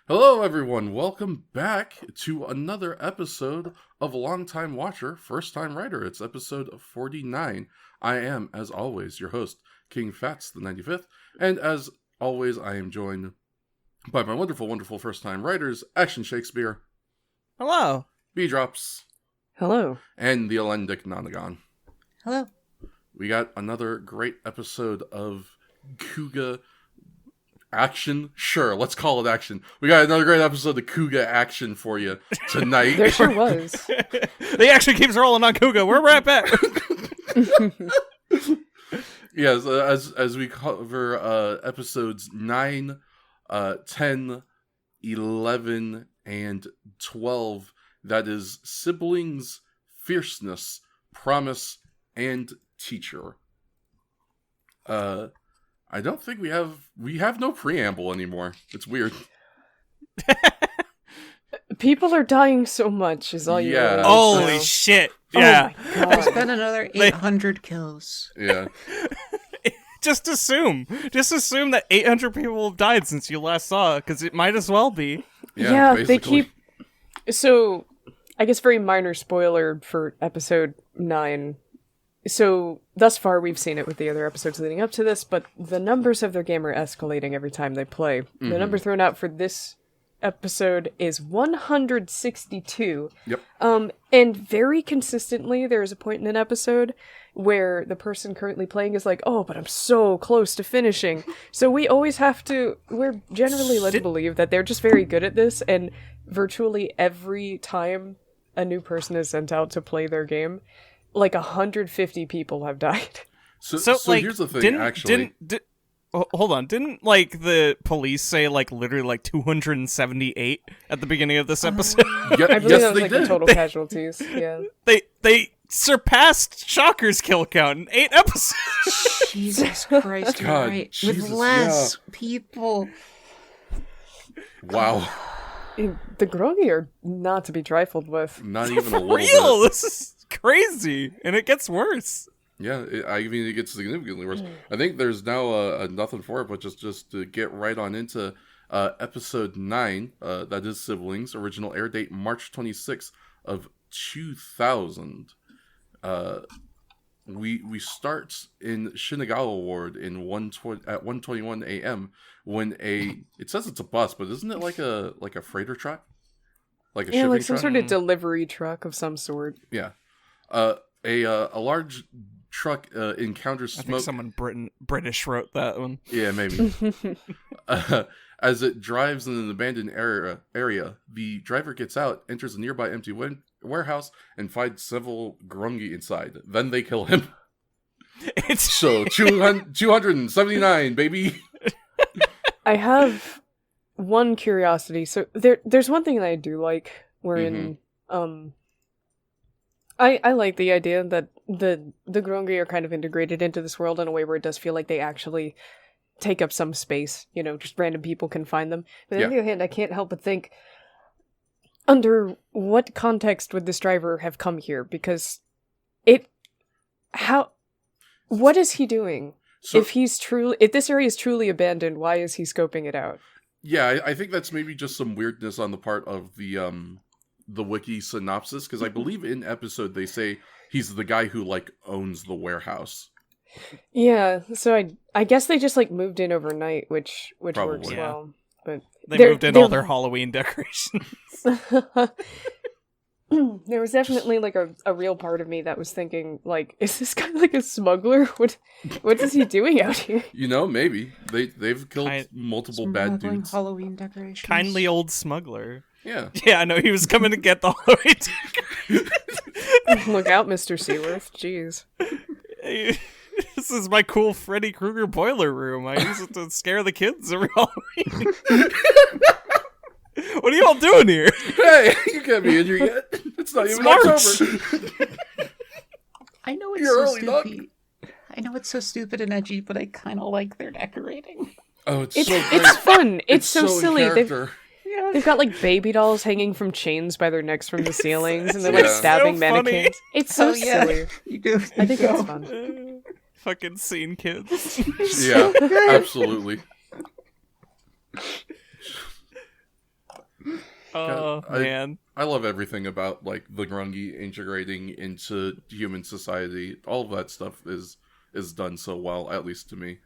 Hello, everyone. Welcome back to another episode of Longtime Watcher, First Time Writer. It's episode 49. I am, as always, your host, King Fats, the 95th. And as always, I am joined by my wonderful, wonderful first-time writers, ActionShakespeare. Hello. Beedrops. Hello. And the Illiendic Nonnagon. Hello. We got another great episode of Kuga Action? Sure, let's call it action. We got another great episode of Kuga Action for you tonight. There sure was. The action keeps rolling on Kuga. We're right back. Yes, as we cover episodes 9, 10, 11, and 12, that is Siblings, Fierceness, Promise, and Teacher. I don't think we have no preamble anymore. It's weird. People are dying so much is all you realize. Holy shit. Yeah. Oh my God. There's been another 800 kills. Yeah. Just assume that 800 people have died since you last saw it, because it might as well be. Yeah, basically. they keep... So, I guess very minor spoiler for episode 9. So, thus far we've seen it with the other episodes leading up to this, but the numbers of their game are escalating every time they play. Mm-hmm. The number thrown out for this episode is 162. Yep. And very consistently, there is a point in an episode where the person currently playing is like, oh, but I'm so close to finishing. So we always have to, we're generally led to believe that they're just very good at this, and virtually every time a new person is sent out to play their game, like 150 people have died. So like, here's the thing, hold on. Didn't, like, the police say, like, literally, like, 278 at the beginning of this episode? I believe that was, like, the total casualties. Yeah. They surpassed Shocker's kill count in 8 episodes. Jesus Christ, you're God, right. Jesus, With less people. Wow. The groggy are not to be trifled with. Not even a For little real, bit. this is crazy, and it gets worse. Yeah, I mean, it gets significantly worse. I think there's now nothing for it, but just to get right on into episode 9, that is Siblings, original air date March 26th of 2000. We start in Shinagawa Ward at 1:21 a.m. when it says it's a bus, but isn't it like a freighter truck? Like a shipping like some truck? sort of delivery truck of some sort. Yeah. A large truck encounters smoke. I think someone British wrote that one. Yeah, maybe. As it drives in an abandoned area, the driver gets out, enters a nearby empty warehouse, and finds several grungy inside. Then they kill him. It's So 279, baby. I have one curiosity. So there's one thing that I do like, wherein I like the idea that the grungy are kind of integrated into this world in a way where it does feel like they actually take up some space. You know, just random people can find them. But on the other hand, I can't help but think, under what context would this driver have come here? Because what is he doing? So, If this area is truly abandoned, why is he scoping it out? yeah, I think that's maybe just some weirdness on the part of the wiki synopsis, because I believe in episode they say he's the guy who like owns the warehouse. Yeah, so I guess they just like moved in overnight, which Probably. works Yeah. well. But They moved in all their Halloween decorations. there was definitely like a real part of me that was thinking, like, is this guy like a smuggler? What is he doing out here? You know, maybe they've killed multiple bad Smuggling dudes. Halloween decorations. Kindly old smuggler. Yeah. Yeah, I know, he was coming to get the Halloween decorations. Look out, Mr. Seaworth. Jeez. This is my cool Freddy Krueger boiler room. I use it to scare the kids every Halloween. What are you all doing here? Hey, you can't be in here yet. It's not even October. I know it's You're so early, dog. stupid. I know it's so stupid and edgy, but I kind of like their decorating. Oh, it's It's so great. it's fun. It's so in silly. character. They've got like baby dolls hanging from chains by their necks from the ceilings, and they're like Yeah. stabbing So funny. mannequins. It's so silly. You do. I think it's fun. Fucking scene kids. Yeah, absolutely. Oh, man. I love everything about like the grungy integrating into human society. All of that stuff is done so well, at least to me.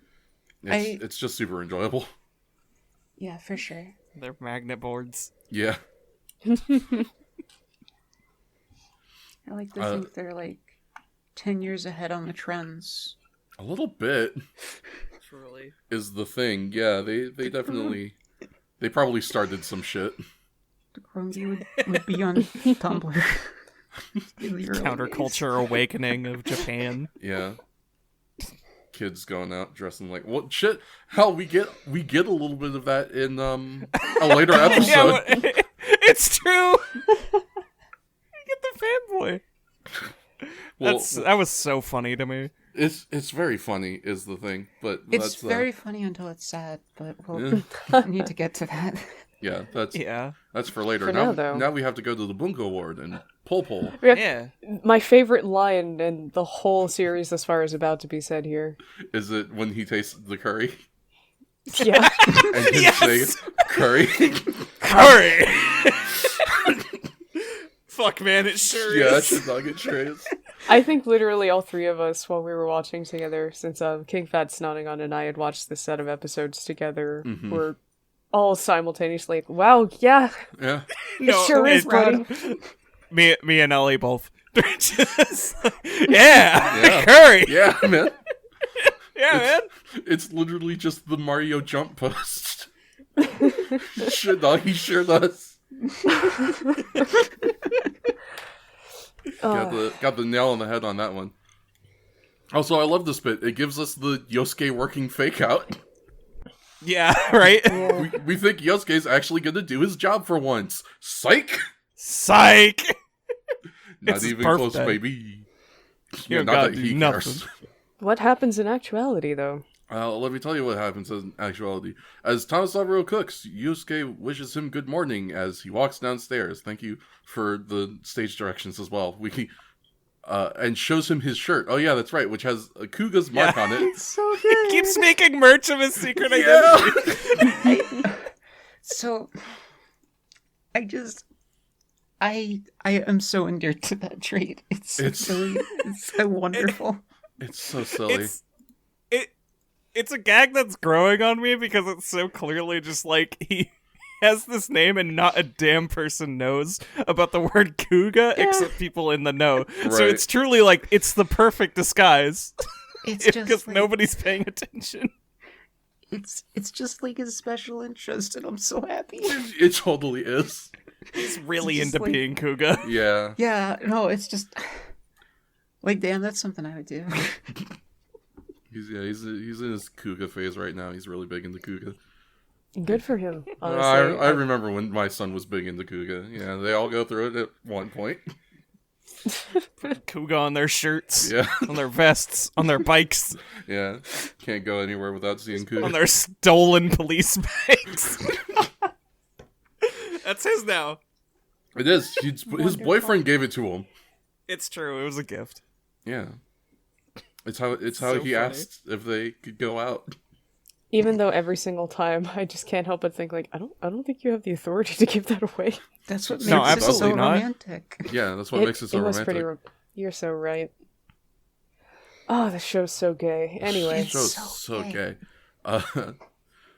It's just super enjoyable. Yeah, for sure. They're magnet boards. Yeah. I like to think they're like 10 years ahead on the trends. A little bit Truly. is the thing. Yeah, they definitely they probably started some shit. The grungy would be on Tumblr. In the early Counterculture awakening of Japan. Yeah. Kids going out dressing like what shit? Hell, we get a little bit of that in a later episode. Yeah, it's true. You get the fanboy. Well, That was so funny to me. it's very funny is the thing, but It's that's very funny until it's sad, but we'll need to get to that. yeah, that's for later. For now, though. Now we have to go to the Bunko Award and Pol. Yeah. My favorite line in the whole series thus far is about to be said here. Is it when he tastes the curry Yeah. and him Yes! say curry? Curry! Fuck, man, it sure Yeah, is. that nugget sure is. I think literally all three of us, while we were watching together, since King Fats Nonnagon and I had watched this set of episodes together, were all simultaneously like, wow, yeah, Yeah. it sure is, buddy. Me and Ellie both. Just, yeah, Yeah. curry. Yeah, man. Yeah, man. It's literally just the Mario jump post. Shit, dog, he sure does. Got the nail on the head on that one. Also, I love this bit. It gives us the Yosuke working fake out. Yeah, right? We think Yosuke's actually gonna do his job for once. Psych! Psych! Not It's his even close, birthday. baby. You Yeah, not gotta that do he nothing. cares. What happens in actuality, though? Let me tell you what happens in actuality. As Tamasaru cooks, Yusuke wishes him good morning as he walks downstairs. Thank you for the stage directions as well. And shows him his shirt. Oh yeah, that's right, which has Kuga's mark on it. It's so He good. keeps making merch of his secret Yeah. identity. So, I am so endeared to that trait. It's so wonderful. It's so silly. It's a gag that's growing on me because it's so clearly just like he has this name and not a damn person knows about the word Kuga except people in the know. So Right. it's truly like it's the perfect disguise It's because just like, nobody's paying attention. it's just like his special interest, and I'm so happy. It totally is. He's really It's just into like- being Kuga. Yeah. Yeah, no, it's just like, damn, that's something I would do. He's in his Kuga phase right now. He's really big into Kuga. Good for him, honestly. I remember when my son was big into Kuga. Yeah, they all go through it at one point. Kuga on their shirts, Yeah. on their vests, on their bikes, Yeah. Can't go anywhere without seeing Kuga. on their stolen police bikes. That's his now. It is. His boyfriend gave it to him. It's true. It was a gift. Yeah. It's how So he funny. asked if they could go out. Even though every single time I just can't help but think like, I don't think you have the authority to give that away. That's what makes No, it so absolutely not. romantic. Yeah, that's what makes it so was romantic. You're so right. Oh, the show's so gay. Anyway, The show's so so gay. gay.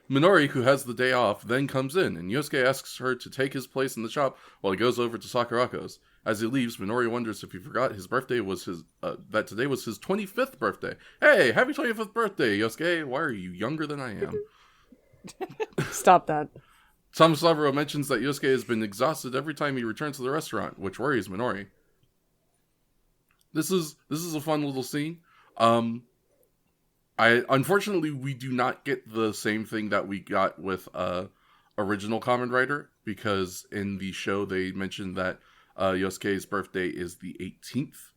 Minori, who has the day off, then comes in, and Yosuke asks her to take his place in the shop while he goes over to Sakurako's. As he leaves, Minori wonders if he forgot his birthday was that today was his 25th birthday. Hey, happy 25th birthday, Yosuke! Why are you younger than I am? stop that. Tamasaru mentions that Yosuke has been exhausted every time he returns to the restaurant, which worries Minori. This is a fun little scene. Unfortunately we do not get the same thing that we got with original Kamen Rider, because in the show they mentioned that Yosuke's birthday is the 18th.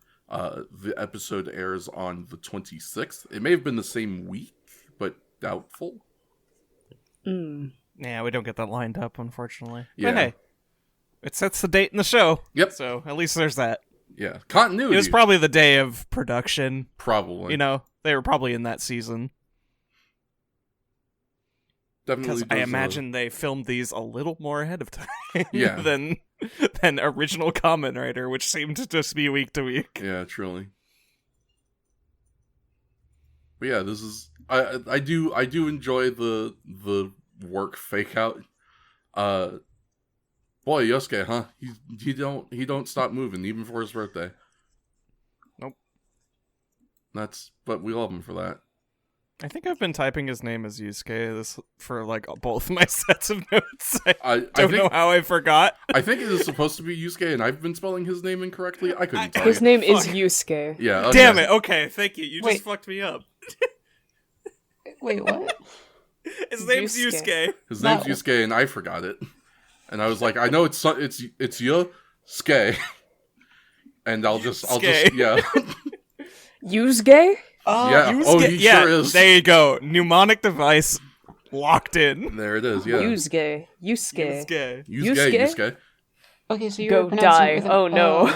The episode airs on the 26th. It may have been the same week, but doubtful. Yeah, we don't get that lined up, unfortunately. Yeah. But hey, it sets the date in the show. Yep. So at least there's that. Yeah. Continuity. It was probably the day of production. Probably. You know, they were probably in that season. Definitely. Because I imagine they filmed these a little more ahead of time Yeah. than original Kamen Rider, which seemed to just be week to week. Yeah, truly. But yeah, this is I do enjoy the work fake out. Boy, Yusuke, huh? He don't stop moving even for his birthday. Nope. But we love him for that. I think I've been typing his name as Yusuke for like both my sets of notes. I don't know how I forgot. I think it is supposed to be Yusuke, and I've been spelling his name incorrectly. I couldn't tell His you. name is Yusuke. Yeah. Okay. Damn it. Okay, thank you. You Wait. just fucked me up. Wait, what? His name's Yusuke. His name's Yusuke, and I forgot it. And I was like, I know it's Yusuke, and I'll just yeah. Yusuke? Oh, Yeah. Yusuke, Oh, he sure is. There you go. Mnemonic device locked in. There it is. Yeah. Yusuke. Yusuke. okay, so you Go were pronouncing it die. with an Oh no.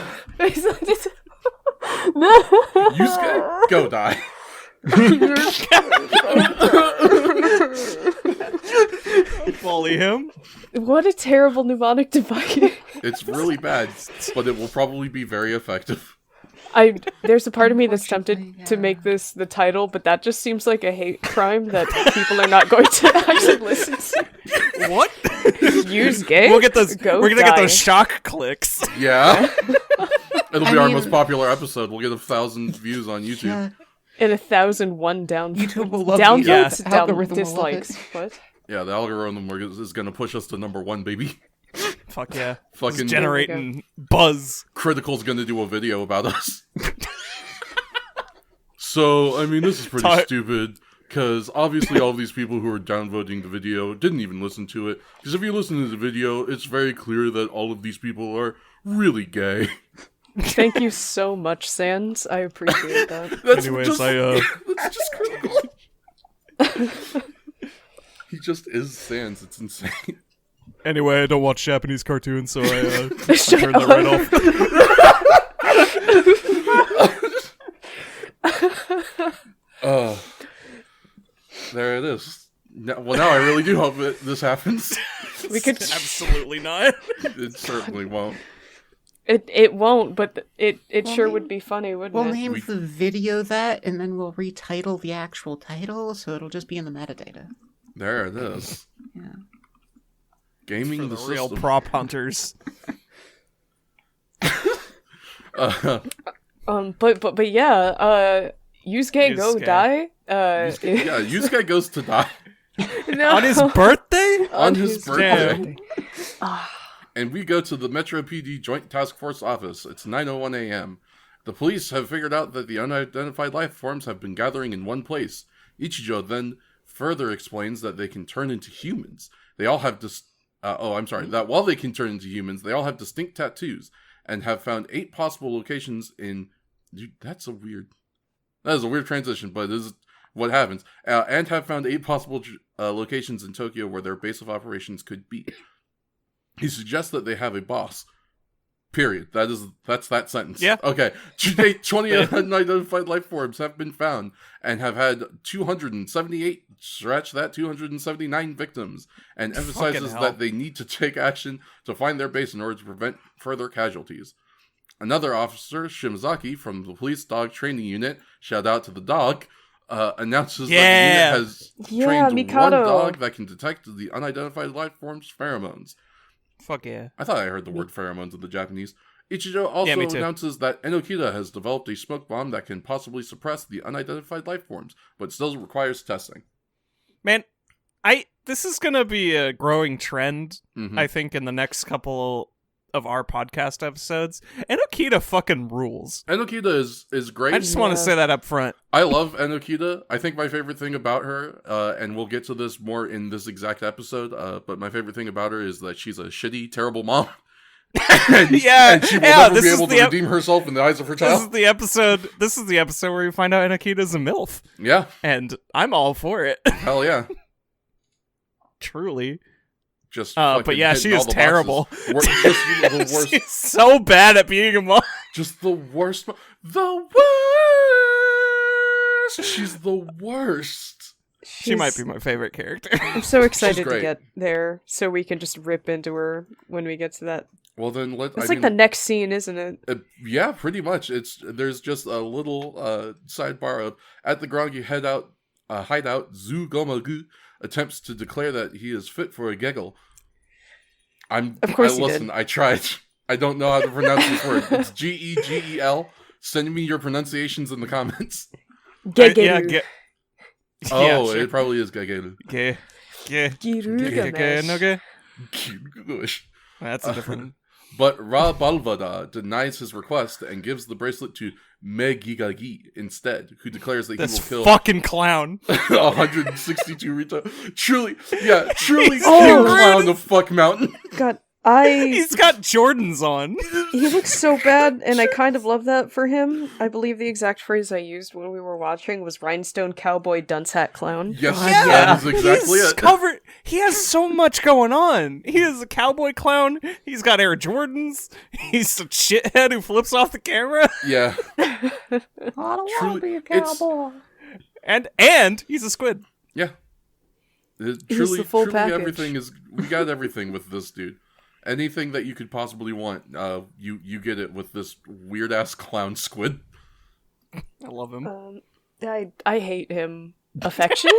Yusuke, go die. Bully him. What a terrible mnemonic device. It's really bad, but it will probably be very effective. There's a part of me that's tempted to make this the title, but that just seems like a hate crime that people are not going to actually listen to. What? Yusuke? We'll get those. Go We're gonna die. get those shock clicks. Yeah. It'll be our mean- most popular episode. We'll get 1,000 views on YouTube. Yeah, And 1,001 down YouTube will love downvotes, the down algorithm will love dislikes. it. What? Yeah, the algorithm is going to push us to #1, baby. Fuck yeah. Fucking It's generating buzz. Critical's going to do a video about us. So, I mean, this is pretty Ty- stupid, because obviously all of these people who are downvoting the video didn't even listen to it. Because if you listen to the video, it's very clear that all of these people are really gay. Thank you so much, Sans. I appreciate that. That's Anyways, just, I that's just critical. He just is Sans. It's insane. Anyway, I don't watch Japanese cartoons, so I Shut turned that right off. There it is. Now I really do hope that this happens. We could. Absolutely not. It certainly won't. It won't, but it sure would be funny, wouldn't We'll it? name the video that, and then we'll retitle the actual title, so it'll just be in the metadata. There it is. Yeah. Gaming For the the real system. prop hunters. But yeah, Yusuke go Yusuke. die. Yeah, Yusuke goes to die No. On his birthday? on his birthday. Damn. And we go to the Metro PD Joint Task Force office. It's 9:01 a.m. The police have figured out that the unidentified life forms have been gathering in one place. Ichijo then further explains that they can turn into humans. They all have that while they can turn into humans, they all have distinct tattoos and have found 8 possible locations in... Dude, that is a weird transition, but this is what happens. And have found 8 possible locations in Tokyo where their base of operations could be. He suggests that they have a boss. Period. That's that sentence. Yeah. Okay. To date, 20 unidentified life forms have been found and have had 279 victims, and emphasizes hell. that they need to take action to find their base in order to prevent further casualties. Another officer, Shimazaki, from the police dog training unit, shout out to the dog, announces that the unit has trained Mikado. one dog that can detect the unidentified life form's pheromones. Fuck yeah. I thought I heard the word pheromones in the Japanese. Ichijo also me too. announces that Enokita has developed a smoke bomb that can possibly suppress the unidentified life forms, but still requires testing. Man, this is gonna be a growing trend, Mhm. I think, in the next couple of our podcast episodes. Enokita fucking rules. Enokita is great. I just want to say that up front. I love Enokita. I think my favorite thing about her, and we'll get to this more in this exact episode, but my favorite thing about her is that she's a shitty, terrible mom. and she will never be able to redeem herself in the eyes of her This child. is the episode where you find out Enokita's a MILF. Yeah, And I'm all for it. hell yeah. Truly. Just But fucking yeah, hitting she all is the terrible. boxes. Just the worst. She's so bad at being a mom. Just the worst. The worst. She's the worst. She might be my favorite character. I'm so excited to great. get there so we can just rip into her when we get to that. Well, then It's the next scene, isn't it? Yeah, pretty much. There's just a little sidebar of at the Grongi hideout. Zu Gomagu attempts to declare that he is fit for a gegel. Of course he did. I tried. I don't know how to pronounce this word. It's Gegel. Send me your pronunciations in the comments. Gegelu. Oh, sure. it probably is gegelu. Girugamesh. That's a different. But Ra Balvada denies his request and gives the bracelet to Megigagi instead, who declares that This he will kill fucking clown. 162 Rita. Truly king Oh. clown of fuck mountain. God, He's got Jordans on. he looks so bad, and I kind of love that for him. I believe the exact phrase I used when we were watching was rhinestone cowboy dunce hat clown. Yes, Yeah. that is exactly He's it. covered. He has so much going on. He is a cowboy clown. He's got Air Jordans. He's a shithead who flips off the camera. Yeah. I don't want Truly, to be a it's- cowboy. And he's a squid. Yeah. He's Truly, the full truly package. everything is. We got everything with this dude. Anything that you could possibly want, you get it with this weird ass clown squid. I love him. I hate him. Affectionate?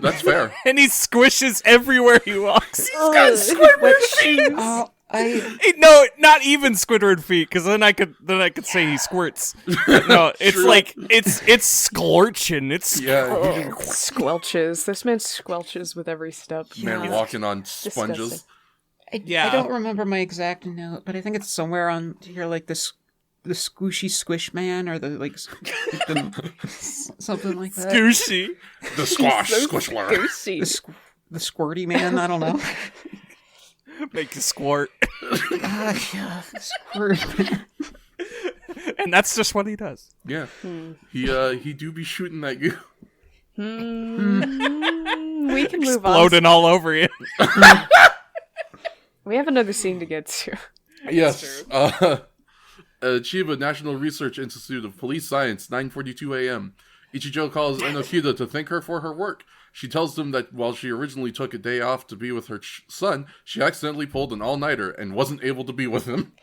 That's fair. And he squishes everywhere he walks. He's got Squidward shoes. Oh, No, not even Squidward feet, because then I could say he squirts. No, it's True. like it's scorching. It's Yeah, Oh, squelches. This man squelches with every step. man walking on sponges. Disgusting. Yeah. I don't remember my exact note, but I think it's somewhere on here, like the squishy squish man, or the something like that. Scooshy. The squash So squishler. squishy. The squirty man. I don't know. Make you squirt. Yeah, the squirt man. And that's just what he does. Yeah, he do be shooting that goo. We can move on. Exploding all over you. We have another scene to get to. Yes. Chiba National Research Institute of Police Science, 9:42 a.m. Ichijo calls Enokida to thank her for her work. She tells him that while she originally took a day off to be with her son, she accidentally pulled an all-nighter and wasn't able to be with him.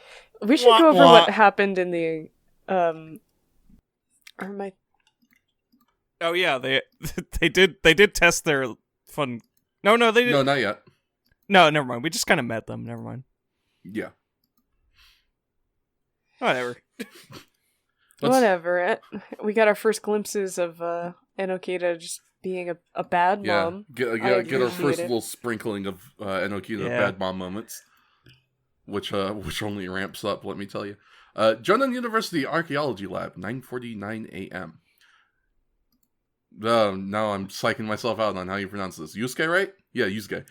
We should go over what happened in the or my Oh yeah, they did test their fun. No, they didn't. No, not yet. No, never mind. We just kind of met them. Never mind. Yeah. Whatever. whatever. We got our first glimpses of Enokida just being a bad Yeah. mom. Get our appreciate first it. little sprinkling of Enokida Yeah. bad mom moments, which only ramps up. Let me tell you. Jonan University Archaeology Lab, 9:49 a.m. Now I'm psyching myself out on how you pronounce this. Yusuke, right? Yeah, Yusuke.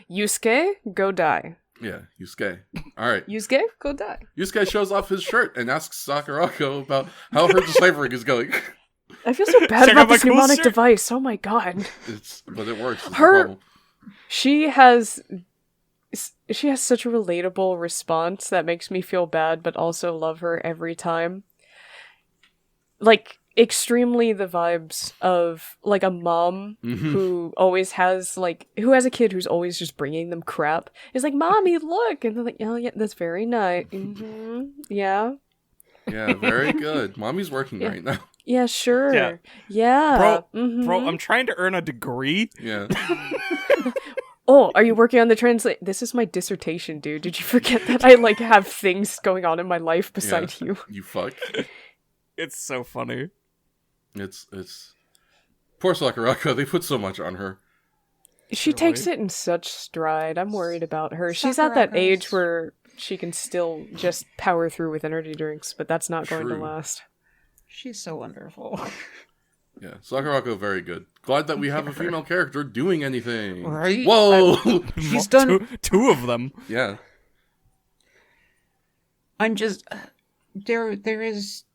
Yusuke, go die. Yeah, Yusuke. All right. Yusuke, go die. Yusuke shows off his shirt and asks Sakurako about how her deciphering is going. I feel so bad Check about out my this cool mnemonic shirt. device. Oh my god. But it works. It's Her- the problem. She has such a relatable response that makes me feel bad but also love her every time. Like, extremely the vibes of like a mom who always has who has a kid who's always just bringing them crap. It's like, "Mommy, look," and they're like, "Oh yeah, that's very nice." Yeah, Yeah, very good. Mommy's working right now. yeah, sure, Yeah. yeah. Bro, I'm trying to earn a degree. Yeah. Oh, are you working on the translate? This is my dissertation, dude. Did you forget that I have things going on in my life beside you? You fuck. It's so funny. It's poor Sakurako. They put so much on her. She takes it in such stride. I'm worried about her. She's at that age where she can still just power through with energy drinks, but that's not going to True. last. She's so wonderful. Yeah, Sakurako, very good. Glad that we have a female character doing anything. Right? Whoa! She's done. Two of them. Yeah. I'm just there's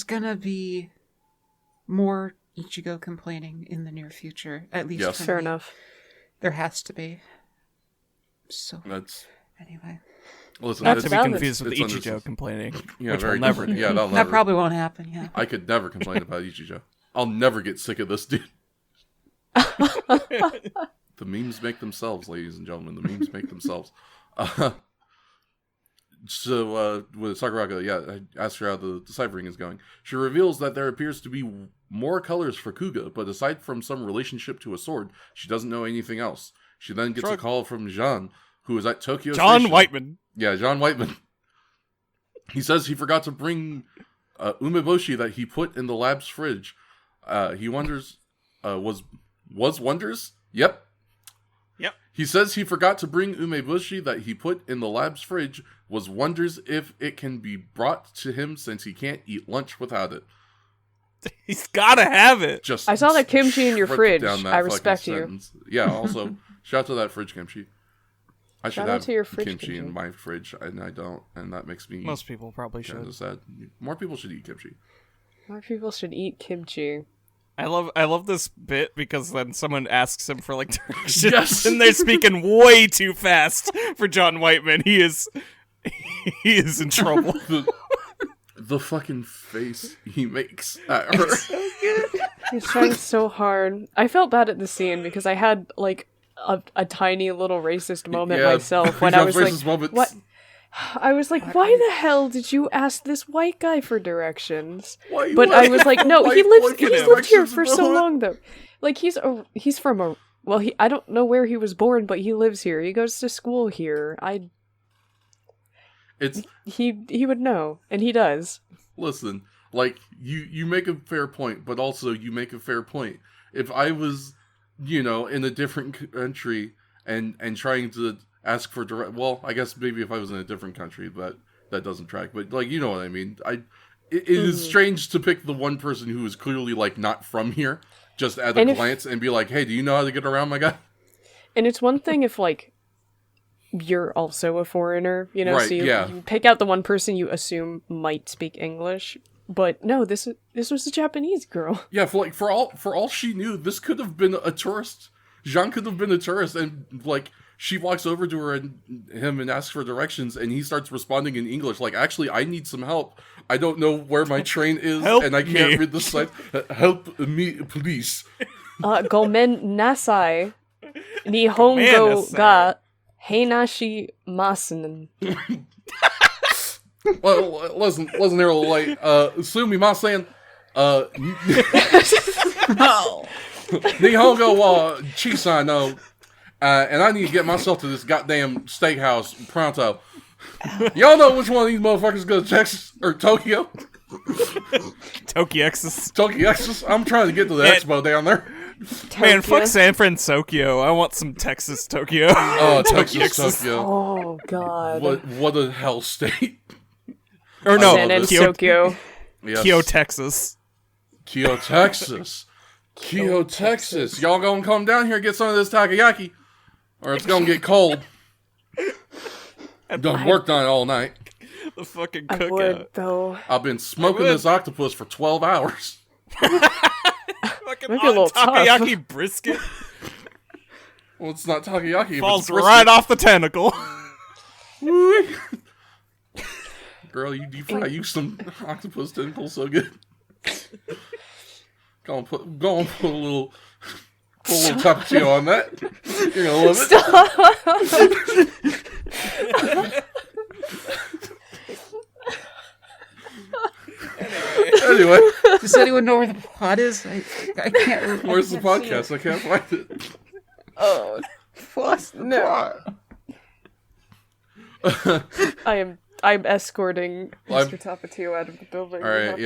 gonna be more Ichigo complaining in the near future. At least Yes. for Fair me. enough. There has to be. So That's anyway, listen. Not That's to be valid. confused with it's Ichijo complaining. Yeah, which very will never good. do. Yeah, that'll that never. probably won't happen. Yeah. I could never complain about Ichijo. I'll never get sick of this dude. The memes make themselves, ladies and gentlemen. The memes make themselves. So, with Sakuraka, I asked her how the deciphering is going. She reveals that there appears to be more colors for Kuga, but aside from some relationship to a sword, she doesn't know anything else. She then gets a call from Jean, who is at Tokyo John Station. Whiteman. Yeah, John Whiteman. He says he forgot to bring umeboshi that he put in the lab's fridge. He wonders, was Wonders? Yep. He says he forgot to bring umeboshi that he put in the lab's fridge, wonders if it can be brought to him since he can't eat lunch without it. He's gotta have it. I saw that kimchi in your fridge. That I respect you. sentence. Yeah, also, shout out to that fridge kimchi. I should Shout out have to your fridge kimchi in my fridge, and I don't, and that makes me Most people probably kind should. of sad. More people should eat kimchi. More people should eat kimchi. I love this bit because then someone asks him for like directions, Yes. and they're speaking way too fast for John Whiteman. He is in trouble. The fucking face he makes at her. He's trying so hard. I felt bad at the scene because I had like a tiny little racist moment myself when I was like, moments. "What?" I was like, "Why the hell did you ask this white guy for directions?" But I was like, "No, he's lived here for so long though. Like he's from a I don't know where he was born, but he lives here. He goes to school here. He would know, and he does." Listen, like you make a fair point, but also you make a fair point. If I was, in a different country and trying to ask for I guess maybe if I was in a different country, but that doesn't track. But like, you know what I mean. It is strange to pick the one person who is clearly like not from here, just at a glance, and be like, "Hey, do you know how to get around, my guy?" And it's one thing if like you're also a foreigner, right, so you pick out the one person you assume might speak English. But no, this was a Japanese girl. Yeah, for all she knew, this could have been a tourist. Jean could have been a tourist, and like she walks over to him and asks for directions, and he starts responding in English, like, "Actually, I need some help. I don't know where my train is, and I can't read the sign. Help me, please." Gomen nasai. Nihongo ga heinashi masen. Well, listen here, little late. Sumimasen. Nihongo Chisai no. And I need to get myself to this goddamn steakhouse pronto. Y'all know which one of these motherfuckers go to Texas or Tokyo? Tokyo. I'm trying to get to the expo down there. Man, fuck San Francisco. I want some Texas Tokyo. Oh, Texas Tokyo. Oh god. What a hell state. Or no, San Tokyo. Yes. Kyoto, Texas. Kyoto, Texas. Y'all gonna come down here and get some of this takoyaki, or it's gonna get cold. Done worked on it all night. The fucking I cookout. would, though. I've been smoking this octopus for 12 hours. Fucking Might be a little takoyaki tough. brisket Well, it's not takoyaki. falls if it's right off the tentacle. Girl, you deep fry you some octopus tentacles so good. Go and put a little tapatio on that. You're gonna love it. Anyway, Does anyone know where the plot is? I can't remember. where's the podcast? I can't find it. Oh, What's the plot? I'm escorting Mr. Tapatio out of the building. All right,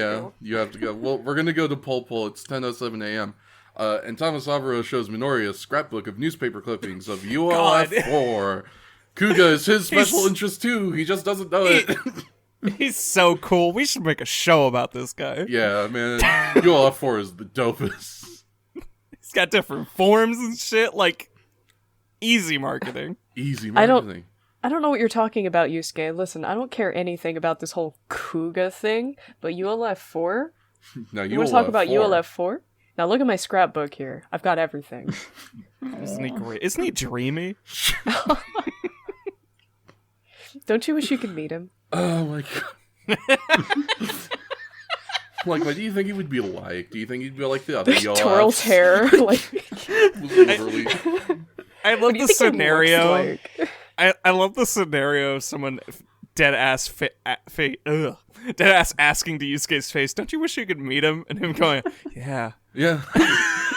you have to go. Well, we're gonna go to Pol Pol. It's 10:07 a.m. And Thomas Avro shows Minori a scrapbook of newspaper clippings of ULF4. Kuga is his special interest too. He just doesn't know it. He's so cool. We should make a show about this guy. Yeah, man. ULF4 is the dopest. He's got different forms and shit. Like, easy marketing. Easy marketing. I don't know what you're talking about, Yusuke. Listen, I don't care anything about this whole Kuga thing, but ULF4? Now, You want to talk about ULF4? Now look at my scrapbook here. I've got everything. Isn't he great? Isn't he dreamy? Don't you wish you could meet him? Oh my god. Like, what do you think he would be like? Do you think he'd be like the other He twirls Yoaps? hair. Like, Literally. I love what do you the think it scenario. looks like? I love the scenario of someone dead ass asking to Yusuke's face, "Don't you wish you could meet him?" And him going, "Yeah." Yeah.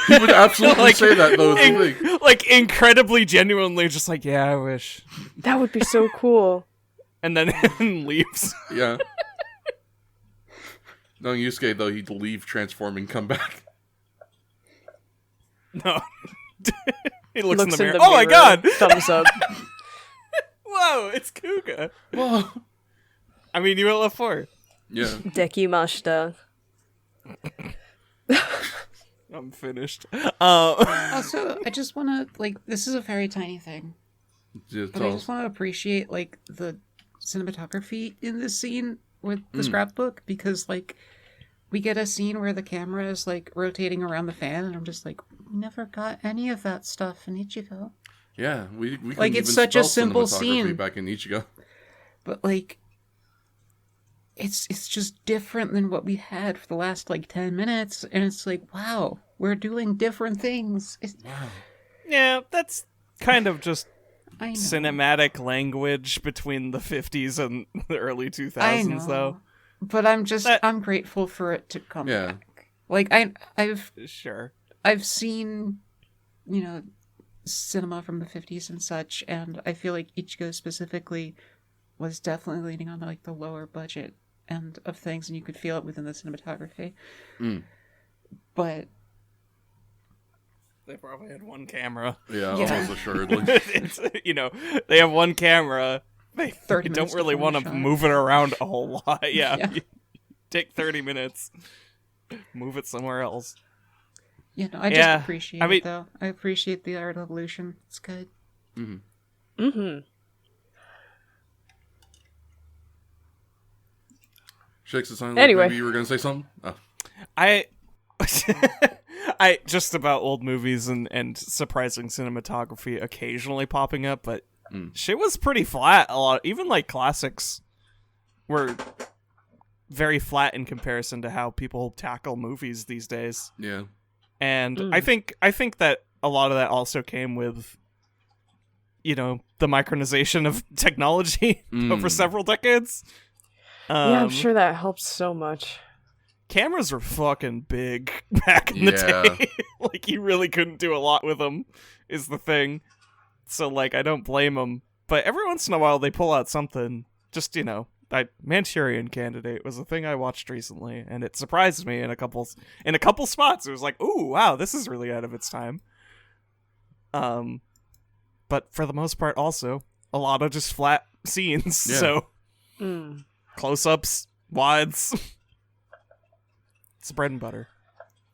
He would absolutely say that, though. Is the thing. Like incredibly genuinely, just like, "Yeah, I wish." That would be so cool. And then leaves. Yeah. No, Yusuke, though, he'd leave, transform, and come back. No. He looks in the mirror. mirror. Oh my god! Thumbs up. Whoa, it's Kuga. Whoa. I mean, you will love 4. Yeah. Dekimashita. I'm finished. Also, I just want to, like, this is a very tiny thing, Just but I just want to appreciate, like, the cinematography in this scene with the scrapbook, because, like, we get a scene where the camera is, like, rotating around the fan, and I'm just like, we never got any of that stuff in Ichigo. Yeah, we Like, couldn't it's even such a spell simple cinematography scene. back in Ichigo. But, like, it's just different than what we had for the last, like, 10 minutes, and it's like, wow, we're doing different things. Wow. Yeah, that's kind of just I know. cinematic language between the 50s and the early 2000s, I know. though. But I'm grateful for it to come Yeah. back. Like, I've Sure. seen, cinema from the 50s and such, and I feel like Ichigo specifically was definitely leaning on, like, the lower budget end of things, and you could feel it within the cinematography. But They probably had one camera. Yeah, Yeah. almost assuredly. It's, they have one camera. They 30 don't minutes really before want the to shot. move it around a whole lot. Yeah. Yeah. Take 30 minutes. Move it somewhere else. I just Yeah, appreciate I mean- it, though. I appreciate the art evolution. It's good. Mm-hmm. Shakes it sound Anyway. like maybe you were going to say something? Oh. I just about old movies and surprising cinematography occasionally popping up, but shit was pretty flat a lot. Even like classics were very flat in comparison to how people tackle movies these days. Yeah. And I think that a lot of that also came with the micronization of technology over several decades. Yeah, I'm sure that helps so much. Cameras were fucking big back in the day. Like, you really couldn't do a lot with them, is the thing. So, like, I don't blame them. But every once in a while, they pull out something. Just, Manchurian Candidate was a thing I watched recently, and it surprised me in a couple spots. It was like, ooh, wow, this is really out of its time. But for the most part, also, a lot of just flat scenes. Yeah. So, close-ups, wides. It's bread and butter.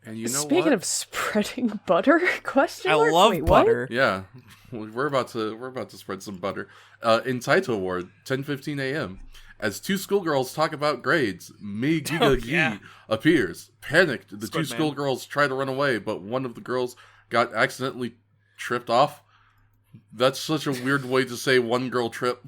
And you know Speaking what? of spreading butter, question I mark? love Wait, what? butter. Yeah, we're about to spread some butter. In Taito Ward, 10:15 a.m. As two schoolgirls talk about grades, Migiga yeah. appears. Panicked, the two Squid Man. schoolgirls try to run away, but one of the girls got accidentally tripped off. That's such a weird way to say one girl trip.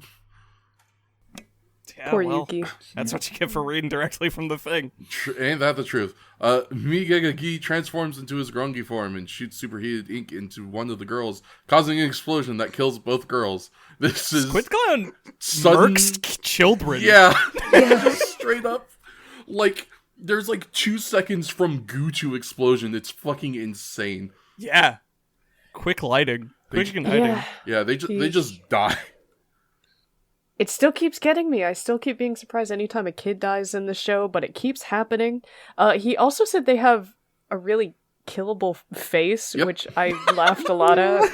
Yeah, Poor well, Yuki. that's what you get for reading directly from the thing. Ain't that the truth? Migega transforms into his Grongi form and shoots superheated ink into one of the girls, causing an explosion that kills both girls. This is Squid Clown sudden... murks children. Yeah. Straight up. Like, there's like 2 seconds from goo to explosion. It's fucking insane. Yeah. Quick lighting. Quick igniting. Yeah. Yeah, they just die. It still keeps getting me. I still keep being surprised anytime a kid dies in the show, but it keeps happening. He also said they have a really killable face, Yep. which I laughed a lot at.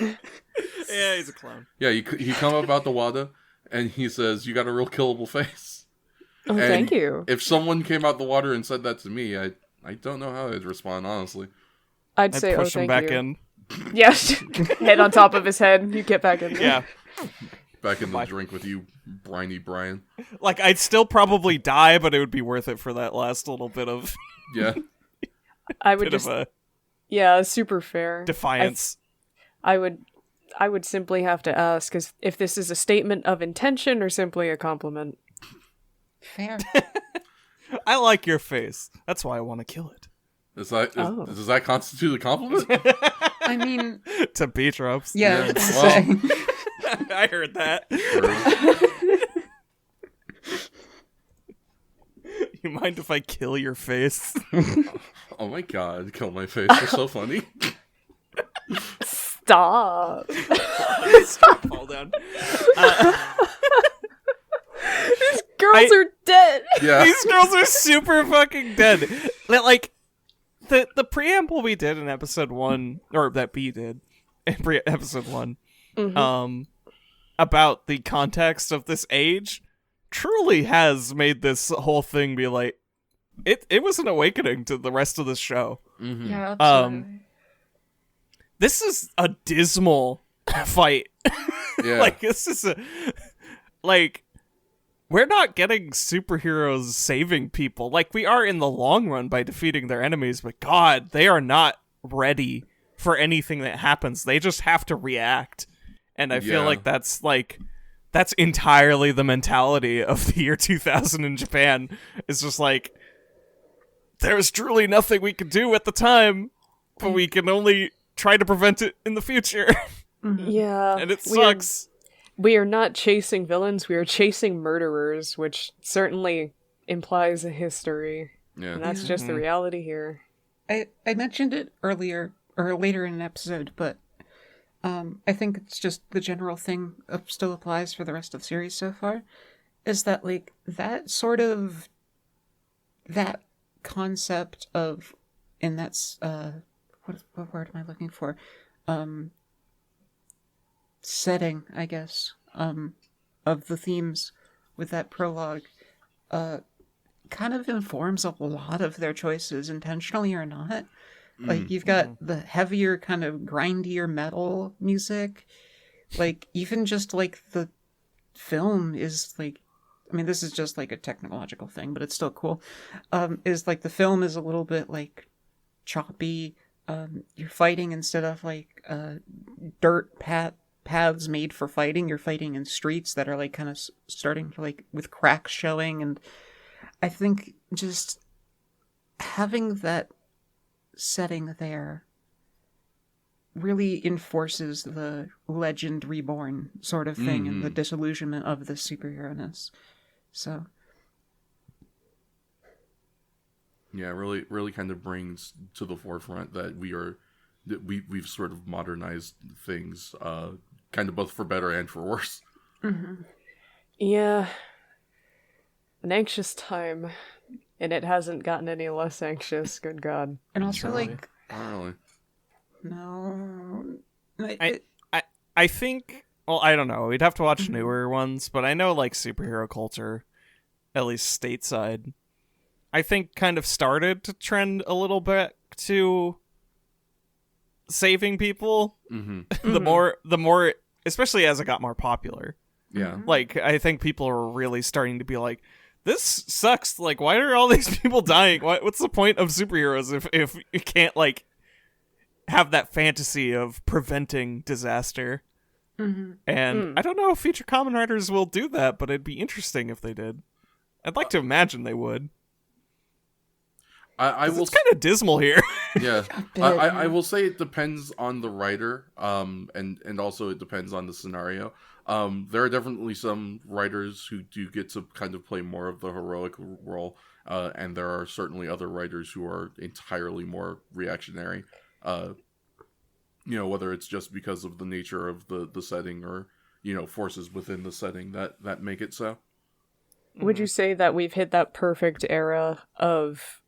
Yeah, he's a clown. Yeah, he come up out the water and he says, "You got a real killable face." Oh, And thank you. If someone came out the water and said that to me, I don't know how I'd respond, honestly. I'd I'd say, push oh, him thank back you. in. Yes, head on top of his head. You get back in there. Yeah. Back in the drink with you, briny Brian. Like, I'd still probably die, but it would be worth it for that last little bit of Yeah. I would bit just, of a yeah, super fair. defiance. I would simply have to ask if this is a statement of intention or simply a compliment. Fair. I like your face. That's why I want to kill it. Does that Oh. does that constitute a compliment? I mean, To Beedrops. yeah. Yeah, I'd well- say. I heard that. You mind if I kill your face? Oh my god, kill my face. You're so funny. Stop. Fall down. These girls are dead. Yeah. These girls are super fucking dead. Like, the preamble we did in episode 1, or that B did in episode 1, about the context of this age, truly has made this whole thing be like, it was an awakening to the rest of the show. Mhm. Yeah, absolutely. This is a dismal fight. Yeah. Like, this is like, we're not getting superheroes saving people. Like, we are in the long run by defeating their enemies, but God, they are not ready for anything that happens. They just have to react. And I feel Yeah. like that's entirely the mentality of the year 2000 in Japan. It's just like, there's truly nothing we can do at the time, but we can only try to prevent it in the future. Yeah. And it we are- sucks. We are not chasing villains, we are chasing murderers, which certainly implies a history. Yeah. And that's just the reality here. I mentioned it earlier or later in an episode, but I think it's just the general thing still applies for the rest of the series so far, is that like that concept of, and that's what word am I looking for? Setting, I guess, of the themes with that prologue, kind of informs a lot of their choices, intentionally or not. Like, you've got the heavier, kind of grindier metal music. Like, even just, like, the film is, like... I mean, this is just, like, a technological thing, but it's still cool. Is, like, the film is a little bit, like, choppy. You're fighting instead of, like, dirt paths made for fighting. You're fighting in streets that are, like, kind of starting to, like, with cracks showing. And I think just having that setting there really enforces the legend reborn sort of thing and the disillusionment of the superhero-ness. So Yeah, really kind of brings to the forefront that we've sort of modernized things, kind of both for better and for worse. Yeah. An anxious time. And it hasn't gotten any less anxious, good God. and also Surely. like Not really. no I think, well, I don't know. We'd have to watch newer ones, but I know, like, superhero culture, at least stateside, I think kind of started to trend a little bit to saving people. Mm-hmm. The more, especially as it got more popular. Yeah. Like, I think people are really starting to be like, this sucks. Like, why are all these people dying? What's the point of superheroes if you can't, like, have that fantasy of preventing disaster? And I don't know if future Kamen Riders will do that, but it'd be interesting if they did. I'd like to imagine they would. I will It's kind of dismal here. Yeah, bit, I will say it depends on the writer, and also it depends on the scenario. There are definitely some writers who do get to kind of play more of the heroic role, and there are certainly other writers who are entirely more reactionary. Whether it's just because of the nature of the setting or forces within the setting that make it so. Would you say that we've hit that perfect era of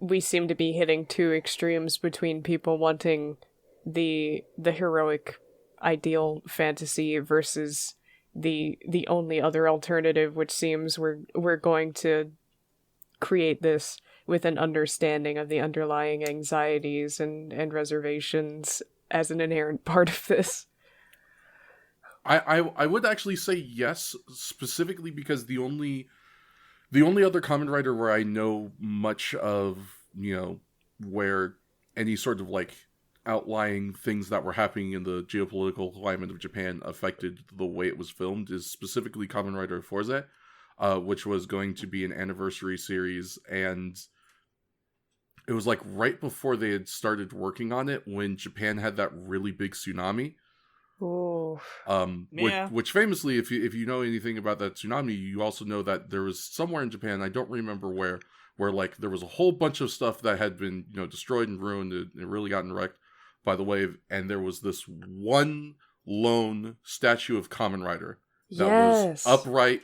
we seem to be hitting two extremes between people wanting the heroic ideal fantasy versus the only other alternative, which seems we're going to create this with an understanding of the underlying anxieties and reservations as an inherent part of this? I would actually say yes, specifically because the only other Kamen Rider where I know much of, where any sort of like outlying things that were happening in the geopolitical climate of Japan affected the way it was filmed is specifically Kamen Rider Forze. which was going to be an anniversary series, and it was like right before they had started working on it when Japan had that really big tsunami. Ooh. Yeah. Which famously, if you know anything about that tsunami, you also know that there was somewhere in Japan, I don't remember where like there was a whole bunch of stuff that had been, destroyed and ruined. It really gotten wrecked by the wave, and there was this one lone statue of Kamen Rider that was upright,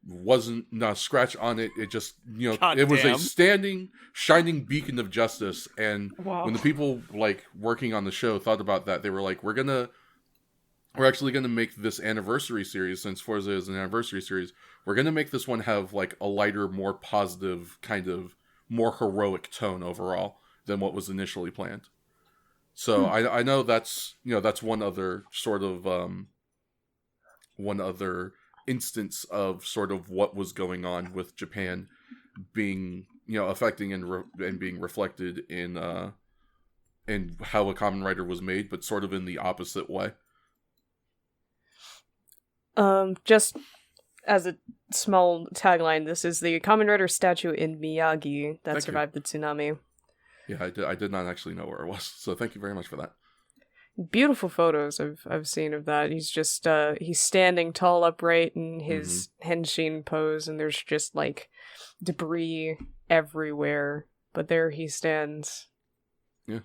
wasn't not a scratch on it. It just, it was a standing, shining beacon of justice. And when the people like working on the show thought about that, they were like, we're actually gonna make this anniversary series, since Forza is an anniversary series. We're gonna make this one have like a lighter, more positive, kind of more heroic tone overall than what was initially planned. So I know that's that's one other sort of one other instance of sort of what was going on with Japan being affecting and being reflected in how a Kamen Rider was made, but sort of in the opposite way. Just as a small tagline, this is the Kamen Rider statue in Miyagi that survived the tsunami. Yeah, I did not actually know where it was, so thank you very much for that. Beautiful photos I've seen of that. He's just he's standing tall upright in his henshin pose, and there's just like debris everywhere, but there he stands. Yeah,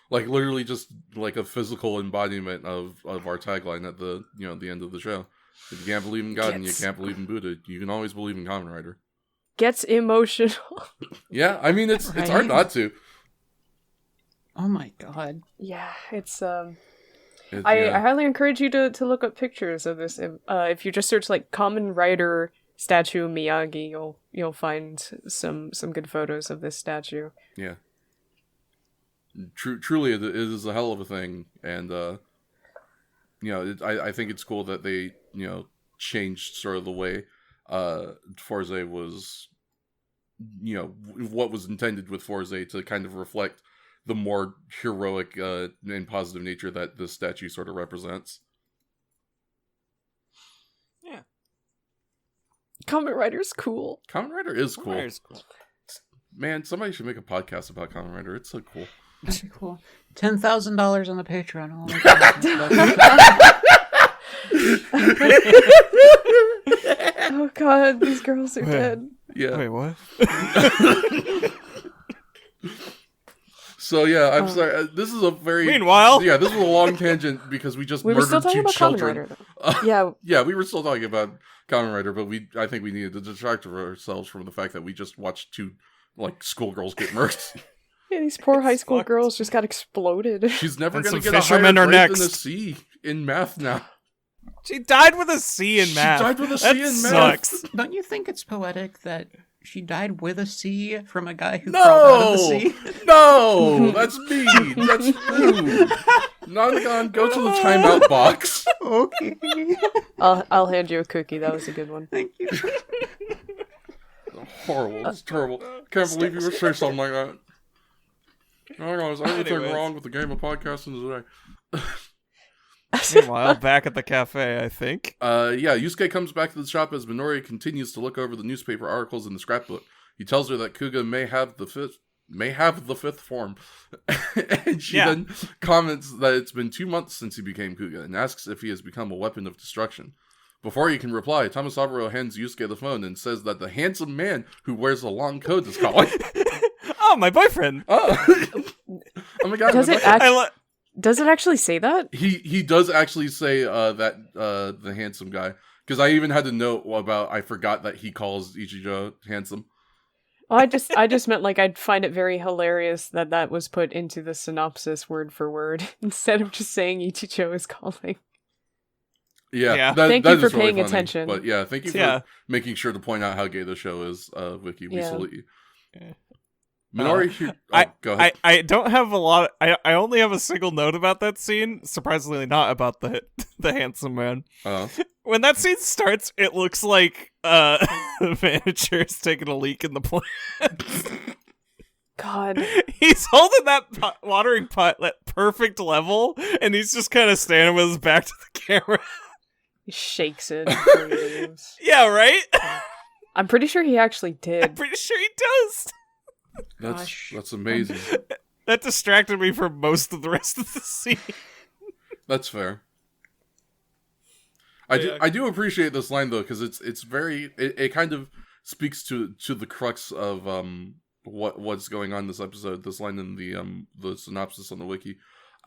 like literally just like a physical embodiment of our tagline at the the end of the show. If you can't believe in God and you can't believe in Buddha, you can always believe in Kamen Rider. Gets emotional. Yeah, I mean it's hard not to. Oh my god. Yeah, it's I highly encourage you to look up pictures of this. If you just search like Kamen Rider statue Miyagi, you'll find some good photos of this statue. Yeah. Truly, it is a hell of a thing, and I think it's cool that they changed sort of the way Forza was, what was intended with Forza to kind of reflect the more heroic and positive nature that this statue sort of represents. Yeah. Kamen Rider's cool. Kamen Rider is cool. Kamen Rider's cool. Man, somebody should make a podcast about Kamen Rider. It's so cool. That'd be cool. $10,000 on the Patreon. Oh god, these girls are dead. Yeah. Wait, what? So yeah, I'm sorry. This is a very Meanwhile, this was a long tangent because we just We were still murdered talking two about children. Kamen Rider, though. Yeah, we were still talking about Kamen Rider, but I think we needed to distract ourselves from the fact that we just watched two like schoolgirls get murdered. Yeah, these poor high school girls just got exploded. She's never And going to some get a higher fishermen are grade than a next. C in math now. she died with a C in math. She died with a C that in sucks. math. Don't you think it's poetic that she died with a C from a guy who crawled out of the sea? No, that's mean. That's rude. Nonnagon, go to the timeout box. Okay. I'll hand you a cookie. That was a good one. Thank you. Horrible. It's terrible. Can't believe you would say something like that. Oh my god, is everything Anyways. wrong with the game of podcasting today? Meanwhile, back at the cafe, I think. Yusuke comes back to the shop as Minori continues to look over the newspaper articles in the scrapbook. He tells her that Kuga may have the fifth form, and she then comments that it's been 2 months since he became Kuga, and asks if he has become a weapon of destruction. Before he can reply, Tamasaburo hands Yusuke the phone and says that the handsome man who wears a long coat is calling. Oh, my boyfriend. Oh my god! Does it actually say that? He does actually say that the handsome guy, because I even had to note about I forgot that he calls Ichijo handsome. Well, I just meant like I'd find it very hilarious that was put into the synopsis word for word instead of just saying Ichijo is calling. Yeah. Thank you for paying attention. But yeah, thank you for making sure to point out how gay the show is, Vicky. We salute you. Yeah. Minori, go ahead. I don't have a lot. I only have a single note about that scene. Surprisingly, not about the handsome man. When that scene starts, it looks like the manager is taking a leak in the plant. God, he's holding that watering pot at perfect level, and he's just kind of standing with his back to the camera. he shakes it. Before he leaves. Yeah, right. I'm pretty sure he actually I'm did. pretty sure he does. That's amazing. That distracted me from most of the rest of the scene. That's fair. I do appreciate this line though, because it's very it kind of speaks to the crux of what's going on in this episode. This line in the synopsis on the wiki.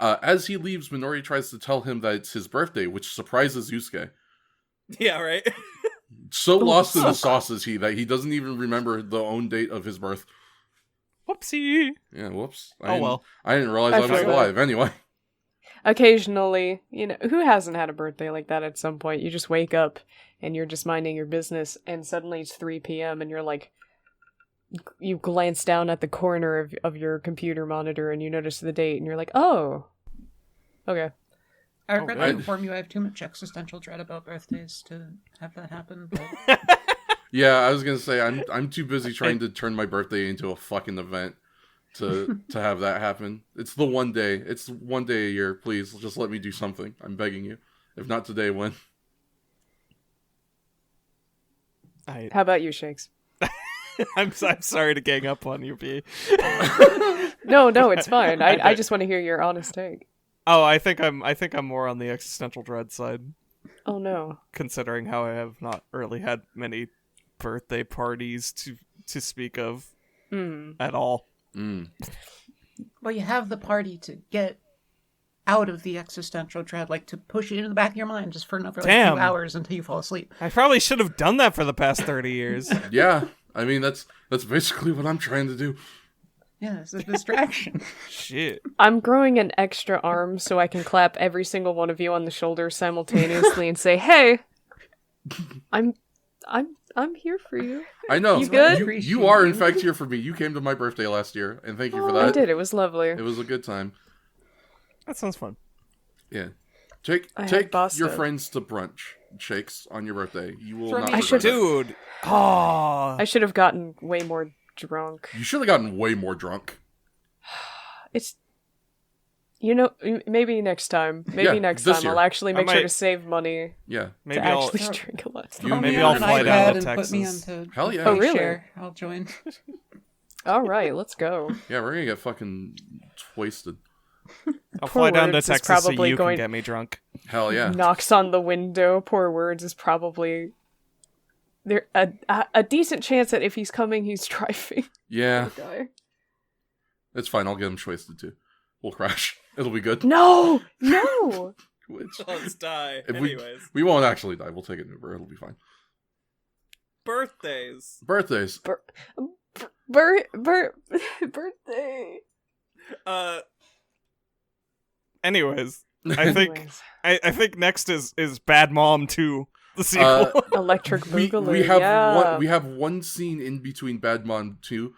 As he leaves, Minori tries to tell him that it's his birthday, which surprises Yusuke. Yeah, right. So lost in the sauce is he that he doesn't even remember the own date of his birth. Whoopsie. Yeah, whoops. Well. I didn't realize I was forgot. alive. Anyway. Occasionally, who hasn't had a birthday like that at some point? You just wake up and you're just minding your business, and suddenly it's 3 p.m. and you're like, you glance down at the corner of your computer monitor and you notice the date and you're like, oh, okay. I regret to good. inform you I have too much existential dread about birthdays to have that happen. But... Yeah, I was gonna say I'm too busy trying to turn my birthday into a fucking event to have that happen. It's the one day. It's 1 day a year. Please, just let me do something. I'm begging you. If not today, when? How about you, Shakes? I'm sorry to gang up on you, B. No, it's fine. I just want to hear your honest take. Oh, I think I'm more on the existential dread side, Oh no. considering how I have not really had many birthday parties to speak of at all. Well, you have the party to get out of the existential dread, like to push it into the back of your mind just for another 2 hours until you fall asleep. I probably should have done that for the past 30 years. Yeah, I mean that's basically what I'm trying to do. Yeah, it's a distraction. Shit. I'm growing an extra arm so I can clap every single one of you on the shoulder simultaneously and say, "Hey, I'm here for you." I know. You good? You are in fact here for me. You came to my birthday last year, and thank you for that. I did. It was lovely. It was a good time. That sounds fun. Yeah. Take I had pasta. your friends to brunch, Shakes, on your birthday. You will For not me, regret it. Dude. Oh. I should have gotten way more drunk. You should have gotten way more drunk. It's, maybe next time. Yeah, next this time year. I'll actually make sure might- to save money Yeah. Maybe to I'll actually drink a lot. You- Throw maybe me I'll on an fly iPad down to and put me Texas. onto Hell yeah. Oh, really? share. I'll join. All right, let's go. Yeah, we're gonna get fucking wasted. I'll Poor fly down to Words is Texas so probably you going- can get me drunk. Hell yeah. Knocks on the window. Poor Words is probably there. A decent chance that if he's coming, he's driving. Yeah. Poor guy. It's fine. I'll get him wasted too. We'll crash. It'll be good. No. Which, Let's die. if we won't actually die. We'll take an Uber. It'll be fine. Birthdays. Birthdays. Birthday. Anyways, I think Anyways. I think next is Bad Mom 2, the sequel. Electric Boogaloo. we have yeah. we have one scene in between Bad Mom 2,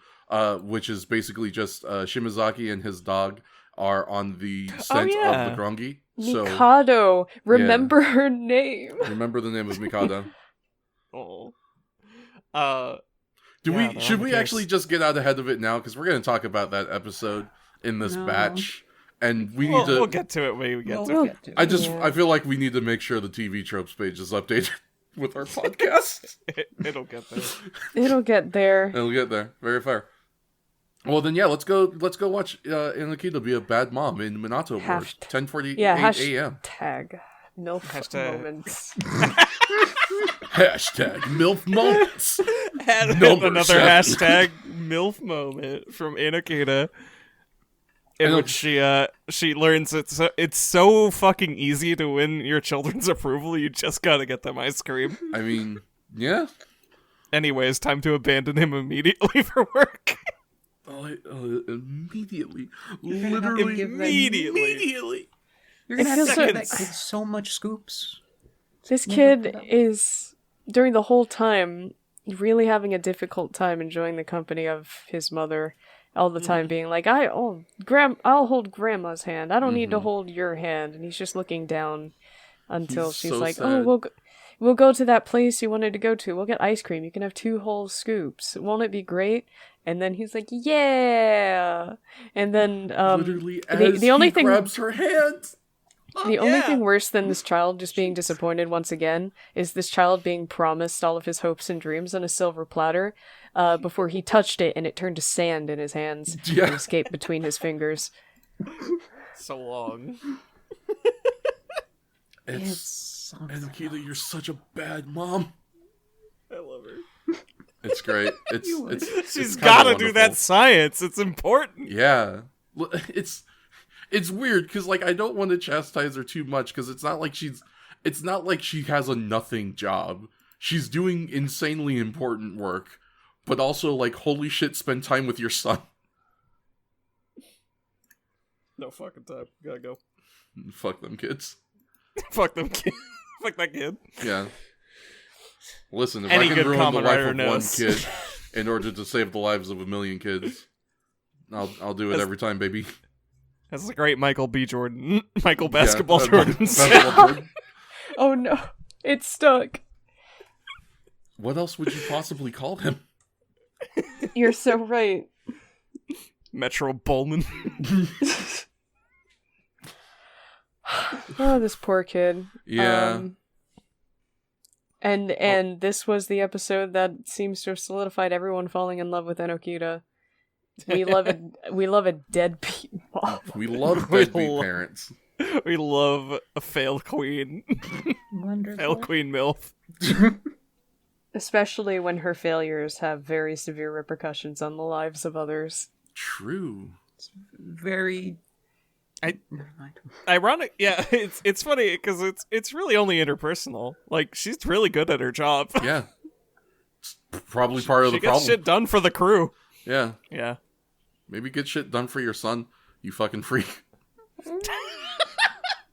which is basically just Shimazaki and his dog are on the scent yeah. of the Grongi. So Mikado. Remember her name. remember the name of Mikado. Oh. Should we actually just get out ahead of it now? Because we're going to talk about that episode in this No. batch, and we need to. We'll get to it when we get to it. We'll get to it. I feel like we need to make sure the TV tropes page is updated with our podcast. It'll get there. It'll get there. It'll get there. Very fair. Well then, yeah, let's go watch Inakita be a bad mom in Minato Wars, 10:48 a.m. Hashtag MILF Hashtag- moments. Hashtag MILF moments. Another Number 7. hashtag MILF moment from Inakita, in And which she learns it's so fucking easy to win your children's approval. You just gotta get them ice cream. I mean, yeah. Anyways, time to abandon him immediately for work. Immediately, You're gonna have to literally, give them- immediately. You're gonna It have to feels give like- that kid so much scoops. This Never kid put up. is, during the whole time, really having a difficult time enjoying the company of his mother. All the time being like, I'll hold Grandma's hand. I don't need to hold your hand. And he's just looking down until He's she's so like, sad. oh, we'll go to that place you wanted to go to. We'll get ice cream. You can have 2 whole scoops. Won't it be great? And then he's like, yeah. And then Literally, as the only he thing grabs her hand. The only Yeah. thing worse than this child just being disappointed once again is this child being promised all of his hopes and dreams on a silver platter before he touched it and it turned to sand in his hands Yeah. and escaped between his fingers. So long. It's something. And Akita, you're such a bad mom. I love her. It's great. It's You would. it's She's kinda gotta do wonderful. that science. It's important. Yeah. It's weird because like I don't want to chastise her too much because it's not like she has a nothing job. She's doing insanely important work, but also like holy shit, spend time with your son. No fucking time. Gotta go. Fuck them kids. Fuck them kid. Fuck that kid. Yeah. Listen, if Any I can good ruin the common life writer of knows. one kid in order to save the lives of 1 million kids, I'll do it every time, baby. That's a great Michael B. Jordan. Michael Yeah, Basketball Jordan's. basketball Jordan. Oh no, it's stuck. What else would you possibly call him? You're so right. Metro Bowman. Oh, this poor kid. Yeah. And this was the episode that seems to have solidified everyone falling in love with Enokita. We love a deadbeat mom. We love We deadbeat love- parents. We love a failed queen. Wonderful. Failed queen MILF. Especially when her failures have very severe repercussions on the lives of others. True. Very. Never mind. Ironic, yeah. It's funny because it's really only interpersonal. Like she's really good at her job. Yeah. It's probably part of She the gets problem. shit done for the crew. Yeah. Yeah. Maybe get shit done for your son, you fucking freak.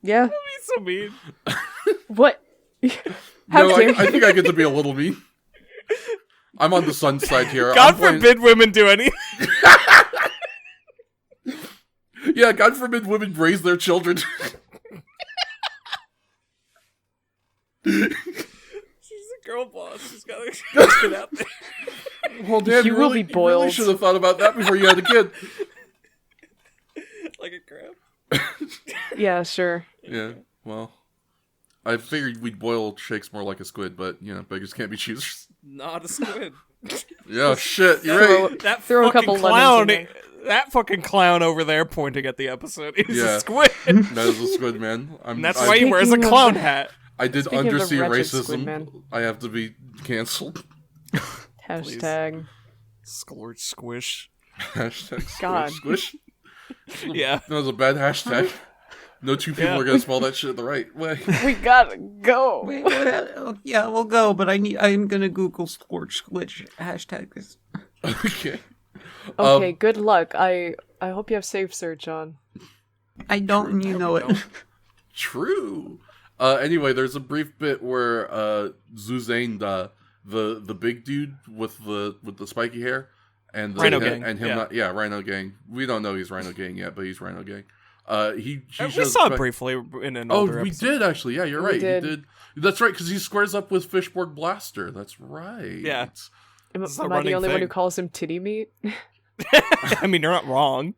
Yeah. He's so mean. What? How No, dare I think I get to be a little mean. I'm on the son side here. God I'm playing- forbid women do anything. Yeah, God forbid women raise their children. She's a girl boss. She's gotta get out there. Well, Dan, You will be you really boiled. should have thought about that before you had a kid. Like a crab. Yeah, sure. Yeah, well, I figured we'd boil shakes more like a squid, but, you know, beggars can't be choosers. Not a squid. Yeah, shit, you're Throw- right. That Throw a fucking couple lemons clown. in That fucking clown over there pointing at the episode is Yeah. a squid. That is a squid, man. And that's I, why he wears a Speaking of clown the- hat. I did Speaking of the undersea wretched squid racism. man. I have to be canceled. Hashtag. Scorch squish. Hashtag squish, God. squish. Yeah. That was a bad hashtag. No two people Yeah. are gonna spell that shit the right way. We gotta go. Wait, oh, yeah, we'll go, but I'm gonna Google Scorch Glitch hashtag this. Okay. Okay, good luck. I hope you have safe search on. I don't, and you know it. True. Anyway, there's a brief bit where Zuzane, the big dude with the spiky hair, and the Rhino him, Gang, and him, yeah. Rhino Gang. We don't know he's Rhino Gang yet, but he's Rhino Gang. He We shows saw it back- briefly in an Oh, older we episode. did actually. Yeah, you're We right. did. He did. That's right, because he squares up with Fishborg Blaster. That's right. Yeah. Am, It's a am I the running only one thing. who calls him titty meat? I mean, you're not wrong.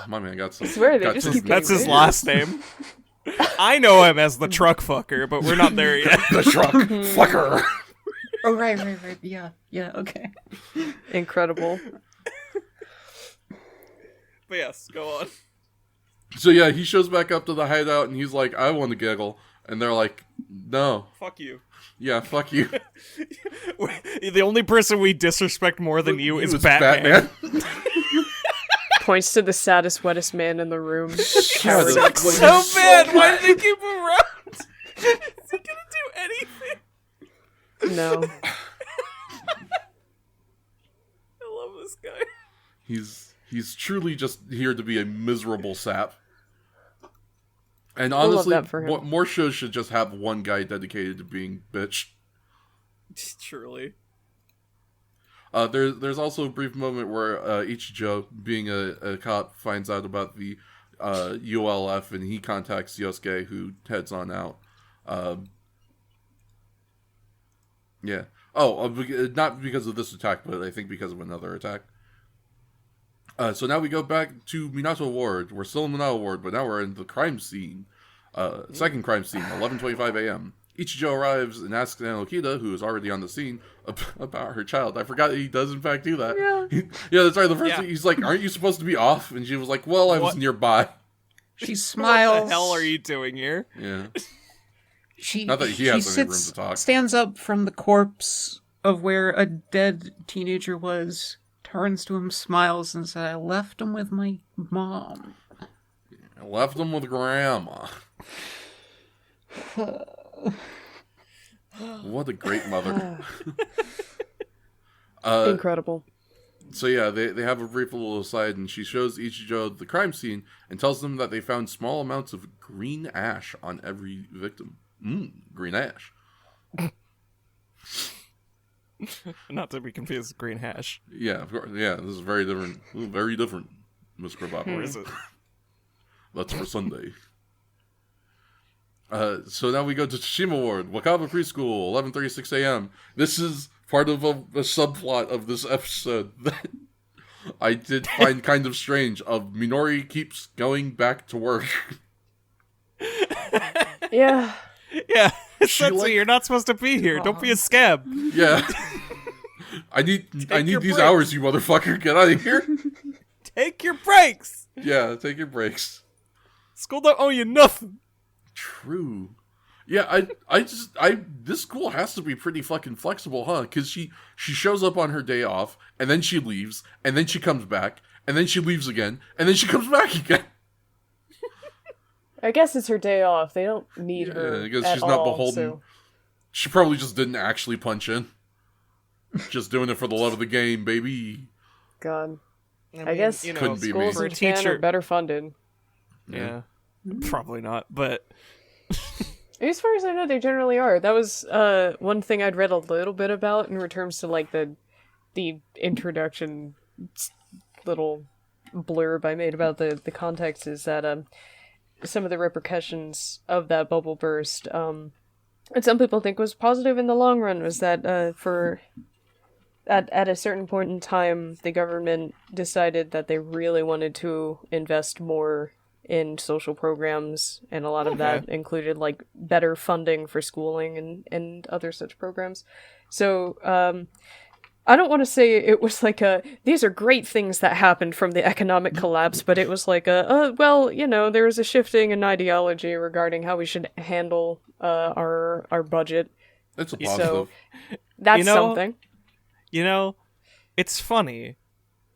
My man got some. I swear, they got just some- keep That's his Getting last name. I know him as the truck fucker, but we're not there yet. the truck fucker. Oh, right. Yeah, okay. Incredible. But yes, go on. So yeah, he shows back up to the hideout and he's like, "I want to giggle," and they're like, "No, Fuck you. yeah, fuck you." The only person we disrespect more than you is Batman. Points to the saddest, wettest man in the room. God, Coward. that's like- So bad. Why did you keep him around? Is he gonna do anything? No. I love this guy. He's truly just here to be a miserable sap. And love honestly, that for him. more shows should just have one guy dedicated to being bitch. Truly. There's also a brief moment where Ichijo, being a cop, finds out about the ULF and he contacts Yosuke, who heads on out. Yeah. Oh, not because of this attack, but I think because of another attack. So now we go back to Minato Ward. We're still in Minato Ward, but now we're in the crime scene. Second crime scene, 11:25 a.m. Ichijo arrives and asks Anokita, who is already on the scene, about her child. I forgot he does in fact do that. Yeah, that's right. The first thing, he's like, "Aren't you supposed to be off?" And she was like, "Well, I was nearby." She smiles. What the hell are you doing here? Yeah. She, Not that he has any room sits, to talk. stands up from the corpse of where a dead teenager was, turns to him, smiles, and says, "I left him with my mom." I left him with grandma. What a great mother. Incredible. So yeah, they have a brief little aside, and she shows Ichijo the crime scene and tells them that they found small amounts of green ash on every victim. Green ash. Not to be confused with green hash. Yeah, of course. Yeah, this is very different. Very different, Miss Krabapa. Or is it? That's for Sunday. So now we go to Tsushima Ward, Wakaba Preschool, 11:36 a.m. This is part of a subplot of this episode that I did find kind of strange. Minori keeps going back to work. Yeah. Yeah, She, Setsu, like- you're not supposed to be here. Don't be a scab. Yeah. I need your these break. hours, you motherfucker. Get out of here. Take your breaks. Yeah, take your breaks. School don't owe you nothing. True. Yeah, this school has to be pretty fucking flexible, huh? Because she shows up on her day off, and then she leaves, and then she comes back, and then she leaves again, and then she comes back again. I guess it's her day off. They don't need her I guess at she's not all, beholden. so- She probably just didn't actually punch in. Just doing it for the love of the game, baby. God. I I guess you know, Couldn't be me. schools for a in Japan teacher. are better funded. Yeah, probably not. But As far as I know, they generally are. That was one thing I'd read a little bit about in terms to like the introduction little blurb I made about the context is that some of the repercussions of that bubble burst, and some people think was positive in the long run, was that at a certain point in time, the government decided that they really wanted to invest more in social programs, and a lot of that included like better funding for schooling and other such programs. So I don't want to say it was like these are great things that happened from the economic collapse, but it was like well, you know, there was a shifting in ideology regarding how we should handle our budget. It's a So positive. that's You know- something. you know, it's funny.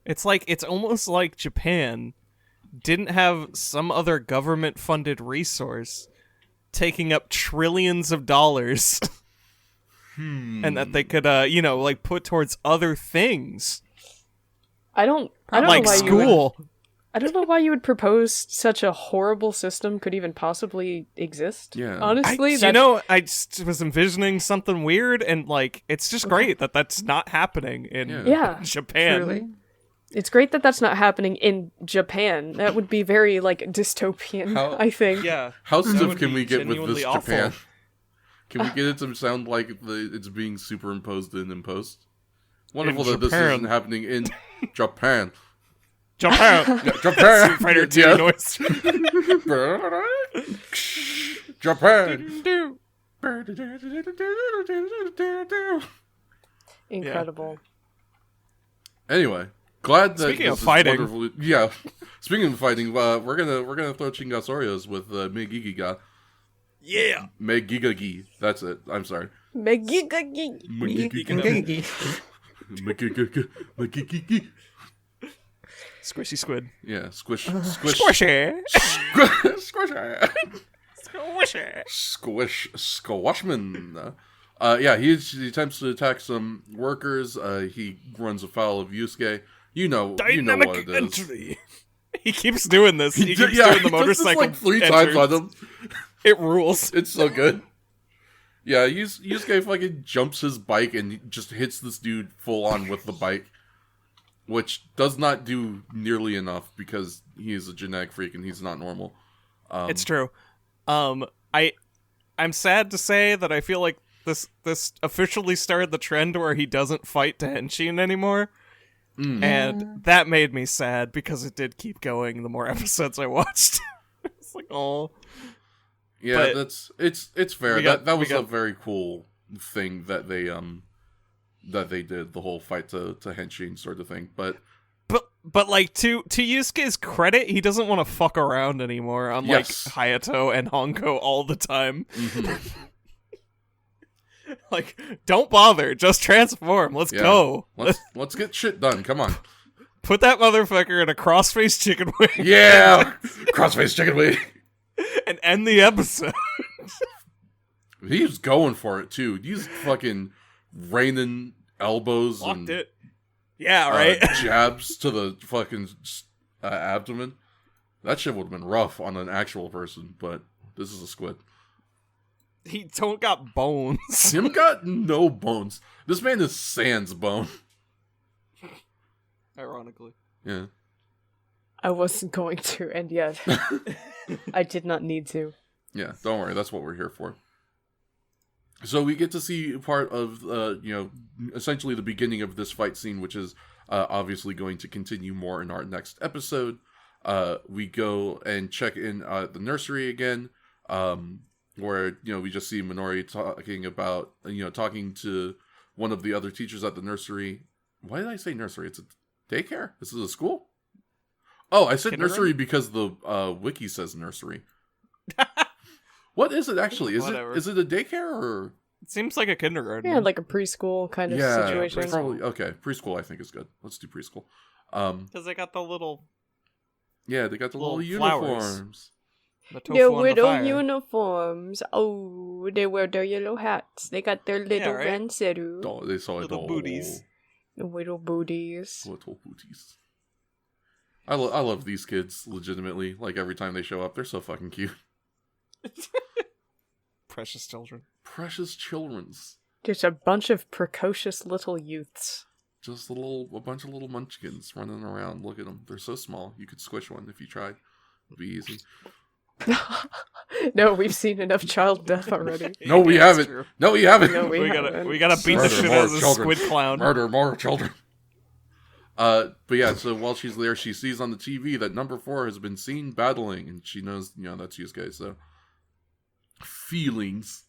It's almost like Japan didn't have some other government-funded resource taking up trillions of dollars, and that they could, like put towards other things, I don't like know why school. I don't know why you would propose such a horrible system could even possibly exist. Yeah. Honestly, I just was envisioning something weird, and like it's just great that that's not happening in Yeah. Japan. Truly. it's great that that's not happening in Japan. That would be very like dystopian, How- I think. Yeah, How That stiff would can be we get with genuinely this awful. Japan? Can we get it to sound like it's being superimposed in post? Wonderful that this Japan. isn't happening in Japan. Japan. Yeah, Japan. Street Fighter 2 Yeah. noise. Japan. Incredible. Anyway, glad that Speaking this of is fighting. wonderful- yeah. Speaking of fighting, we're gonna throw Chingas Oreos with Megigiga. Yeah. Megigagi. That's it. I'm sorry. Megigagi. Megigigi. Megigigi. Squishy squid. Yeah, squish. Squishy. Squish. Squishy. Squashman. Yeah, he attempts to attack some workers. He runs afoul of Yusuke. You know what it is. entry. He keeps doing this. He keeps doing the he does this, motorcycle like 3 entrance. times on him. It rules. It's so good. Yeah, Yusuke fucking jumps his bike and just hits this dude full on with the bike, which does not do nearly enough because he is a genetic freak and he's not normal. It's true. I'm sad to say that I feel like this officially started the trend where he doesn't fight to Henshin anymore. And that made me sad because it did keep going the more episodes I watched. It's like, oh. Yeah, But it's fair. we got- That we was a got- very cool thing that they did, the whole fight to Henshin sort of thing. But But like to Yusuke's credit, he doesn't want to fuck around anymore, unlike Yes. Hayato and Honko all the time. mhm. Like, don't bother, just transform. Let's Yeah. go. let's get shit done. Come on. Put that motherfucker in a cross-faced chicken wing Yeah, crossface chicken wing. and end the episode. He's going for it too. He's fucking raining elbows Locked and it. Yeah, right. jabs to the fucking abdomen. That shit would have been rough on an actual person, but this is a squid. He don't got bones. Him got no bones. This man is sans bone. Ironically. Yeah. I wasn't going to, and yet I did not need to. Yeah, don't worry. That's what we're here for. So we get to see part of, essentially the beginning of this fight scene, which is obviously going to continue more in our next episode. We go and check in at the nursery again, where, we just see Minori talking to one of the other teachers at the nursery. Why did I say nursery? It's a daycare? This is a school? Oh, I said nursery because the wiki says nursery. What is it actually? Whatever. Is it a daycare or? It seems like a kindergarten. Yeah, like a preschool kind of situation. Probably okay. Preschool, I think, is good. Let's do preschool. Because they got the little Yeah, they got the little flowers. uniforms. the tofu Their on the widow fire. uniforms. Oh, they wear their yellow hats. They got their little right? ranseru. Oh, they saw it Little all. booties. The little booties. Little booties. I love these kids, legitimately. Like, every time they show up, they're so fucking cute. Precious children. Precious children's. Just a bunch of precocious little youths. Just a bunch of little munchkins running around. Look at them. They're so small. You could squish one if you tried. It'd be easy. No, we've seen enough child death already. No, we Yeah, that's haven't. true. No, we haven't. No, we gotta haven't. beat the Murder shit more out of this children. squid clown. Murder more children. But yeah, so while she's there, she sees on the TV that number 4 has been seen battling, and she knows, that's Yusuke, so. Feelings.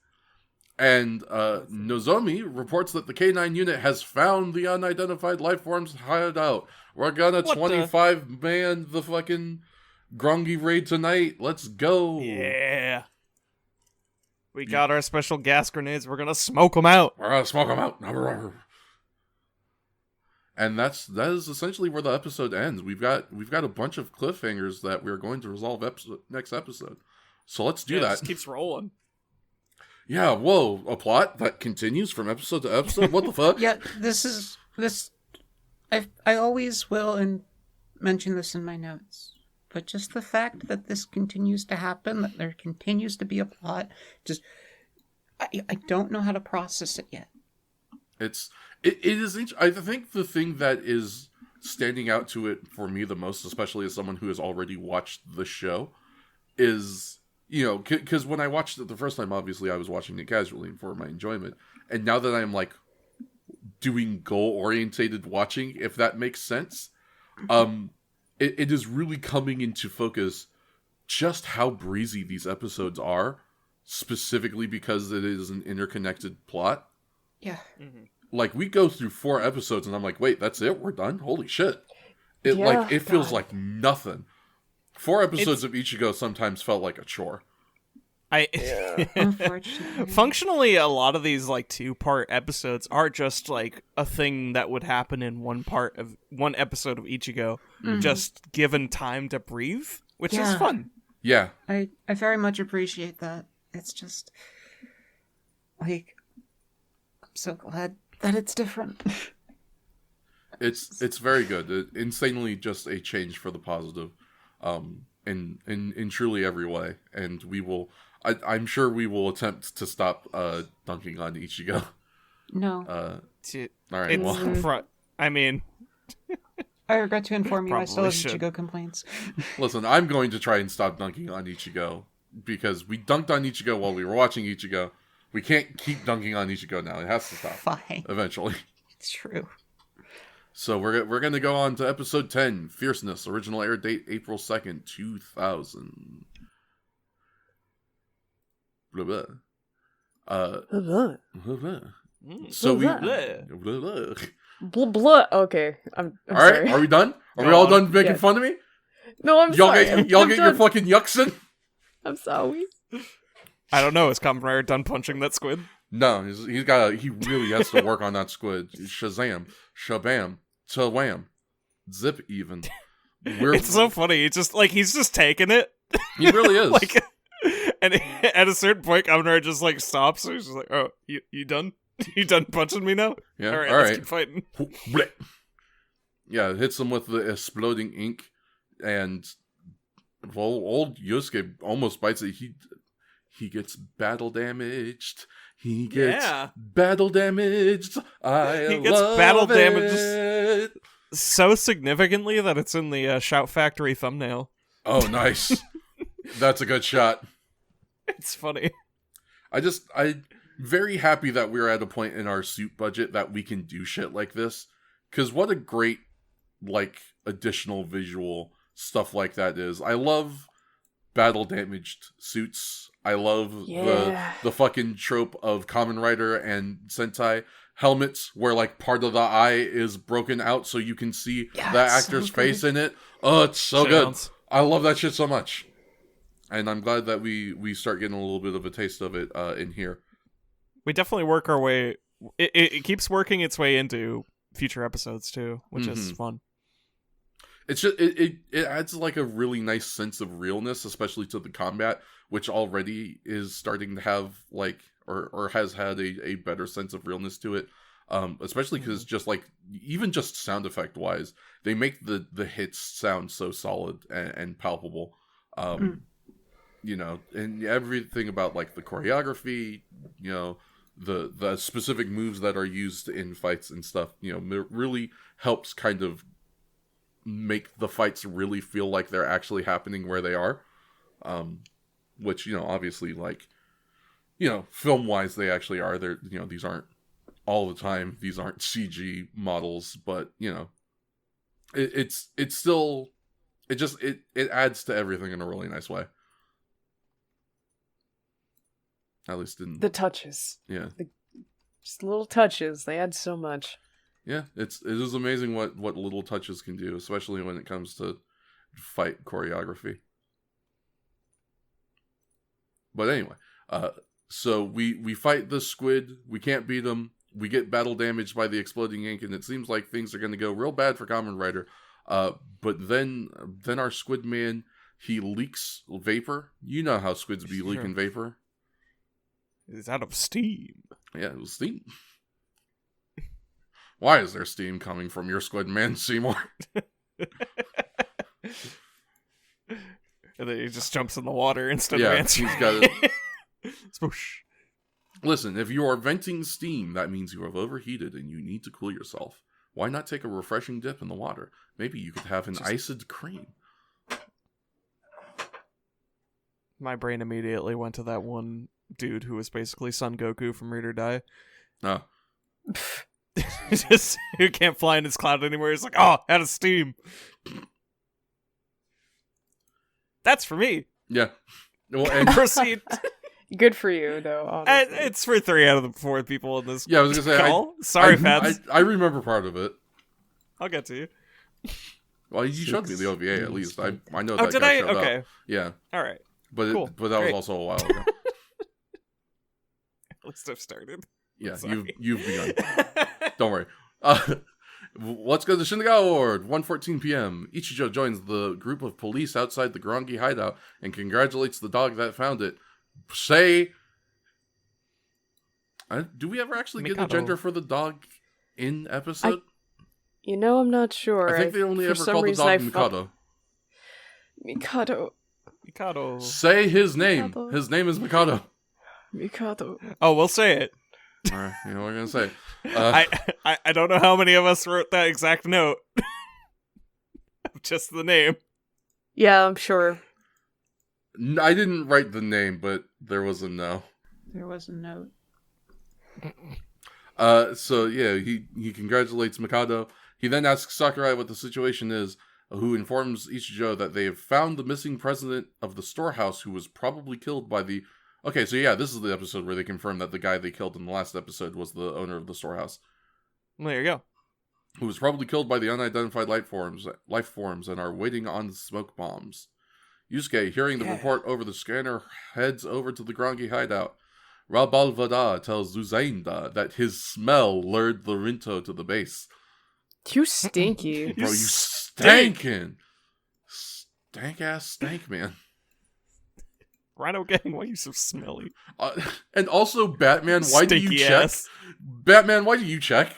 And Nozomi reports that the K9 unit has found the unidentified life forms hideout. We're gonna What the- 25-man the fucking Grongi raid tonight. Let's go. Yeah. We got our special gas grenades. We're gonna smoke them out. We're gonna smoke them out. And that is essentially where the episode ends. We've got a bunch of cliffhangers that we're going to resolve next episode. So let's do It that. just keeps rolling. Yeah, whoa, a plot that continues from episode to episode? What the fuck? Yeah, this. I always will and mention this in my notes, but just the fact that this continues to happen, that there continues to be a plot, just I don't know how to process it yet. It is. I think the thing that is standing out to it for me the most, especially as someone who has already watched the show, is, because when I watched it the first time, obviously I was watching it casually for my enjoyment, and now that I'm like doing goal-orientated watching, if that makes sense, it is really coming into focus just how breezy these episodes are, specifically because it is an interconnected plot. Yeah. Like, we go through 4 episodes and I'm like, wait, that's it? We're done? Holy shit. It Yeah, feels God. like nothing. 4 episodes of Ichigo sometimes felt like a chore. Unfortunately. Functionally, a lot of these 2-part episodes are just a thing that would happen in one episode of Ichigo, just given time to breathe, which is Yeah. fun. Yeah. I very much appreciate that. It's just I'm so glad that it's different. It's very good. Insanely just a change for the positive, in truly every way. And we will, I'm sure we will attempt to stop dunking on Ichigo. No. All right, I mean, I regret to inform you I still have Probably should. Ichigo complaints. listen, I'm going to try and stop dunking on Ichigo, because we dunked on Ichigo while we were watching Ichigo. We can't keep dunking on Ichigo now. It has to stop Fine. eventually. It's true. So we're going to go on to episode 10, Fierceness. Original air date April 2nd, 2000. blah, blah. Mm. So we. Blah, Blah, blah. Blah blah. Okay, I'm All right, sorry. are we done? Are we Go all on. done making Yeah. fun of me? No, I'm Y'all sorry. get y'all I'm get your done. fucking yucks in? I'm sorry. I don't know. Is Kamen Rider done punching that squid? No, he really has to work on that squid. Shazam, shabam, wham, zip even. It's so funny. He's just taking it. He really is. Like, and at a certain point, Kamen Rider just like stops. So he's just like, "Oh, you done? You done punching me now? Yeah, all right, all let's right. keep fighting." Yeah, it hits him with the exploding ink, and old Yusuke almost bites it. He gets battle damaged. He gets Yeah. battle damaged. He gets love battle it. damaged so significantly that it's in the Shout Factory thumbnail. Oh, nice. That's a good shot. It's funny. I'm very happy that we're at a point in our suit budget that we can do shit like this. Because what a great, like, additional visual stuff like that is. I love battle damaged suits. I love the fucking trope of Kamen Rider and Sentai helmets where, like, part of the eye is broken out so you can see the actor's face in it. Oh, it's so good. I love that shit so much. And I'm glad that we start getting a little bit of a taste of it in here. We definitely work our way. It keeps working its way into future episodes too, which is fun. It's just it adds like a really nice sense of realness, especially to the combat, which already is starting to have like or has had a better sense of realness to it. Especially because just like even just sound effect wise, they make the hits sound so solid and palpable. You know, and everything about like the choreography, you know, the specific moves that are used in fights and stuff, you know, really helps kind of make the fights really feel like they're actually happening where they are. Which, you know, obviously, like, you know, film wise they actually are. They're, you know, these aren't all the time. These aren't CG models, but you know, it's still it adds to everything in a really nice way. At least in The touches. yeah. Just little touches. They add so much. Yeah, it is amazing what little touches can do, especially when it comes to fight choreography. But anyway, so we fight the squid. We can't beat him. We get battle damaged by the exploding ink, and it seems like things are going to go real bad for Kamen Rider. But then our squid man, he leaks vapor. You know how squids be leaking vapor. It's out of steam. Yeah, it was steam. Why is there steam coming from your squid man, Seymour? And then he just jumps in the water instead Yeah, of answering. he's got it. Spoosh. Listen, if you are venting steam, that means you have overheated and you need to cool yourself. Why not take a refreshing dip in the water? Maybe you could have an iced cream. My brain immediately went to that one dude who was basically Son Goku from Read or Die. Oh. Just who can't fly in his cloud anymore. He's like, oh, out of steam. That's for me. Yeah. Well, and Proceed. Good for you, though. Honestly. It's for 3 out of the 4 people in this yeah, I was gonna say call. Sorry, Fats. I remember part of it. I'll get to you. Well, you showed me the OVA at least. I know Oh, that did guy I? showed Okay. up. Yeah, All right. but Cool. but that Great. was also a while ago. Let's have started. Yeah, Sorry. you've begun. Don't worry. Let's go to the Shinigami Award. 1:14 p.m. Ichijo joins the group of police outside the Grongi hideout and congratulates the dog that found it. Say, do we ever actually get a Mikado. gender for the dog in episode? You know, I'm not sure. I think they only for ever some called the reason dog I felt- Mikado. Mikado. Mikado. Say his name. Mikado. His name is Mikado. Mikado. Oh, we'll say it. All right, you know what I'm gonna say. I don't know how many of us wrote that exact note. Just the name. Yeah, I'm sure. I didn't write the name, but there was a no. There was a note. So yeah, he congratulates Mikado. He then asks Sakurai what the situation is, who informs Ichijo that they have found the missing president of the storehouse, who was probably killed by the Okay, so yeah, this is the episode where they confirm that the guy they killed in the last episode was the owner of the storehouse. Well, there you go. Who was probably killed by the unidentified life forms and are waiting on the smoke bombs. Yusuke, hearing the report over the scanner, heads over to the Grongi hideout. Rabalvada tells Zuzainda that his smell lured the Rinto to the base. You stinky. Bro, you stankin'. Stank-ass stank, man. Rhino Gang, why are you so smelly? And also, Batman, why do you check? Ass. Batman, why do you check?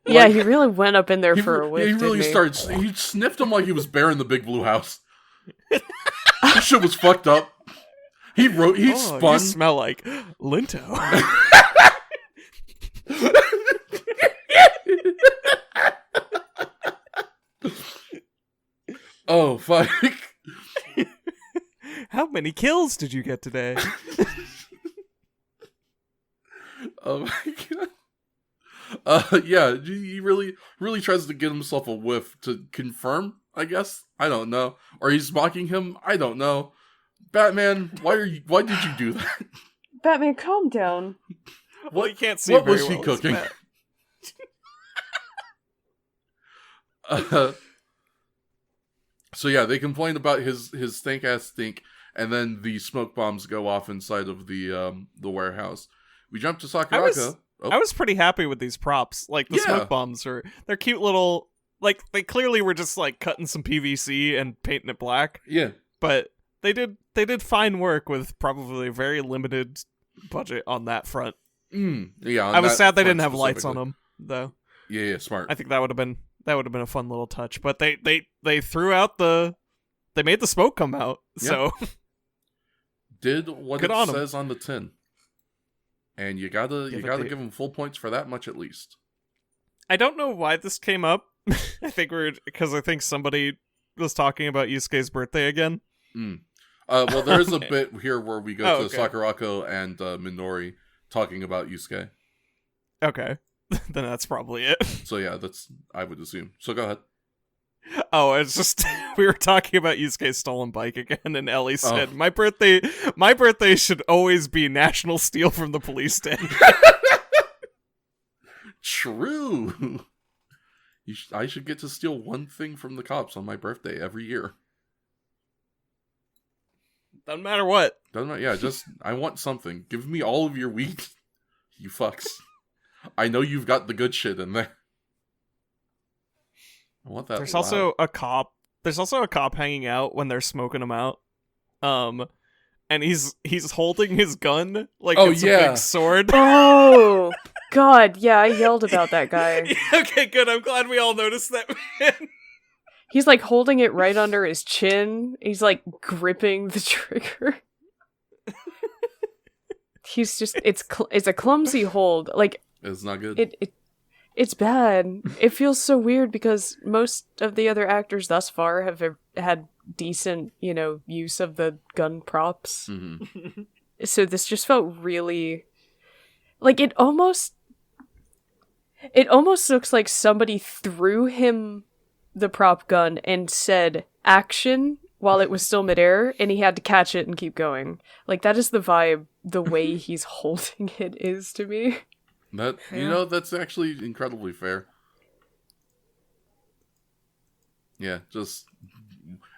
Yeah, he really went up in there for a whiff. He really started. He sniffed him like he was Bear in the Big Blue House. This shit was fucked up. He spun. You smell like Linto. Oh, fuck. How many kills did you get today? Oh my god. Yeah, he really tries to get himself a whiff to confirm, I guess. I don't know. Or he's mocking him. I don't know. Batman, why did you do that? Batman, calm down. Well, you can't see what very was he well, cooking? So yeah, they complain about his stank ass stink, and then the smoke bombs go off inside of the warehouse. We jump to Sakurako. I was pretty happy with these props. Like the smoke bombs they're cute little, like they clearly were just like cutting some PVC and painting it black. Yeah. But they did fine work with probably a very limited budget on that front. Yeah. I was sad they didn't have lights on them though. Yeah, smart. I think that would have been a fun little touch. But they threw out they made the smoke come out. Yeah. So did what Good it on 'em. says on the tin. And you gotta give him full points for that much at least. I don't know why this came up. I think somebody was talking about Yusuke's birthday again. Well, there is a bit here where we go to okay. Sakurako and Minori talking about Yusuke. Okay. Then that's probably it. So yeah, that's I would assume. So go ahead. Oh, it's just we were talking about Yusuke's stolen bike again, and Ellie said, "My birthday should always be National Steal from the Police Day." True. I should get to steal one thing from the cops on my birthday every year. Doesn't matter what. Doesn't matter. Yeah, just I want something. Give me all of your weed, you fucks. I know you've got the good shit in there. I want that. There's also a cop. There's also a cop hanging out when they're smoking him out. And he's holding his gun like it's a big sword. Oh God, yeah, I yelled about that guy. Okay, good. I'm glad we all noticed that, man. He's like holding it right under his chin. He's like gripping the trigger. He's just it's a clumsy hold. Like it's not good. It's bad. It feels so weird because most of the other actors thus far have had decent, use of the gun props. Mm-hmm. So this just felt really like it almost looks like somebody threw him the prop gun and said action while it was still midair, and he had to catch it and keep going. Like that is the vibe the way he's holding it is to me. That that's actually incredibly fair. Yeah, just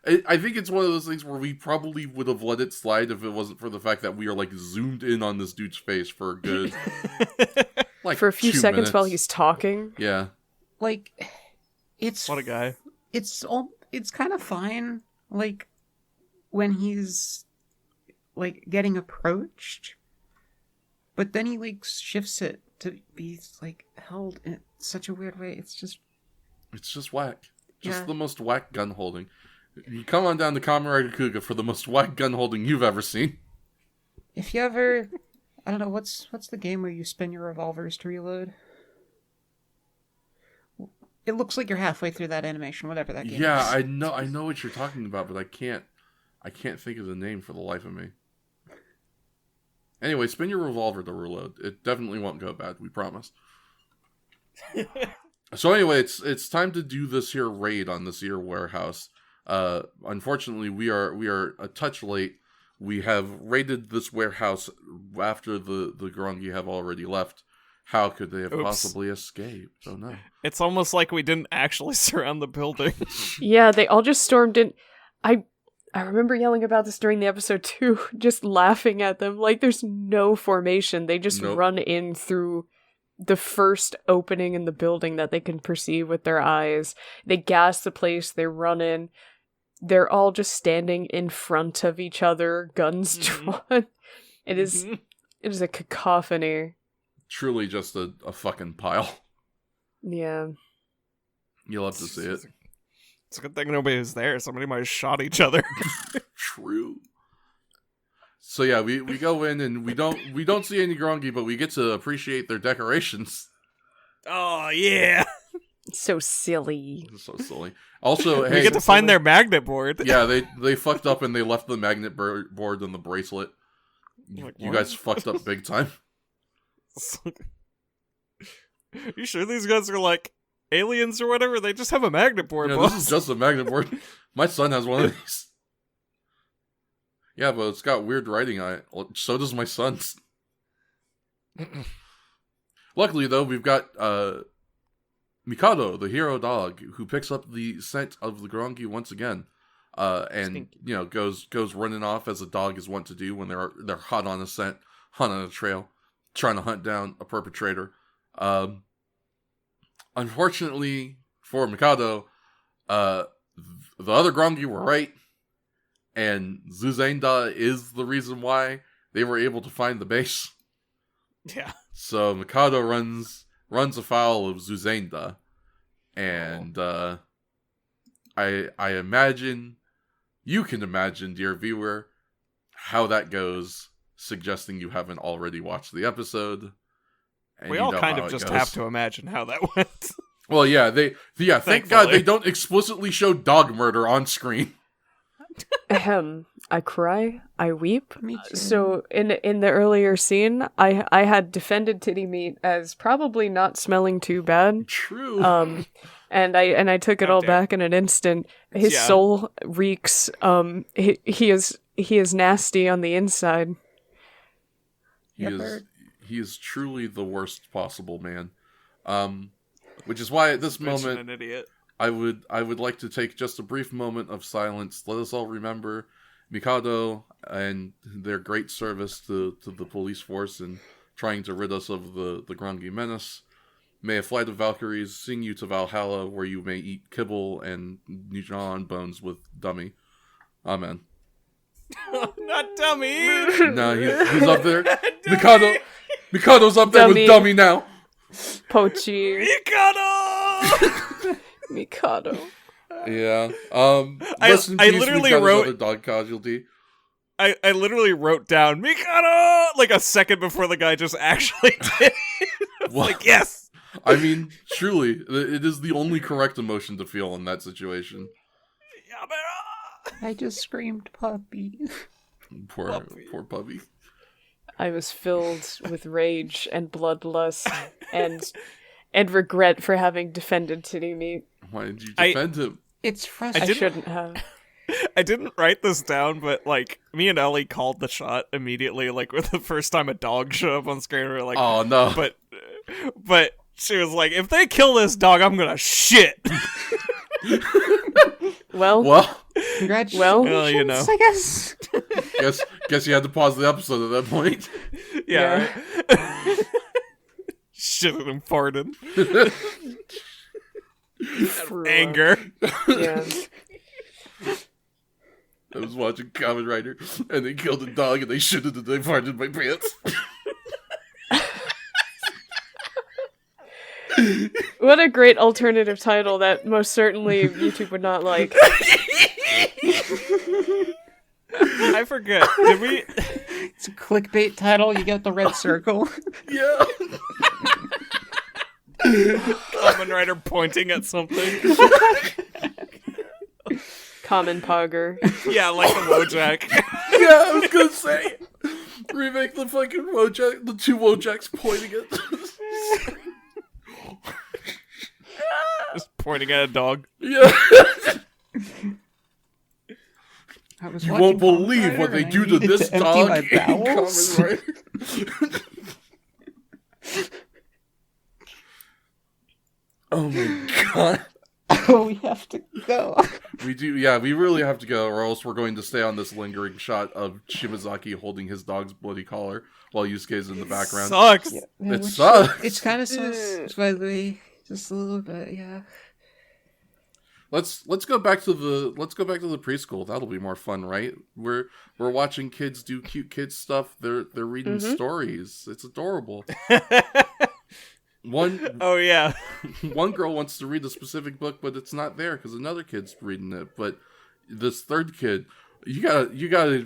I think it's one of those things where we probably would have let it slide if it wasn't for the fact that we are like zoomed in on this dude's face for a good like for a few 2 seconds minutes. while he's talking. Yeah. Like it's What a guy. It's kind of fine like when he's like getting approached, but then he like shifts it to be like held in such a weird way. It's just whack. Just the most whack gun holding. You come on down to Kamen Rider Kuga for the most whack gun holding you've ever seen. If you ever, I don't know, what's the game where you spin your revolvers to reload? It looks like you're halfway through that animation, whatever that game is. Yeah, I know what you're talking about, but I can't think of the name for the life of me. Anyway, spin your revolver to reload. It definitely won't go bad, we promise. So anyway, it's time to do this here raid on this here warehouse. Unfortunately, we are a touch late. we have raided this warehouse after the Grongi have already left. How could they have possibly escaped? Oh no. It's almost like we didn't actually surround the building. Yeah, they all just stormed in. I remember yelling about this during the episode too, just laughing at them. Like, there's no formation. They just run in through the first opening in the building that they can perceive with their eyes. They gas the place, they run in. They're all just standing in front of each other, guns drawn. It is a cacophony. Truly just a fucking pile. Yeah. You'll have to see it. It's a good thing nobody was there. Somebody might have shot each other. True. So yeah, we go in and we don't see any Grongi, but we get to appreciate their decorations. Oh yeah. So silly. So silly. Also, hey, we get to find their magnet board. Yeah, they fucked up and they left the magnet board and the bracelet. Like, you guys fucked up big time. You sure these guys are like aliens or whatever? They just have a magnet board. Yeah, this is just a magnet board. My son has one of these. Yeah, but it's got weird writing on it. So does my son's. Luckily, though, we've got Mikado, the hero dog, who picks up the scent of the Grongi once again, and goes running off as a dog is wont to do when they're hot on a scent, hot on a trail, trying to hunt down a perpetrator. Unfortunately for Mikado, the other Grongi were right, and Zuzenda is the reason why they were able to find the base. Yeah. So Mikado runs afoul of Zuzenda, and I imagine you can imagine, dear viewer, how that goes. Suggesting you haven't already watched the episode. We all kind of just have to imagine how that went. Well, yeah, thank God they don't explicitly show dog murder on screen. Ahem. I cry, I weep. Me too. So in the earlier scene, I had defended titty meat as probably not smelling too bad. True. And I took it all back in an instant. His soul reeks. He is nasty on the inside. He is truly the worst possible man. Which is why at this moment an idiot. I would like to take just a brief moment of silence. Let us all remember Mikado and their great service to the police force in trying to rid us of the Grongi menace. May a flight of Valkyries sing you to Valhalla, where you may eat kibble and neutron bones with Dummy. Amen. Not Dummy! No, he's up there. Mikado's up there with Dummy now. Pochi. Mikado! Mikado. Yeah. I literally wrote a dog casualty. I literally wrote down Mikado like a second before the guy just actually did. Like, yes. I mean, truly, it is the only correct emotion to feel in that situation. I just screamed puppy. Poor puppy. I was filled with rage and bloodlust and regret for having defended titty meat. Why did you defend him? It's frustrating. I shouldn't have. I didn't write this down, but like me and Ellie called the shot immediately. Like with the first time a dog showed up on screen, we were like, "Oh no!" But she was like, "If they kill this dog, I'm gonna shit." Well, congratulations. Well, you know, I guess. guess you had to pause the episode at that point. Yeah. Right? Shitted and farted. Anger. Yeah. I was watching Kamen Rider, and they killed a dog, and they shitted and they farted in my pants. What a great alternative title that most certainly YouTube would not like. I forget. Did we? It's a clickbait title. You get the red circle. Yeah. Kamen Rider pointing at something. Common Pogger. Yeah, like the Wojak. Yeah, I was gonna say. Remake the fucking Wojak, the two Wojaks pointing at. Just pointing at a dog. Yeah. I was You watching won't believe Kamen what they Rider do and to I needed this empty dog my in bowels. Kamen Rider. Oh my god. Oh, we have to go. We do, yeah, we really have to go, or else we're going to stay on this lingering shot of Shimazaki holding his dog's bloody collar while Yusuke's in the background. Sucks. Yeah, It which, sucks. It's kind of sus, by the way, just a little bit, yeah. Let's go back to the preschool. That'll be more fun, right? We're watching kids do cute kids stuff. They're reading stories. It's adorable. Oh yeah. One girl wants to read a specific book, but it's not there because another kid's reading it. But this third kid, you gotta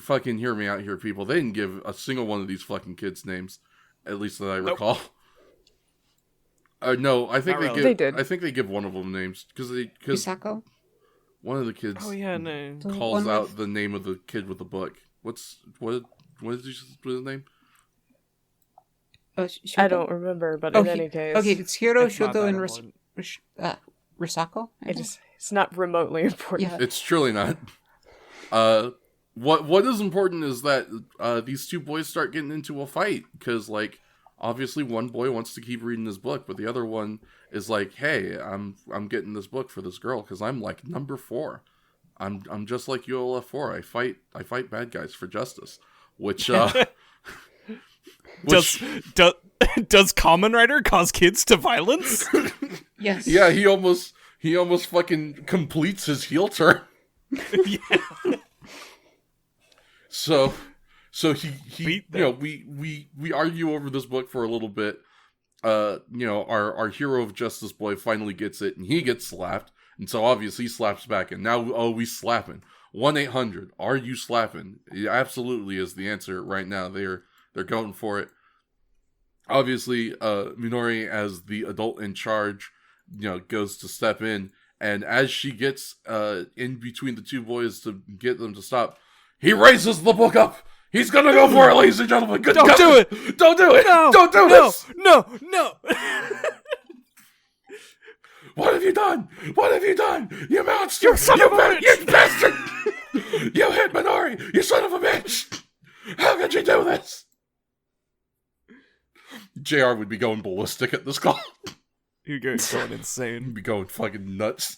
fucking hear me out here, people. They didn't give a single one of these fucking kids names, at least that I recall. No, I think Not they really. give. They did. I think they give one of them names because Misako? one of the kids Oh yeah, no. calls One out with- the name of the kid with the book. What did you put his name? I don't remember, but Oh, in any case, okay, it's Hiro, It's not Shoto, that and important. Risako? it's not remotely important. Yeah. It's truly not. What is important is that these two boys start getting into a fight because, like, obviously one boy wants to keep reading his book, but the other one is like, "Hey, I'm getting this book for this girl because I'm like number 4. I'm just like ULF4. I fight bad guys for justice." Which Does Kamen Rider cause kids to violence? Yes. yeah, he almost fucking completes his heel turn. Yeah. So he Beat you know, we argue over this book for a little bit. You know, our hero of Justice Boy finally gets it and he gets slapped. And so obviously he slaps back and now we slapping. 1-800, are you slapping? It absolutely is the answer right now. They're going for it. Obviously, Minori, as the adult in charge, you know, goes to step in, and as she gets in between the two boys to get them to stop, he raises the book up. He's gonna go for it, ladies and gentlemen. Good Don't God. do it! Don't do it! No! Don't do No! this! No! What have you done? What have you done? You monster! You son of a bitch! You bastard! You hit Minori! You son of a bitch! How could you do this? JR would be going ballistic at this call. You're going insane. He'd be going fucking nuts.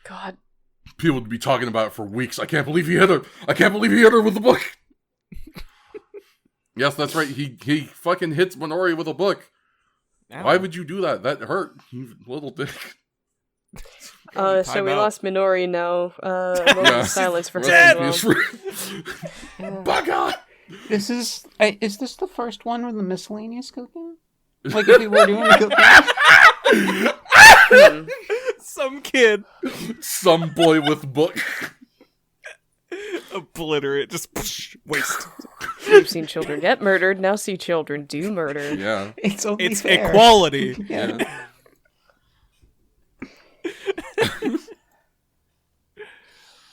God, People would be talking about it for weeks. I can't believe he hit her. I can't believe he hit her with the book. Yes, that's right. He fucking hits Minori with a book. Ow. Why would you do that? That hurt. You little dick. so Time we out. lost Minori now. Moment Yeah. of silence for her Dead! as well. Bug on! Is this the first one with the miscellaneous cooking? Like if we were doing cooking? Some kid. Some boy with book. Obliterate. Just waste. We've seen children get murdered, now see children do murder. Yeah. It's only It's fair. equality. Yeah.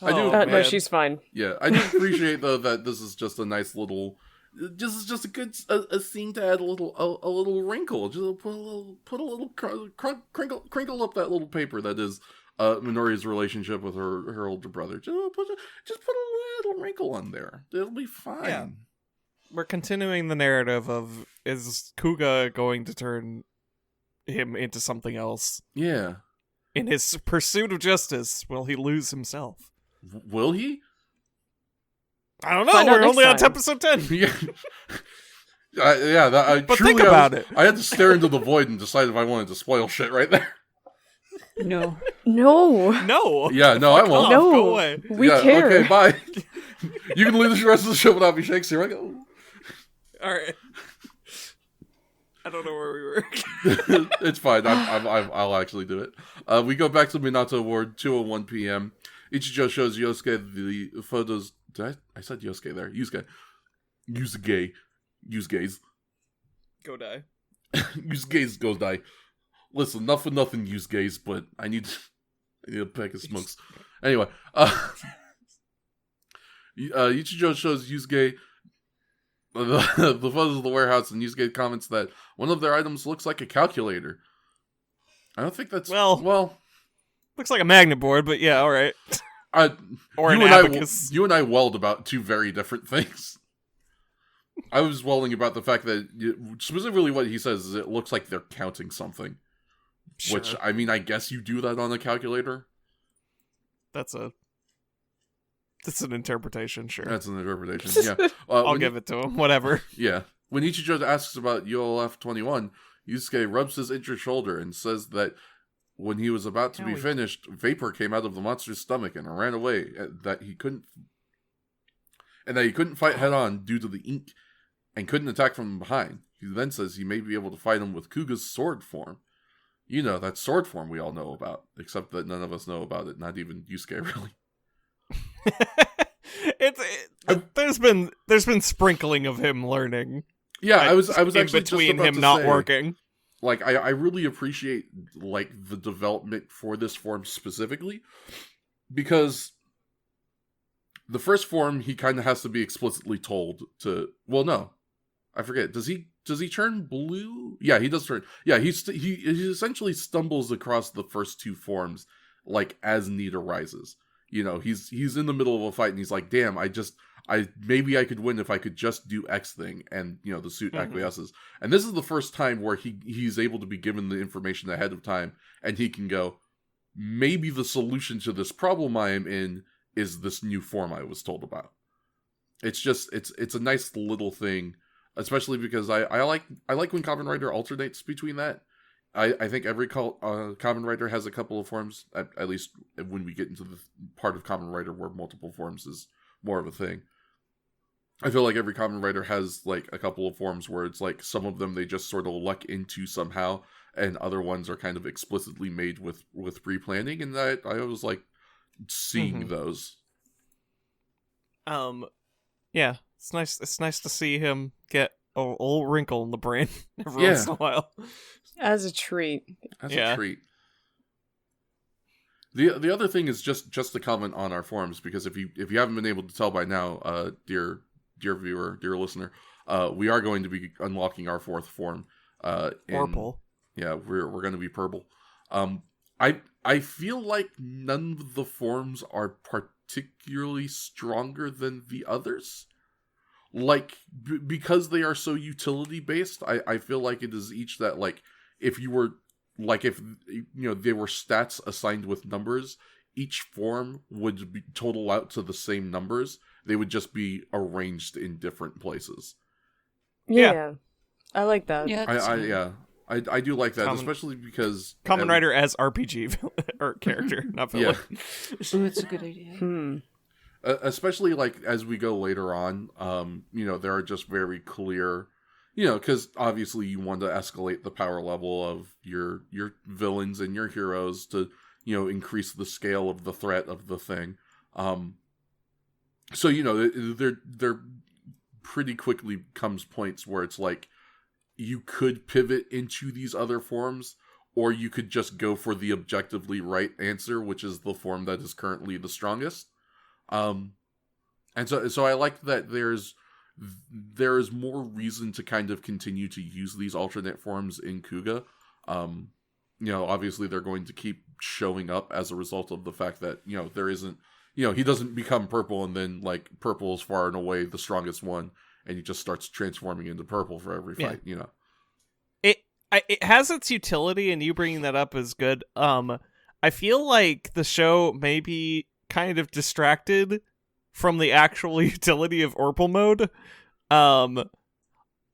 I do. Oh, No, she's fine. Yeah, I do appreciate though that this is just a nice little. This is just a good a scene to add a little wrinkle. Just put a little crinkle up that little paper that is Minori's relationship with her older brother. Just put a little wrinkle on there. It'll be fine. Yeah. We're continuing the narrative of, is Kuga going to turn him into something else? Yeah. In his pursuit of justice, will he lose himself? Will he? I don't know. Find out We're next only on time. episode 10. Yeah. I But truly, think about it. I had to stare into the void and decide if I wanted to spoil shit right there. No. No, No. Yeah, no, I won't. no, Go away. we Yeah, care. Okay, bye. You can leave the rest of the show without me, Shakespeare. I go. All right. I don't know where we were. It's fine. I'll actually do it. We go back to Minato Ward, 2:01 p.m. Ichijo shows Yosuke the photos. I said Yosuke there. Yusuke's. Godai. Yusuke's Godai. Listen, not for nothing, Yusuke's, but I need a pack of smokes. Anyway, Ichijo shows Yusuke the photos of the warehouse, and Yusuke comments that one of their items looks like a calculator. I don't think that's Well- well. Looks like a magnet board, but yeah, all right. Or an you abacus. You and I weld about two very different things. I was welding about the fact that specifically what he says is it looks like they're counting something. Sure. Which, I mean, I guess you do that on a calculator. That's an interpretation, sure. That's an interpretation, yeah. I'll give it to him, whatever. Yeah. When Ichijo asks about ULF 21, Yusuke rubs his injured shoulder and says that when he was about to be finished, vapor came out of the monster's stomach and ran away, that he couldn't fight head on due to the ink and couldn't attack from behind. He then says he may be able to fight him with Kuga's sword form. You know, that sword form we all know about, except that none of us know about it, not even Yusuke, really. There's been sprinkling of him learning. Yeah, I was actually between just about him to not say, working. Like, I really appreciate, like, the development for this form specifically, because the first form, he kind of has to be explicitly told to, well, no, I forget, does he turn blue? Yeah, he does turn, yeah, he essentially stumbles across the first two forms, like, as need arises. You know, he's in the middle of a fight, and he's like, damn, maybe I could win if I could just do X thing, and, you know, the suit acquiesces. And this is the first time where he's able to be given the information ahead of time, and he can go, maybe the solution to this problem I am in is this new form I was told about. It's just, it's a nice little thing, especially because I like when Kamen Rider alternates between that. I think every Kamen Rider has a couple of forms, at least when we get into the part of Kamen Rider where multiple forms is more of a thing. I feel like every Kamen Rider has, like, a couple of forms where it's like some of them they just sort of luck into somehow, and other ones are kind of explicitly made with pre-planning, and I always like seeing those. Yeah, it's nice to see him get a little wrinkle in the brain every once in a while. As a treat. As a treat. The other thing is just to comment on our forms, because if you haven't been able to tell by now, dear viewer, dear listener, we are going to be unlocking our fourth form. Purple. Yeah, we're going to be purple. I feel like none of the forms are particularly stronger than the others. Like, because they are so utility based, I feel like it is each that, like, if you were, like, if, you know, they were stats assigned with numbers, each form would be total out to the same numbers. They would just be arranged in different places. Yeah. I like that. Yeah, I do like that, especially because Kamen Rider as RPG or character, not villain. Oh, that's a good idea. Especially, like, as we go later on, you know, there are just very clear, you know, because obviously you want to escalate the power level of your villains and your heroes to, you know, increase the scale of the threat of the thing. So, you know, there pretty quickly comes points where it's like, you could pivot into these other forms, or you could just go for the objectively right answer, which is the form that is currently the strongest. And so I like that there is more reason to kind of continue to use these alternate forms in Kuga. You know, obviously they're going to keep showing up as a result of the fact that, you know, there isn't, you know, he doesn't become purple and then, like, purple is far and away the strongest one, and he just starts transforming into purple for every fight, you know. It has its utility, and you bringing that up is good. I feel like the show may be kind of distracted from the actual utility of Orpal mode,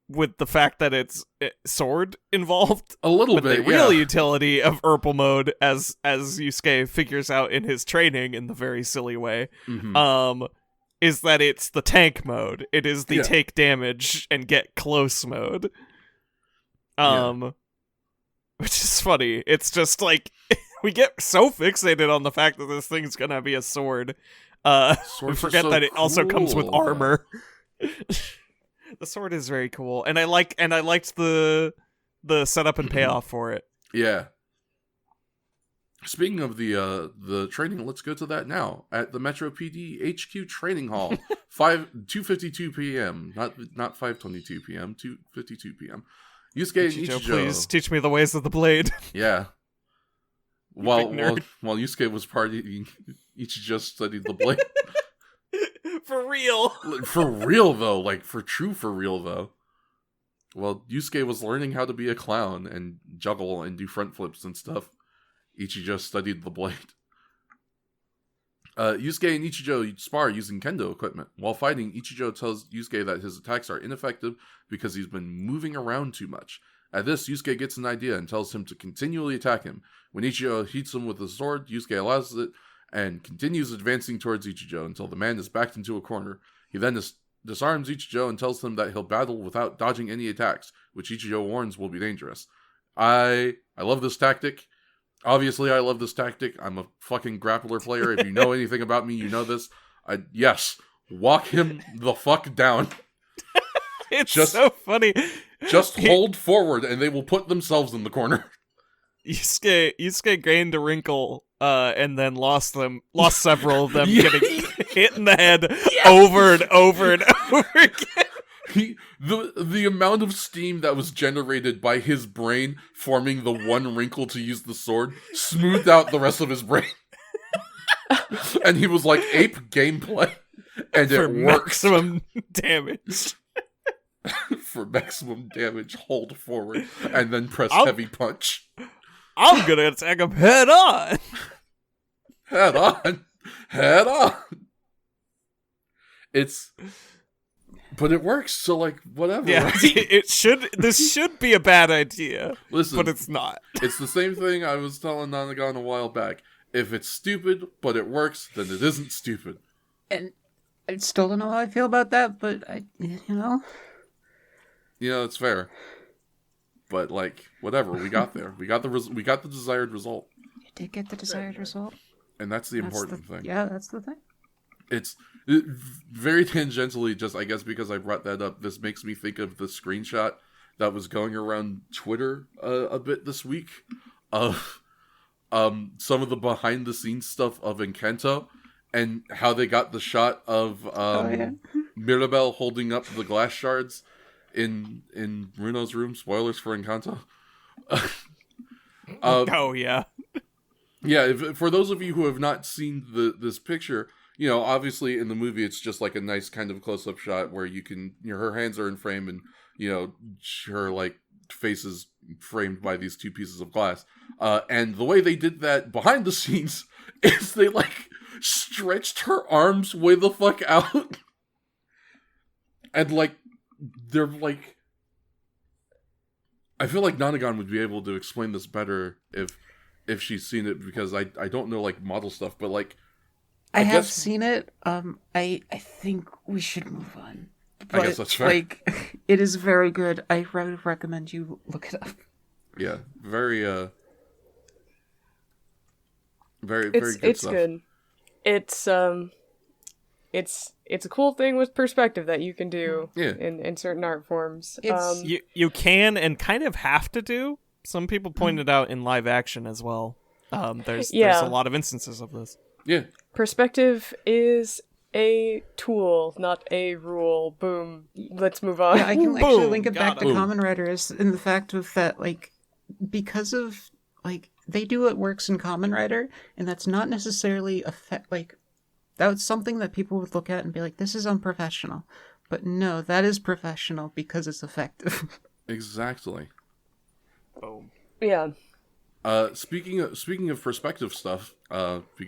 with the fact that it's sword involved. A little bit, the real utility of Orpal mode, as Yusuke figures out in his training in the very silly way, is that it's the tank mode. It is the take damage and get close mode. Which is funny. It's just like we get so fixated on the fact that this thing's gonna be a sword. We forget that it also comes with armor. The sword is very cool, and I liked the setup and payoff for it. Yeah. Speaking of the training, let's go to that now at the Metro PD HQ Training Hall, 2:52 p.m. Not 5:22 p.m. 2:52 p.m. Yusuke and Ichijo, please teach me the ways of the blade. Yeah. While Yusuke was partying Ichijo studied the blade. For real. For real, though. Like, for real, though. Well, Yusuke was learning how to be a clown and juggle and do front flips and stuff. Ichijo studied the blade. Yusuke and Ichijo spar using kendo equipment. While fighting, Ichijo tells Yusuke that his attacks are ineffective because he's been moving around too much. At this, Yusuke gets an idea and tells him to continually attack him. When Ichijo hits him with his sword, Yusuke allows it and continues advancing towards Ichijo until the man is backed into a corner. He then disarms Ichijo and tells him that he'll battle without dodging any attacks, which Ichijo warns will be dangerous. I love this tactic. Obviously, I love this tactic. I'm a fucking grappler player. If you know anything about me, you know this. Yes, walk him the fuck down. It's so funny. Just hold forward and they will put themselves in the corner. Yusuke gained a wrinkle and then lost several of them getting hit in the head over and over and over again. The amount of steam that was generated by his brain forming the one wrinkle to use the sword smoothed out the rest of his brain. And he was like, ape gameplay. And for it worked. Maximum damage. For maximum damage, hold forward and then press heavy punch. I'm gonna attack him head on. Head on. Head on. But it works, so like whatever. Yeah, right? This should be a bad idea. Listen, but it's not. It's the same thing I was telling Nonnagon a while back. If it's stupid, but it works, then it isn't stupid. And I still don't know how I feel about that, but it's fair. But like, whatever, we got there. We got the desired result. You did get the desired result, and that's the important thing. Yeah, that's the thing. It's very tangentially, just I guess because I brought that up. This makes me think of the screenshot that was going around Twitter a bit this week of some of the behind the scenes stuff of Encanto and how they got the shot of Mirabel holding up the glass shards in Runo's room. Spoilers for Encanto. Oh yeah. Yeah, for those of you who have not seen this picture, obviously in the movie it's just like a nice kind of close-up shot where you can, her hands are in frame and, her like face is framed by these two pieces of glass. And the way they did that behind the scenes is they like stretched her arms way the fuck out. And like, they're like, I feel like Nonnagon would be able to explain this better if she's seen it, because I don't know like model stuff, but like I have seen it. I think we should move on. But, I guess that's fair. Like, it is very good. I would recommend you look it up. Yeah, very good It's stuff. good. It's a cool thing with perspective that you can do in certain art forms. You can and kind of have to do. Some people pointed out in live action as well. There's a lot of instances of this. Yeah. Perspective is a tool, not a rule. Boom. Let's move on. Yeah, I can actually link it back to Boom. Kamen Riders in the fact of that, like, because of, like, they do what works in Kamen Rider, and that's not necessarily that's something that people would look at and be like, this is unprofessional. But no, that is professional because it's effective. Exactly. Boom. Yeah. Speaking of perspective stuff,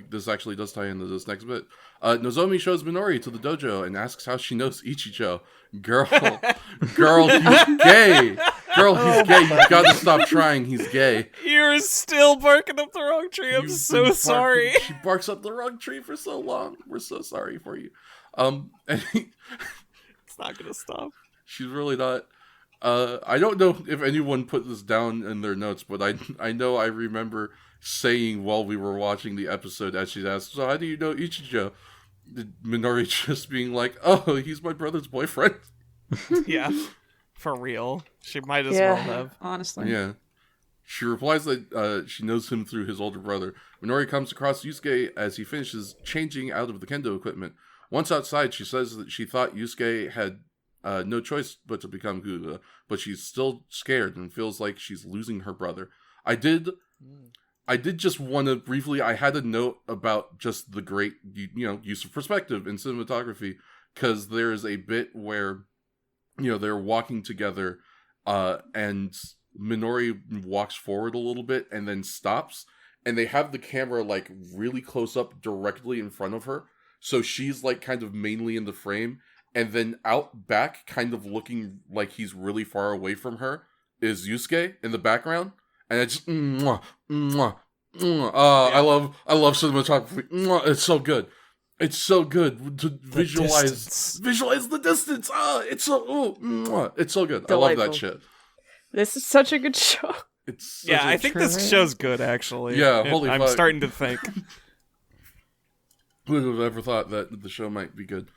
this actually does tie into this next bit. Nozomi shows Minori to the dojo and asks how she knows Ichijo. Girl, he's gay. Girl, he's gay. You gotta stop trying. He's gay. You're still barking up the wrong tree. I'm so sorry. She barks up the wrong tree for so long. We're so sorry for you. And It's not gonna stop. she's really not. I don't know if anyone put this down in their notes, but I know I remember saying while we were watching the episode as she's asked, so how do you know Ichijo? Minori just being like, oh, he's my brother's boyfriend. Yeah. For real. She might as well have. Honestly. Yeah. She replies that she knows him through his older brother. Minori comes across Yusuke as he finishes changing out of the kendo equipment. Once outside, she says that she thought Yusuke had no choice but to become Guga, but she's still scared and feels like she's losing her brother. I did I did just want to briefly, I had a note about just the great, use of perspective in cinematography, because there's a bit where, they're walking together, and Minori walks forward a little bit and then stops, and they have the camera, like, really close up directly in front of her, so she's, like, kind of mainly in the frame, and then out back, kind of looking like he's really far away from her, is Yusuke in the background, and it's just, mwah, mwah, mwah. I love cinematography. Mwah, it's so good. It's so good to visualize the distance. It's so it's so good. Delightful. I love that shit. This is such a good show. It's I think this show's good, actually. Yeah, holy I'm fuck. starting to think. Who would have ever thought that the show might be good?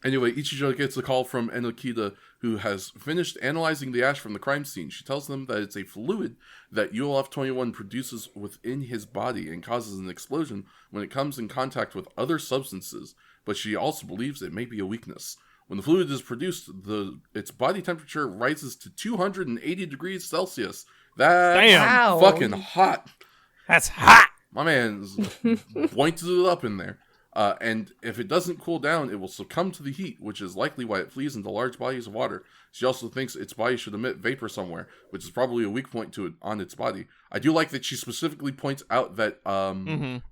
Anyway, Ichijo gets a call from Enokita, who has finished analyzing the ash from the crime scene. She tells them that it's a fluid that ULF-21 produces within his body and causes an explosion when it comes in contact with other substances, but she also believes it may be a weakness. When the fluid is produced, its body temperature rises to 280 degrees Celsius. That's Damn. fucking hot. That's hot! My man's pointed it up in there. And if it doesn't cool down, it will succumb to the heat, which is likely why it flees into large bodies of water. She also thinks its body should emit vapor somewhere, which is probably a weak point to it on its body. I do like that she specifically points out that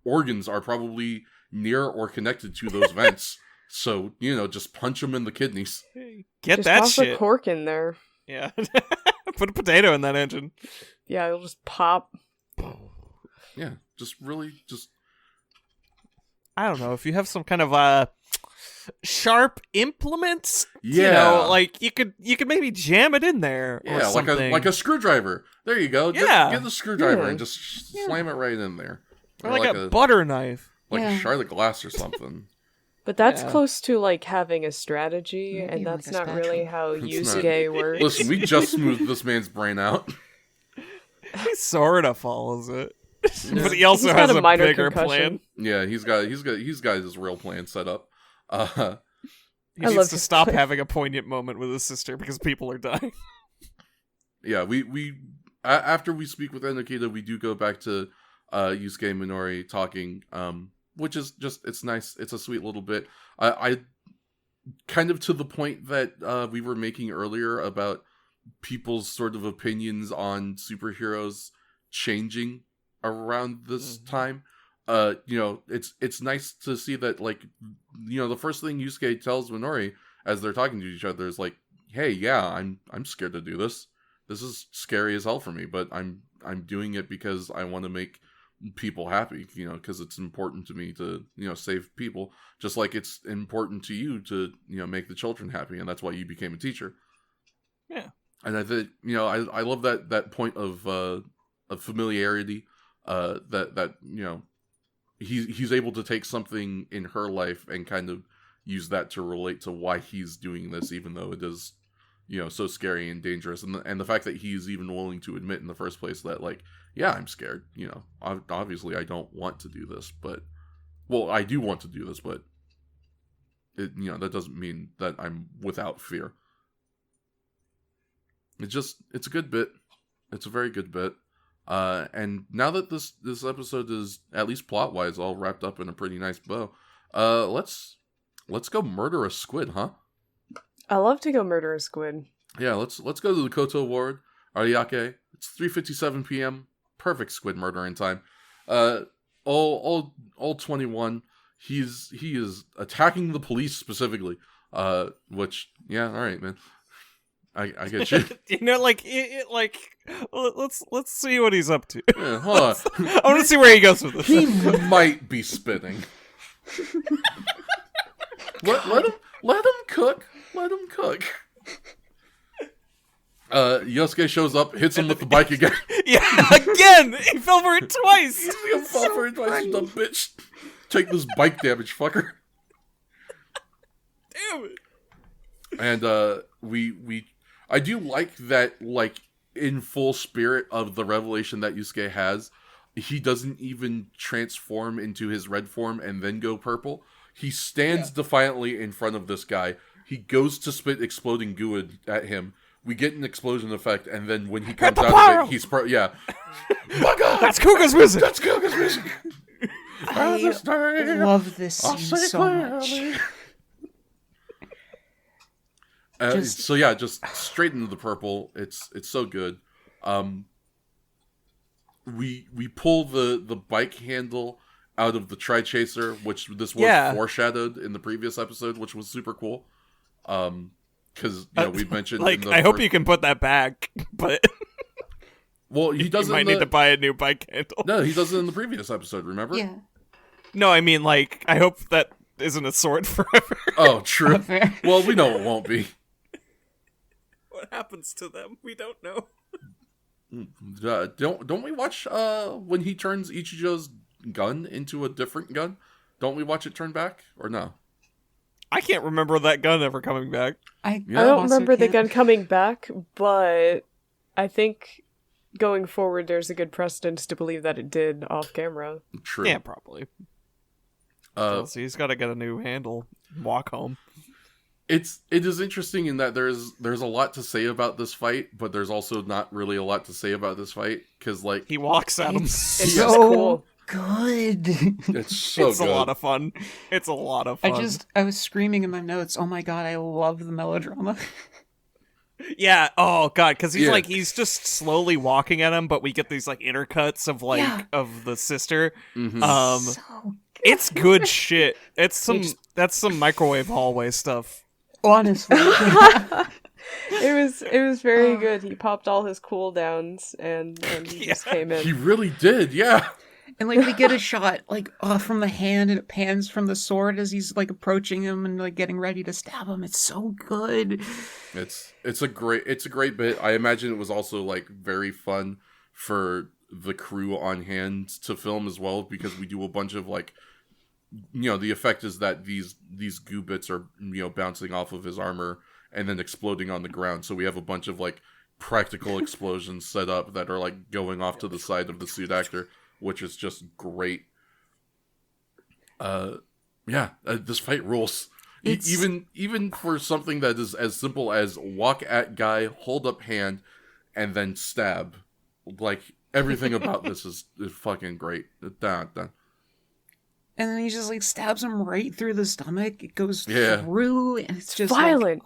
organs are probably near or connected to those vents. So, just punch them in the kidneys. Get Just that toss shit. a cork in there. Yeah. Put a potato in that engine. Yeah, it'll just pop. Yeah, just I don't know, if you have some kind of sharp implements, Yeah. like you could maybe jam it in there or yeah, something. like a screwdriver. There you go. Yeah. Get the screwdriver Yeah. and just slam it right in there. or like a butter knife. Like Yeah. a shard of glass or something. But that's Yeah. close to, like, having a strategy, Maybe and like that's a not really spatula. how It's Yusuke works. Listen, we just smoothed this man's brain out. He sort of follows it. Yeah. But he also He's has got a a minor bigger concussion. plan. Yeah, he's got his real plan set up. He I needs love to his stop plan. having a poignant moment with his sister because people are dying. Yeah, we after we speak with Enokita, we do go back to Yusuke and Minori talking, which is just, it's nice. It's a sweet little bit. I kind of to the point that we were making earlier about people's sort of opinions on superheroes changing around this time. It's nice to see that, like, the first thing Yusuke tells Minori as they're talking to each other is like, hey, yeah, I'm scared to do this. This is scary as hell for me, but I'm doing it because I want to make people happy, because it's important to me to, save people, just like it's important to you to, make the children happy, and that's why you became a teacher. Yeah. And I think, I love that point of familiarity, that he's able to take something in her life and kind of use that to relate to why he's doing this, even though it is, so scary and dangerous. And the fact that he's even willing to admit in the first place that, like, yeah, I'm scared. Obviously I don't want to do this, but, well, I do want to do this, but it, that doesn't mean that I'm without fear. It's a good bit. It's a very good bit. And now that this episode is, at least plot-wise, all wrapped up in a pretty nice bow, let's go murder a squid, huh? I love to go murder a squid. Yeah, let's go to the Koto Ward, Ariake. It's 3:57 p.m. Perfect squid murdering time. All 21. He is attacking the police specifically. Which, yeah, all right, man. I get you. Let's see what he's up to. Yeah, hold on. I want to see where he goes with this. He might be spitting. Let him cook. Let him cook. Yosuke shows up, hits him with the bike again. Yeah, again! He fell for it twice! He's gonna fall for it twice, you dumb bitch. Take this bike damage, fucker. Damn it. And I do like that, like, in full spirit of the revelation that Yusuke has, he doesn't even transform into his red form and then go purple. He stands defiantly in front of this guy. He goes to spit exploding goo at him, we get an explosion effect, and then when he comes out of it, he's That's Kuga's music. That's Kuga's music. I love this scene so much. Just straight into the purple. It's so good. We pull the bike handle out of the Tri-Chaser, which this was foreshadowed in the previous episode, which was super cool. Because we mentioned I hope you can put that back, but well, he doesn't. You might need to buy a new bike handle. No, he does it in the previous episode. Remember? Yeah. No, I mean, like, I hope that isn't a sword forever. Oh, true. Well, we know it won't be. What happens to them? We don't know. Don't we watch when he turns Ichijo's gun into a different gun? Don't we watch it turn back or no? I can't remember that gun ever coming back. I don't remember the gun coming back, but I think going forward there's a good precedence to believe that it did off camera. True. Yeah, probably. So he's got to get a new handle. Walk home. It is interesting in that there's a lot to say about this fight, but there's also not really a lot to say about this fight because like he walks at him. It's so cool. Good. It's so it's good. a lot of fun. It's a lot of fun. I was screaming in my notes. Oh my god, I love the melodrama. Yeah. Oh god, because he's just slowly walking at him, but we get these like intercuts of of the sister. Mm-hmm. So good. It's good shit. That's some microwave hallway stuff. Honestly. It was very good. He popped all his cooldowns and he just came in. He really did, yeah. And like we get a shot like from the hand, and it pans from the sword as he's like approaching him and like getting ready to stab him. It's so good. It's a great bit. I imagine it was also like very fun for the crew on hand to film as well, because we do a bunch of like, the effect is that these goo bits are bouncing off of his armor and then exploding on the ground. So we have a bunch of like practical explosions set up that are like going off to the side of the suit actor, which is just great. This fight rules. Even for something that is as simple as walk at guy, hold up hand, and then stab. Like everything about this is fucking great. Dun. And then he just like stabs him right through the stomach. It goes through, and it's just violent.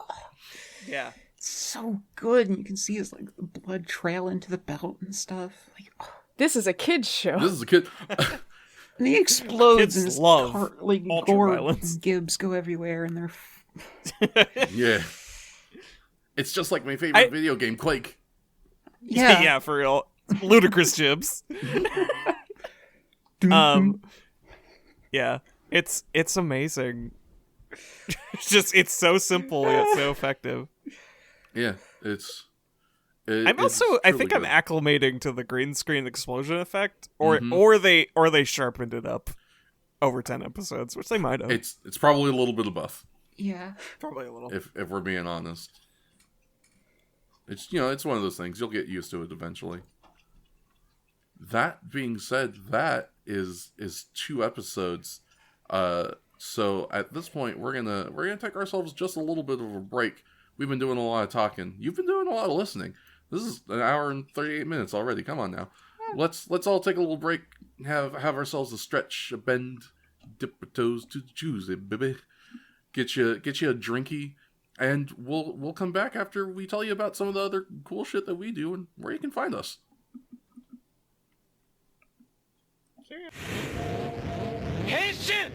Yeah. It's so good, and you can see his like blood trail into the belt and stuff. Like, this is a kid's show. This is a kid. And he explodes, Kids and his love like gore and gibs go everywhere, and they're Yeah. It's just like my favorite video game, Quake. Yeah. Yeah, for real. Ludicrous jibs. Yeah. It's amazing. It's so simple yet so effective. Yeah, I think I'm acclimating to the green screen explosion effect, or they sharpened it up over 10 episodes, which they might have. It's probably a little bit of both. Yeah. Probably a little. If we're being honest. It's it's one of those things. You'll get used to it eventually. That being said, that is 2 episodes. So at this point we're gonna take ourselves just a little bit of a break. We've been doing a lot of talking. You've been doing a lot of listening. This is an hour and 38 minutes already. Come on now. Let's all take a little break, have ourselves a stretch, a bend, dip our toes to the Tuesday, baby. Get you a drinky, and we'll come back after we tell you about some of the other cool shit that we do and where you can find us. Henshin!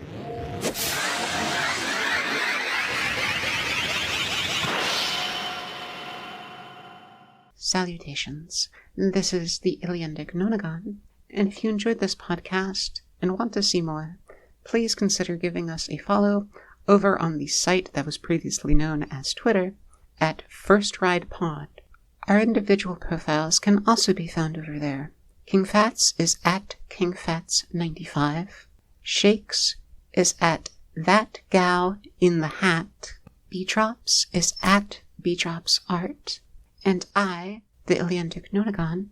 Salutations. This is the Illiendic Nonnagon, and if you enjoyed this podcast and want to see more, please consider giving us a follow over on the site that was previously known as Twitter at FirstRidePod. Our individual profiles can also be found over there. King Fats is at KingFats95. Shakes is at That Gal in the Hat. Beedrops is at BeedropsArt. And I, the Illiendic Nonnagon,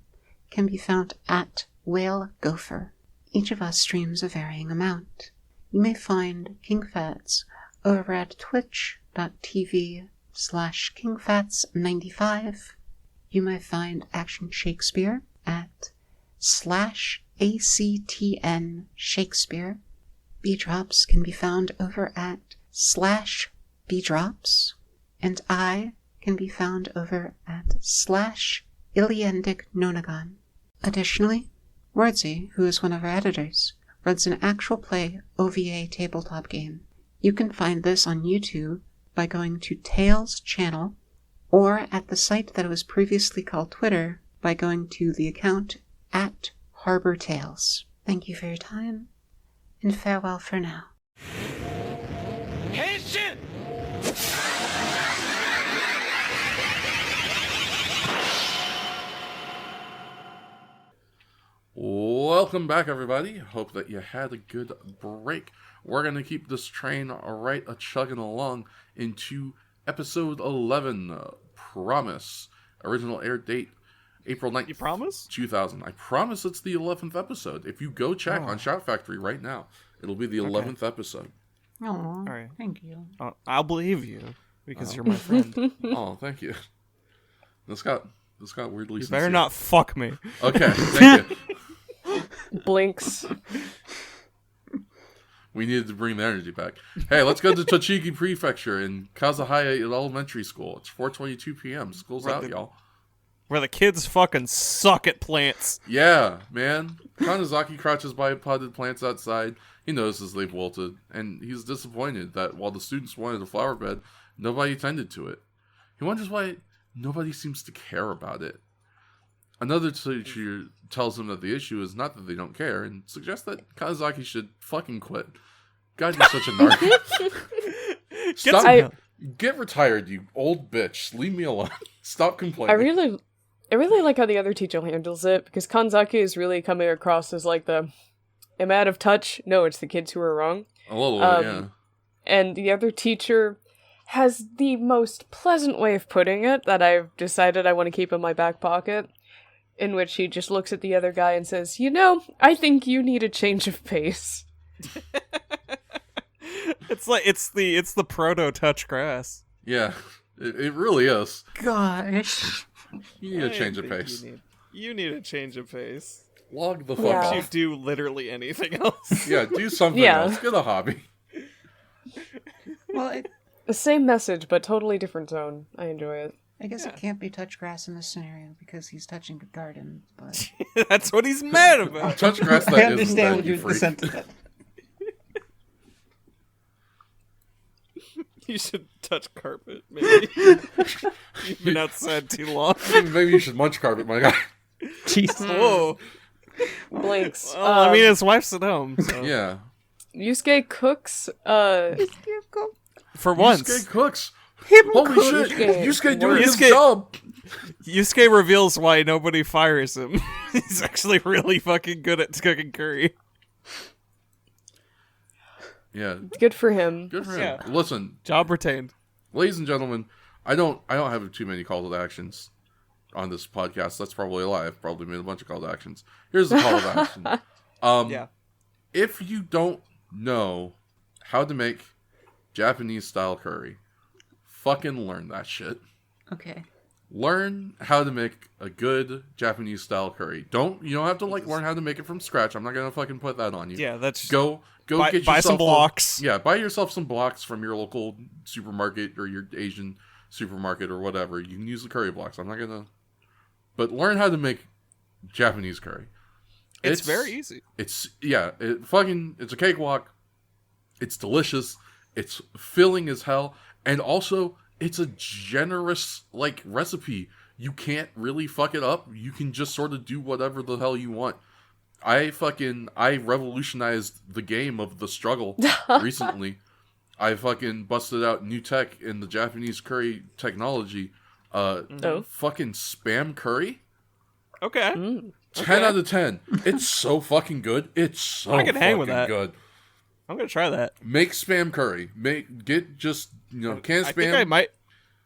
can be found at Whale Gopher. Each of us streams a varying amount. You may find King Fats over at twitch.tv /KingFats95. You may find Action Shakespeare at /ACTN Shakespeare. Beedrops can be found over at /Beedrops. And I can be found over at /Illiendic Nonnagon. Additionally, Wordsy, who is one of our editors, runs an actual play OVA tabletop game. You can find this on YouTube by going to Tales channel, or at the site that was previously called Twitter by going to the account at Harbor Tales. Thank you for your time, and farewell for now. Henshin! Welcome back, everybody. Hope that you had a good break. We're going to keep this train right a-chugging along into episode 11, Promise. Original air date, April 9th. You promise? 2000. I promise it's the 11th episode. If you go check on Shout Factory right now, it'll be the 11th episode. Oh, All right. thank you. I'll believe you because you're my friend. Oh, thank you. This got weirdly You sincere. better not fuck me. Okay, thank you. Blinks. We needed to bring the energy back. Hey, let's go to Tochigi Prefecture in Kazahaya Elementary School. It's 4:22 p.m. School's out, y'all. Where the kids fucking suck at plants. Yeah, man. Kanazaki crouches by potted plants outside. He notices they've wilted, and he's disappointed that while the students wanted a flower bed, nobody tended to it. He wonders why nobody seems to care about it. Another teacher tells him that the issue is not that they don't care, and suggests that Kanazaki should fucking quit. God, you're such a narc. Get retired, you old bitch. Leave me alone. Stop complaining. I really like how the other teacher handles it, because Kanzaki is really coming across as like the, am I out of touch? No, it's the kids who are wrong. A little bit, yeah. And the other teacher has the most pleasant way of putting it that I've decided I want to keep in my back pocket, in which he just looks at the other guy and says, you know, I think you need a change of pace. It's like it's the proto touch grass. Yeah, it really is. Gosh. You need a change of pace. You need a change of pace. Log the fuck Yeah. You off. do literally anything else. Yeah, do something Yeah. else. Get a hobby. Well, The same message, but totally different zone. I enjoy it. I guess it can't be touch grass in this scenario because he's touching the garden, but That's what he's mad about. Touch grass I that isn't understand that, you the freak. sentiment. You should touch carpet, maybe. You've been outside too long. Maybe you should munch carpet, my guy. Jesus. Whoa. Blinks. Well, I mean, his wife's at home. So. Yeah. Yusuke cooks, For once. Yusuke cooks. Him Holy cook. shit. Yusuke. Yusuke doing his Yusuke- job. Yusuke reveals why nobody fires him. He's actually really fucking good at cooking curry. Yeah. good for him. Good for him. Yeah. Listen, Job retained. ladies and gentlemen, I don't have too many call to actions on this podcast. That's probably a lie. I've probably made a bunch of call to actions. Here's the call to action. Yeah. If you don't know how to make Japanese style curry, fucking learn that shit. Okay. Learn how to make a good Japanese style curry. You don't have to learn how to make it from scratch. I'm not gonna fucking put that on you. Yeah, that's Go buy get yourself some blocks. Yeah, buy yourself some blocks from your local supermarket or your Asian supermarket or whatever. You can use the curry blocks. I'm not gonna. But learn how to make Japanese curry. It's very easy. It's it's a cakewalk. It's delicious. It's filling as hell, and also it's a generous recipe. You can't really fuck it up. You can just sort of do whatever the hell you want. I revolutionized the game of the struggle recently. I fucking busted out new tech in the Japanese curry technology. Fucking spam curry. Okay. 10 out of 10. It's so fucking good. It's so I can hang with fucking that. good. I'm gonna try that. Make spam curry. Canned spam. I think I might.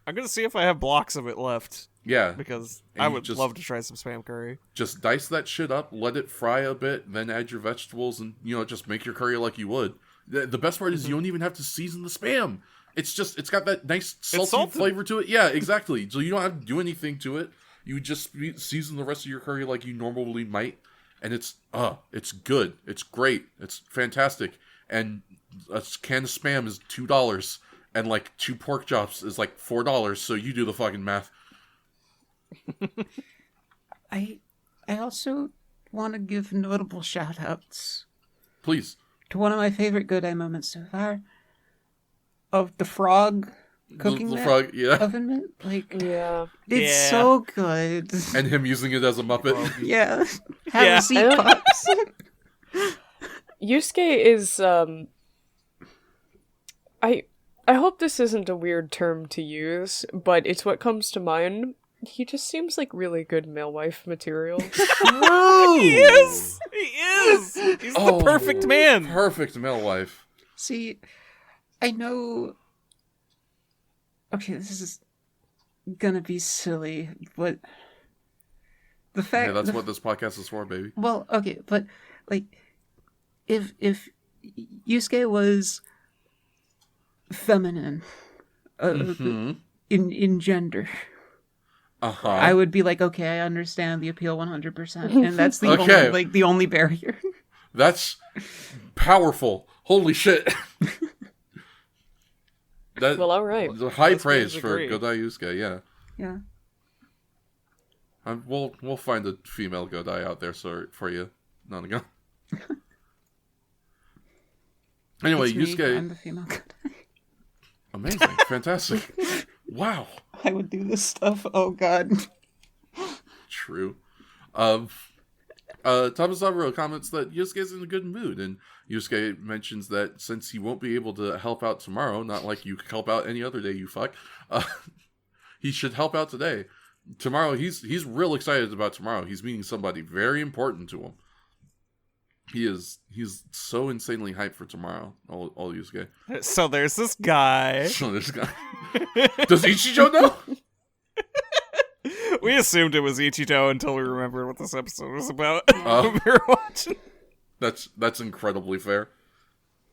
I'm gonna see if I have blocks of it left Yeah. because And I you would just- love to try some spam curry. Just dice that shit up, let it fry a bit, then add your vegetables, and just make your curry like you would. The best part is you don't even have to season the spam. it's got that nice salty salted. flavor to it. Yeah, exactly. So you don't have to do anything to it. You just season the rest of your curry like you normally might, and it's good. It's great. It's fantastic. And a can of Spam is $2, and like 2 pork chops is like $4. So you do the fucking math. I also want to give notable shout outs Please. to one of my favorite Godai moments so far of the frog cooking the that frog, yeah, oven mitt. Like, Yeah. it's Yeah. so good. and him using it as a Muppet. Yeah. Have Yeah. a seat, Pops. Yusuke is I hope this isn't a weird term to use, but it's what comes to mind. He just seems like really good male wife material. He is. He is. He's the perfect man. Perfect male wife. See, I know. Okay, this is gonna be silly, but the fact Yeah, that's what this podcast is for, baby. well, okay, but like, if Yusuke was feminine, in gender, I would be like, okay, I understand the appeal 100%, and that's the Okay. only, like the only barrier. That's powerful. Holy shit. That, Well, all right. high Let's praise both for agree. Godai Yusuke, yeah. Yeah. We'll find a female Godai out there for you, Nonnagon. Anyway, It's me, Yusuke, I'm the female Godai. amazing, fantastic. Wow, I would do this stuff. Oh God. true. Tamasaburo comments that Yusuke's in a good mood, and Yusuke mentions that since he won't be able to help out tomorrow, not like you help out any other day, you fuck, he should help out today. Tomorrow, he's real excited about tomorrow. He's meeting somebody very important to him. He's so insanely hyped for tomorrow, all Yusuke. So there's this guy. So this guy. Does Ichijo know? We assumed it was Ichijo until we remembered what this episode was about. Oh. We were watching. That's incredibly fair.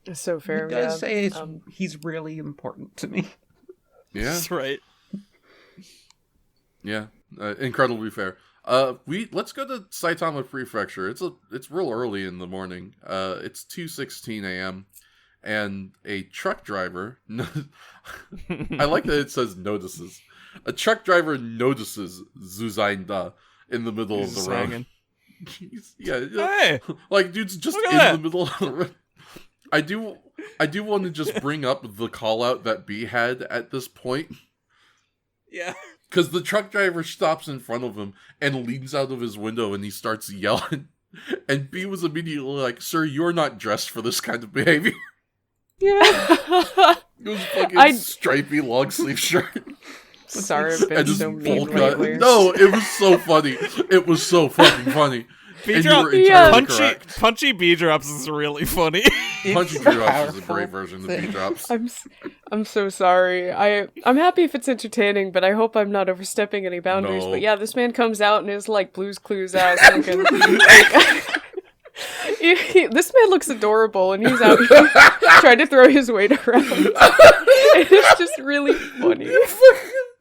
It's so fair. He does Yeah. say he's really important to me. Yeah, That's right. yeah, incredibly fair. Let's go to Saitama Prefecture. It's real early in the morning. It's 2:16 a.m. and a truck driver. I like that it says notices. A truck driver notices Zuzainda in the middle of the Just road. hanging. Yeah, Hey, like dude's just Look in at the that. middle of the road. I do want to just bring up the call out that B had at this point. yeah. Because the truck driver stops in front of him and leans out of his window and he starts yelling. And B was immediately like, "Sir, you're not dressed for this kind of behavior." Yeah. It was fucking stripy long sleeve shirt. Sorry, I've been And just so mean full cut. lately. No, it was so funny. It was so fucking funny. And you were Beedrops- entirely correct. Punchy Beedrops is really funny. Punchy Beedrops is a great version of Beedrops. I'm so sorry. I'm happy if it's entertaining, but I hope I'm not overstepping any boundaries. No. But yeah, this man comes out and is like Blue's Clues ass looking. Like, this man looks adorable, and he's out here trying to throw his weight around. It's just really funny.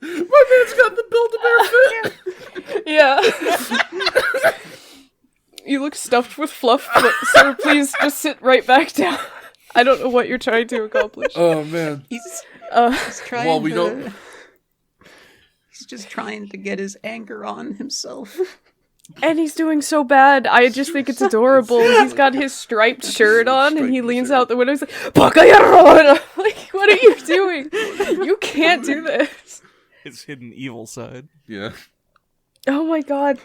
My man's got the Build-A-Bear fit. Yeah. You look stuffed with fluff, but sir, please just sit right back down. I don't know what you're trying to accomplish. Oh man. He's Uh, trying Well, we to. don't- He's just trying to get his anger on himself. and he's doing so bad. I just think it's adorable. He's got his striped shirt on, and he Striped leans shirt. out the window. He's like, "Bakayaro!" And I'm like, what are you doing? You can't do this. His hidden evil side. Yeah. Oh my god,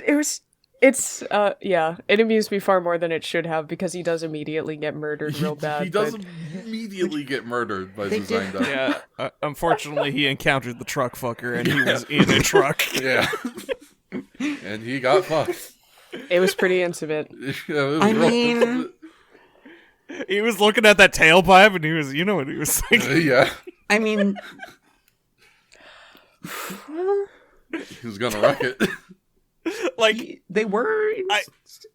yeah, it amused me far more than it should have because he does immediately get murdered real bad. He does but- immediately get murdered by They did- Zuzainda. Yeah. Unfortunately, he encountered the truck fucker, and he was in a truck. Yeah. And he got fucked. It was pretty intimate. Yeah, it was I real- mean- He was looking at that tailpipe, and he was, you know what he was thinking. yeah. I mean, He was gonna wreck it. Like, they were.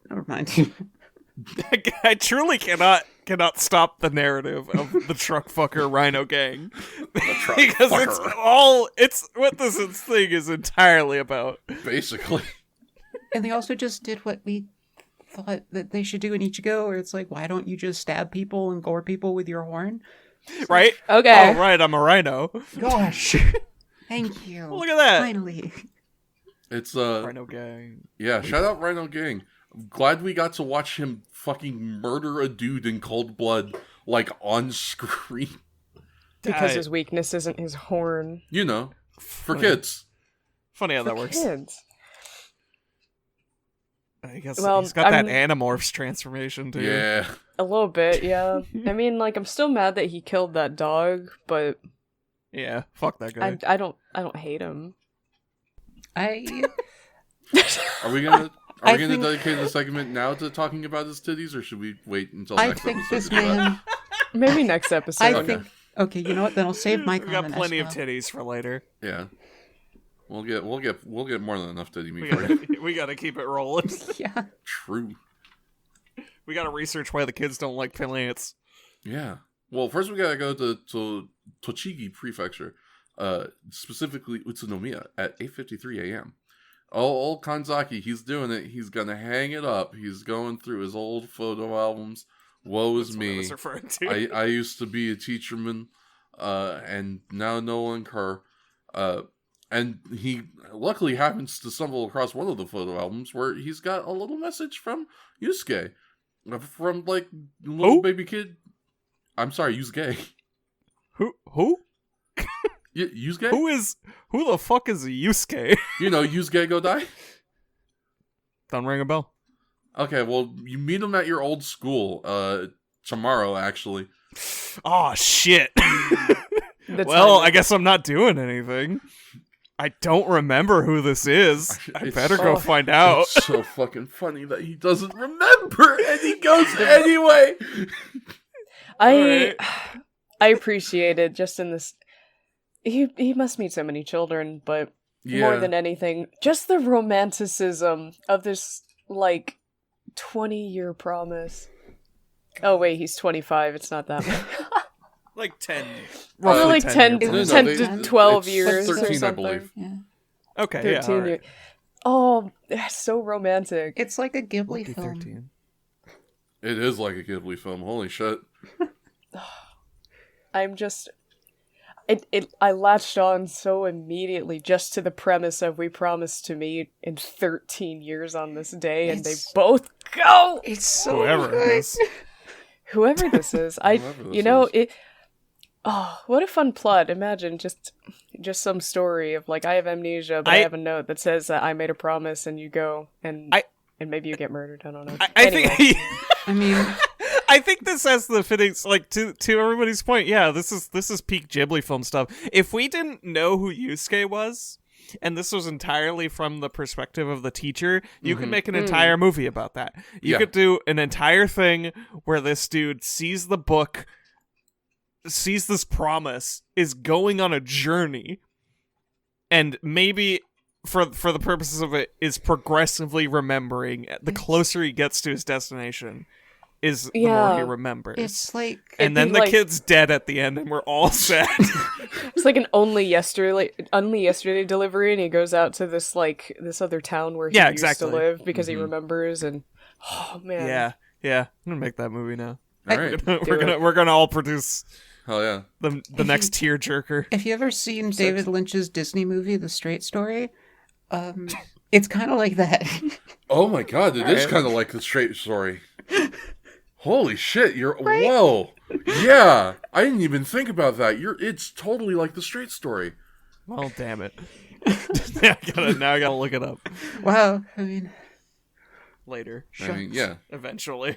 Never mind. I truly cannot cannot stop the narrative of the truck fucker Rhino gang. truck Because fucker. it's what this thing is entirely about. Basically. And they also just did what we thought that they should do in Ichigo, where it's like, why don't you just stab people and gore people with your horn? Right? Okay. Oh, right, I'm a rhino. Gosh. Thank you. Look at that. Finally. It's Rhino gang. yeah, shout out Rhino Gang. I'm glad we got to watch him fucking murder a dude in cold blood, like on screen. Because I- his weakness isn't his horn. You know, for Funny. kids. Funny how that For works. kids. I guess Well, he's got that I'm- Animorphs transformation too. Yeah. A little bit, yeah. I mean, like, I'm still mad that he killed that dog, but Yeah, fuck that guy. I don't hate him. Are we gonna I gonna think- dedicate the segment now to talking about his titties, or should we wait until I next think episode this to do that? man. Maybe next episode. I Okay. think. Okay, you know what? Then I'll save my We've got comment. plenty as of well. titties for later. Yeah. We'll get more than enough titty We meat for you. we gotta keep it rolling. Yeah. True. We gotta research why the kids don't like plants. Yeah. Well, first we gotta go to Tochigi Prefecture, specifically Utsunomiya at 8:53 a.m. Old Kanzaki, he's doing it. He's gonna hang it up. He's going through his old photo albums. Woe is That's what I me. was referring to. I used to be a teacherman, and now no longer. And he luckily happens to stumble across one of the photo albums where he's got a little message from Yusuke, from like little Who? baby kid. I'm sorry, Yusuke. Who? Yusuke? Who the fuck is Yusuke? You know Yusuke Godai? Don't ring a bell. Okay, well, you meet him at your old school, tomorrow, actually. Oh shit. The Well, time- I guess I'm not doing anything. I don't remember who this is. I It's better go so- find out. It's so fucking funny that he doesn't remember, and he goes anyway! I appreciated just in this. He must meet so many children, but more than anything, just the romanticism of this like 20-year promise. Oh wait, he's 25. It's not that much. Like 10. Or like 10 years. to, No, 10 they- to 12 it's years or 13, I something. believe. Yeah. Okay, yeah. 13 All right. years. Oh, that's so romantic. It's like a Ghibli Lucky film. 13. It is like a Ghibli film. Holy shit. I'm just I latched on so immediately just to the premise of we promised to meet in 13 years on this day, and they It's- both go. It's so Whoever good. it is. Whoever this is, Whoever this you know is. it. Oh, what a fun plot! Imagine just some story of like I have amnesia, but I have a note that says that I made a promise, and you go and maybe you get murdered. I don't know. I Anyway. think I mean, I think this has the fittings, like to everybody's point. Yeah, this is peak Ghibli film stuff. If we didn't know who Yusuke was, and this was entirely from the perspective of the teacher, you could make an entire movie about that. You Yeah. could do an entire thing where this dude sees the book, sees this promise, is going on a journey, and maybe for the purposes of it is progressively remembering. The closer he gets to his destination, is the more Yeah. he remembers. it's like And then be the like- kid's dead at the end, and we're all sad. It's like an only yesterday delivery, and he goes out to this other town where he Yeah, used exactly. to live because he remembers. And oh man, yeah. I'm gonna make that movie now. All right. We're gonna all produce Hell yeah. the next tearjerker. If you ever seen David Lynch's Disney movie, The Straight Story, it's kind of like that. Oh my god, it is kind of like the straight story. Holy shit, whoa. Yeah, I didn't even think about that. It's totally like the straight story. Well, damn it. now I gotta look it up Wow. I mean, later. I mean, yeah. Eventually.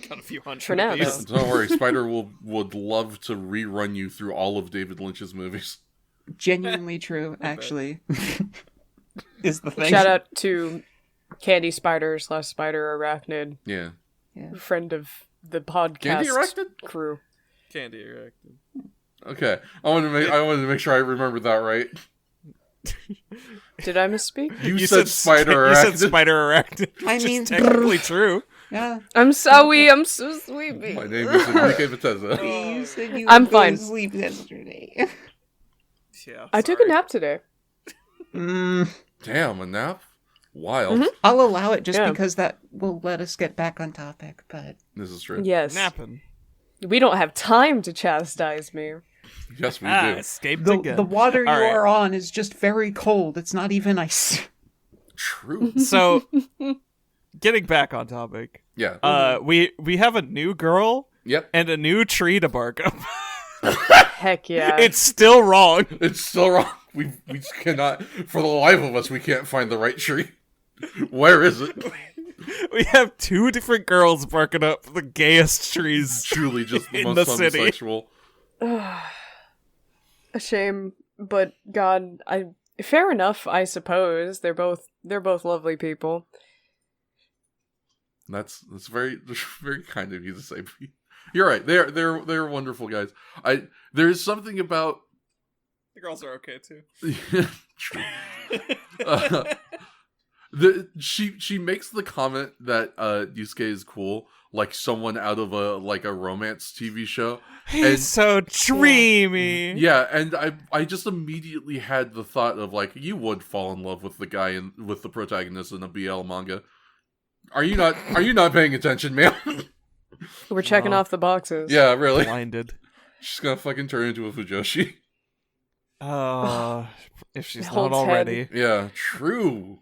Got a few hundred. For now, of these. though. Don't worry, Spider would love to rerun you through all of David Lynch's movies. genuinely true, actually. Is the thing. shout out to Candy Spider / Spider Arachnid, Yeah. friend of the podcast Candy Arachnid? crew. Candy erected. Okay. I wanted to make sure I remembered that right. Did I misspeak? You said Spider You said Arachnid. Spider Arachnid. I Which mean- is technically true. Yeah. I'm sorry, I'm so sleepy. My name is Enrique Bethesda. You said you I'm were going fine. to sleep yesterday. Yeah, I took a nap today. Damn, a nap? Wild. I'll allow it just Yeah. because that will let us get back on topic, but This is true. Yes. Napping. We don't have time to chastise me. Yes, we do. Escaped again. the water you All right. are on is just very cold. It's not even ice. True. So, getting back on topic, Yeah. we have a new girl Yep. and a new tree to bark up. Heck yeah. It's still wrong. It's still wrong. We cannot, for the life of us, we can't find the right tree. Where is it? We have two different girls barking up the gayest trees. Truly just the In most the city. homosexual. A shame, but God, fair enough, I suppose. They're both lovely people. That's very very kind of you to say. You're right. They're wonderful guys. There's something about The girls are okay too. True. She makes the comment that Yusuke is cool, like someone out of a romance TV show. He's so dreamy. Yeah, and I just immediately had the thought of like, you would fall in love with the guy with the protagonist in a BL manga. Are you not paying attention, man? We're checking off the boxes. Yeah, really. Blinded. She's gonna fucking turn into a Fujoshi. If she's not Holds head. already. Yeah, true.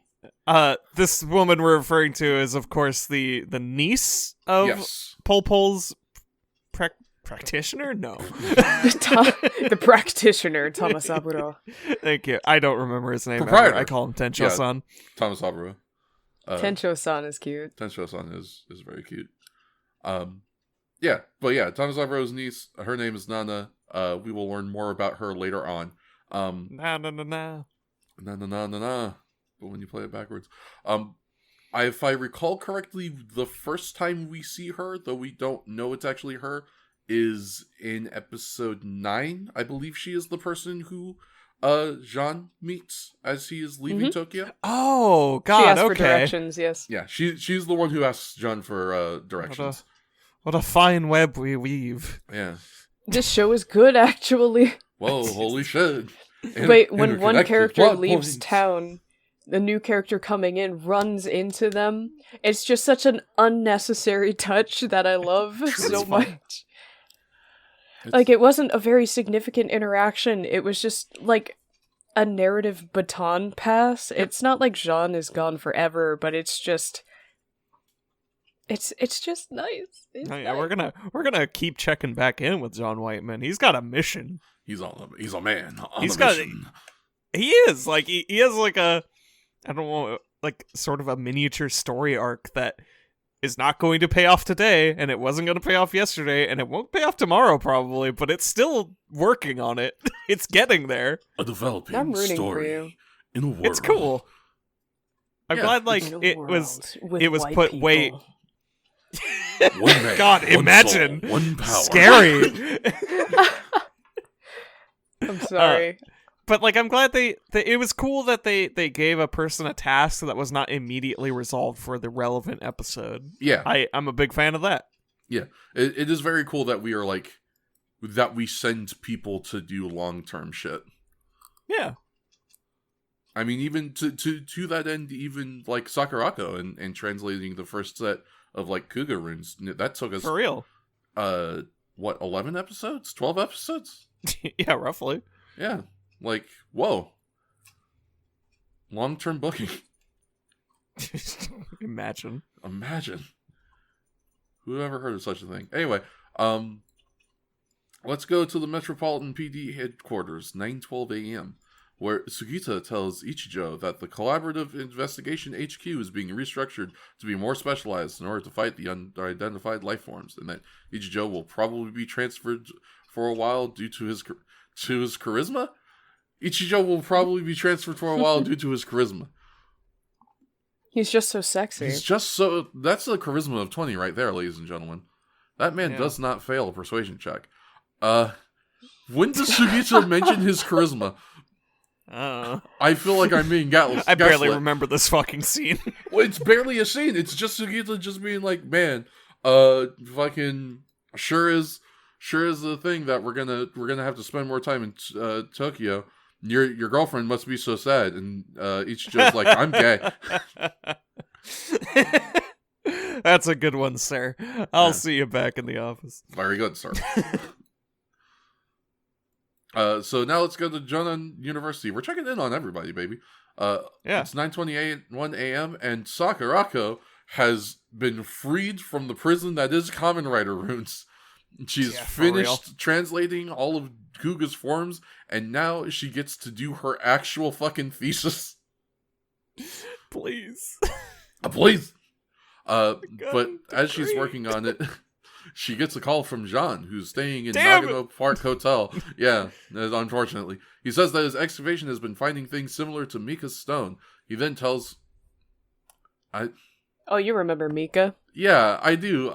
This woman we're referring to is, of course, the niece of Yes. Pol's practitioner? No. The practitioner, Tomasaburo. Thank you. I don't remember his name. Proprietor. Ever. I call him Tencho-san. Thomas Saburo. Tencho-san is cute. Tencho-san is very cute. Yeah, but yeah, Thomas Saburo's niece, her name is Nana. We will learn more about her later on. Nah. Na na na na na. But when you play it backwards, if I recall correctly, the first time we see her, though we don't know it's actually her, is in episode 9. I believe she is the person who Jean meets as he is leaving Tokyo. Oh, She God, asked for okay. directions, yes. Yeah, she's the one who asks Jean for directions. What a fine web we weave. Yeah. This show is good, actually. Whoa, holy shit. Wait, when one Interconnected character plot leaves points. town, the new character coming in runs into them. It's just such an unnecessary touch that I love so fun. much. Like, it wasn't a very significant interaction. It was just, like, a narrative baton pass. It's not like Jean is gone forever, but it's just... It's just nice. It's Oh, yeah, nice. we're gonna keep checking back in with John Whiteman. He's got a mission. He's a man on He's a got- mission. He is like he has like a, I don't know, like sort of a miniature story arc that is not going to pay off today, and it wasn't going to pay off yesterday, and it won't pay off tomorrow probably, but it's still working on it. It's getting there. A developing I'm rooting for story you. in a world. It's cool. I'm Yeah, glad like In a it was world with it was white put people. way One man, God, one imagine. soul, one power. scary. I'm sorry. But like, I'm glad it was cool that they gave a person a task that was not immediately resolved for the relevant episode. Yeah, I'm a big fan of that. yeah. It is very cool that we are like that. We send people to do long-term shit. Yeah. I mean, even to that end, even like Sakurako and translating the first set of like Kuga runes, that took us For real. 11 episodes, 12 episodes. Yeah, roughly. Yeah, like whoa, long-term booking. Imagine. Imagine. Who ever heard of such a thing? Anyway, let's go to the Metropolitan PD headquarters, 9:12 a.m., where Sugita tells Ichijo that the Collaborative Investigation HQ is being restructured to be more specialized in order to fight the unidentified life forms, and that Ichijo will probably be transferred for a while due to his charisma. Ichijo will probably be transferred for a while due to his charisma. He's just so sexy. He's just so... That's a charisma of 20 right there, ladies and gentlemen. That man Yeah. does not fail a persuasion check. When does Sugita mention his charisma? I feel like I'm being I barely gaslit. remember this fucking scene. Well, it's barely a scene. It's just Sugita just being like, man, fucking sure is the thing that we're gonna have to spend more time in Tokyo. Your girlfriend must be so sad, and Ichijo's like, I'm gay. That's a good one, sir. I'll see you back in the office. Very good, sir. So now let's go to Jonan University. We're checking in on everybody, baby. It's 9:21 a.m. and Sakurako has been freed from the prison that is Kamen Rider runes. She's finished translating all of Kuga's forms, and now she gets to do her actual fucking thesis. Please. Please. But as she's working on it, she gets a call from Jean, who's staying in Nagano Park Hotel. Yeah, unfortunately. He says that his excavation has been finding things similar to Mika's stone. He then tells... Oh, you remember Mika? Yeah, I do.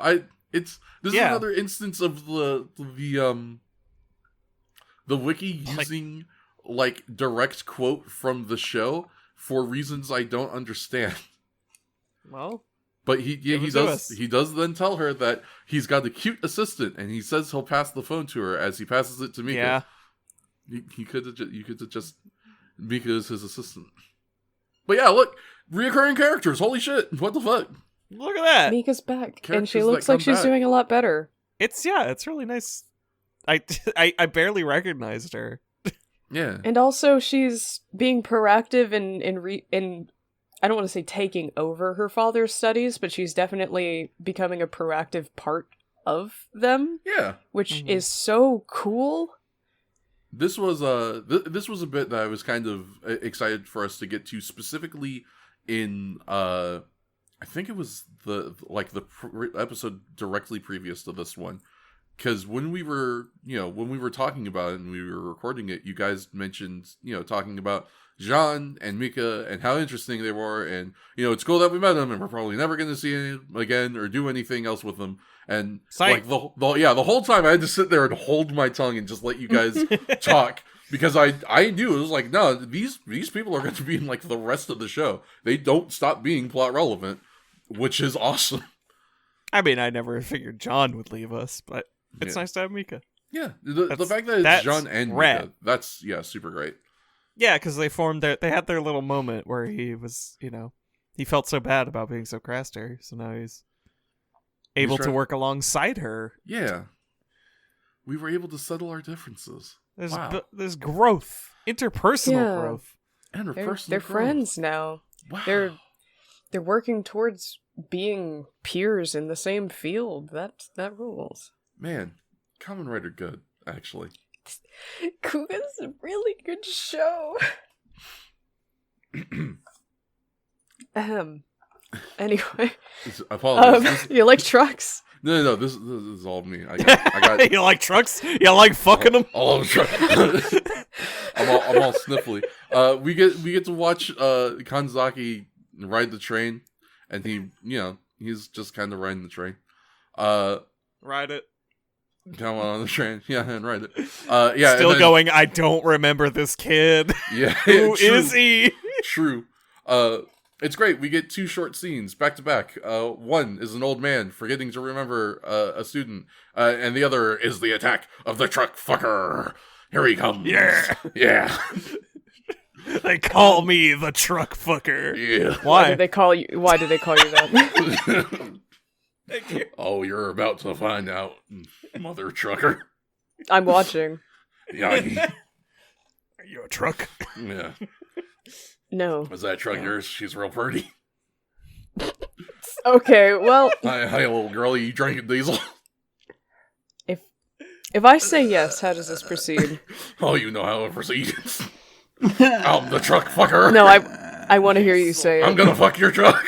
This is another instance of the wiki using like direct quote from the show for reasons I don't understand. Well, but he does then tell her that he's got a cute assistant, and he says he'll pass the phone to her as he passes it to Mika. Yeah, you could have just Mika is his assistant. But yeah, look, reoccurring characters. Holy shit! What the fuck? Look at that. Mika's back, and she Characters looks that like come she's back. doing a lot better. It's really nice. I barely recognized her. Yeah, And also, she's being proactive in I don't want to say taking over her father's studies, but she's definitely becoming a proactive part of them. yeah. Which is so cool. This was this was a bit that I was kind of excited for us to get to, specifically in I think it was the episode directly previous to this one, because when we were talking about it and we were recording it, you guys mentioned talking about Jean and Mika and how interesting they were, and it's cool that we met them and we're probably never going to see them again or do anything else with them. And Psych. like the whole time I had to sit there and hold my tongue and just let you guys talk, because I knew it was like, no, these people are going to be in like the rest of the show. They don't stop being plot relevant, which is awesome. I mean, I never figured John would leave us, but it's nice to have Mika. Yeah, the fact that it's Jean and rad. Mika, that's super great. Yeah, because they had their little moment where he was, he felt so bad about being so crass to her, so now he's able to work alongside her. Yeah, we were able to settle our differences. There's growth, interpersonal growth, and They're friends now. Wow. They're working towards being peers in the same field. That rules. Man, Kamen Rider good, actually. Kuga's a really good show. Anyway. I apologize. You like trucks? No, this is all me. I got You like trucks? You like fucking them? all of trucks. I'm all sniffly. We get to watch Kanzaki ride the train, and he's just kind of riding the train. Ride it. Come on the train, yeah, and ride it. Yeah, Still going. I don't remember this kid. Yeah, Who is he? True. It's great. We get 2 short scenes back to back. One is an old man forgetting to remember a student, and the other is the attack of the truck fucker. Here he comes. Yeah. Yeah. They call me the truck fucker. Yeah. Why did they call you that? Oh, you're about to find out, mother trucker. I'm watching. Yeah. Are you a truck? Yeah. No. Was that truck yours? She's real pretty. Okay, well, Hi, little girlie. You drinking diesel? if I say yes, how does this proceed? Oh, you know how it proceeds. I'm the truck fucker. No, I want to hear you say it. I'm gonna fuck your truck.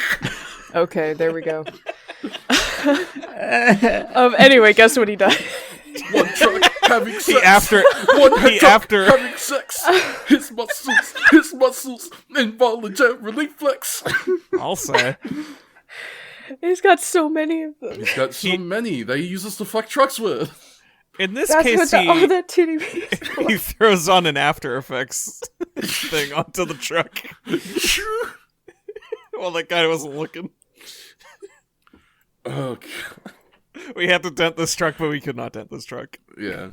Okay, there we go. Anyway, guess what he does? One truck having sex. He after having sex. His muscles involuntarily flex. I'll say. He's got so many of them. He's got so many that he uses to fuck trucks with. In this That's case, what all that titty means. he throws on an After Effects thing onto the truck. Well, that guy wasn't looking. Oh, God. We had to dent this truck, but we could not dent this truck. Yeah.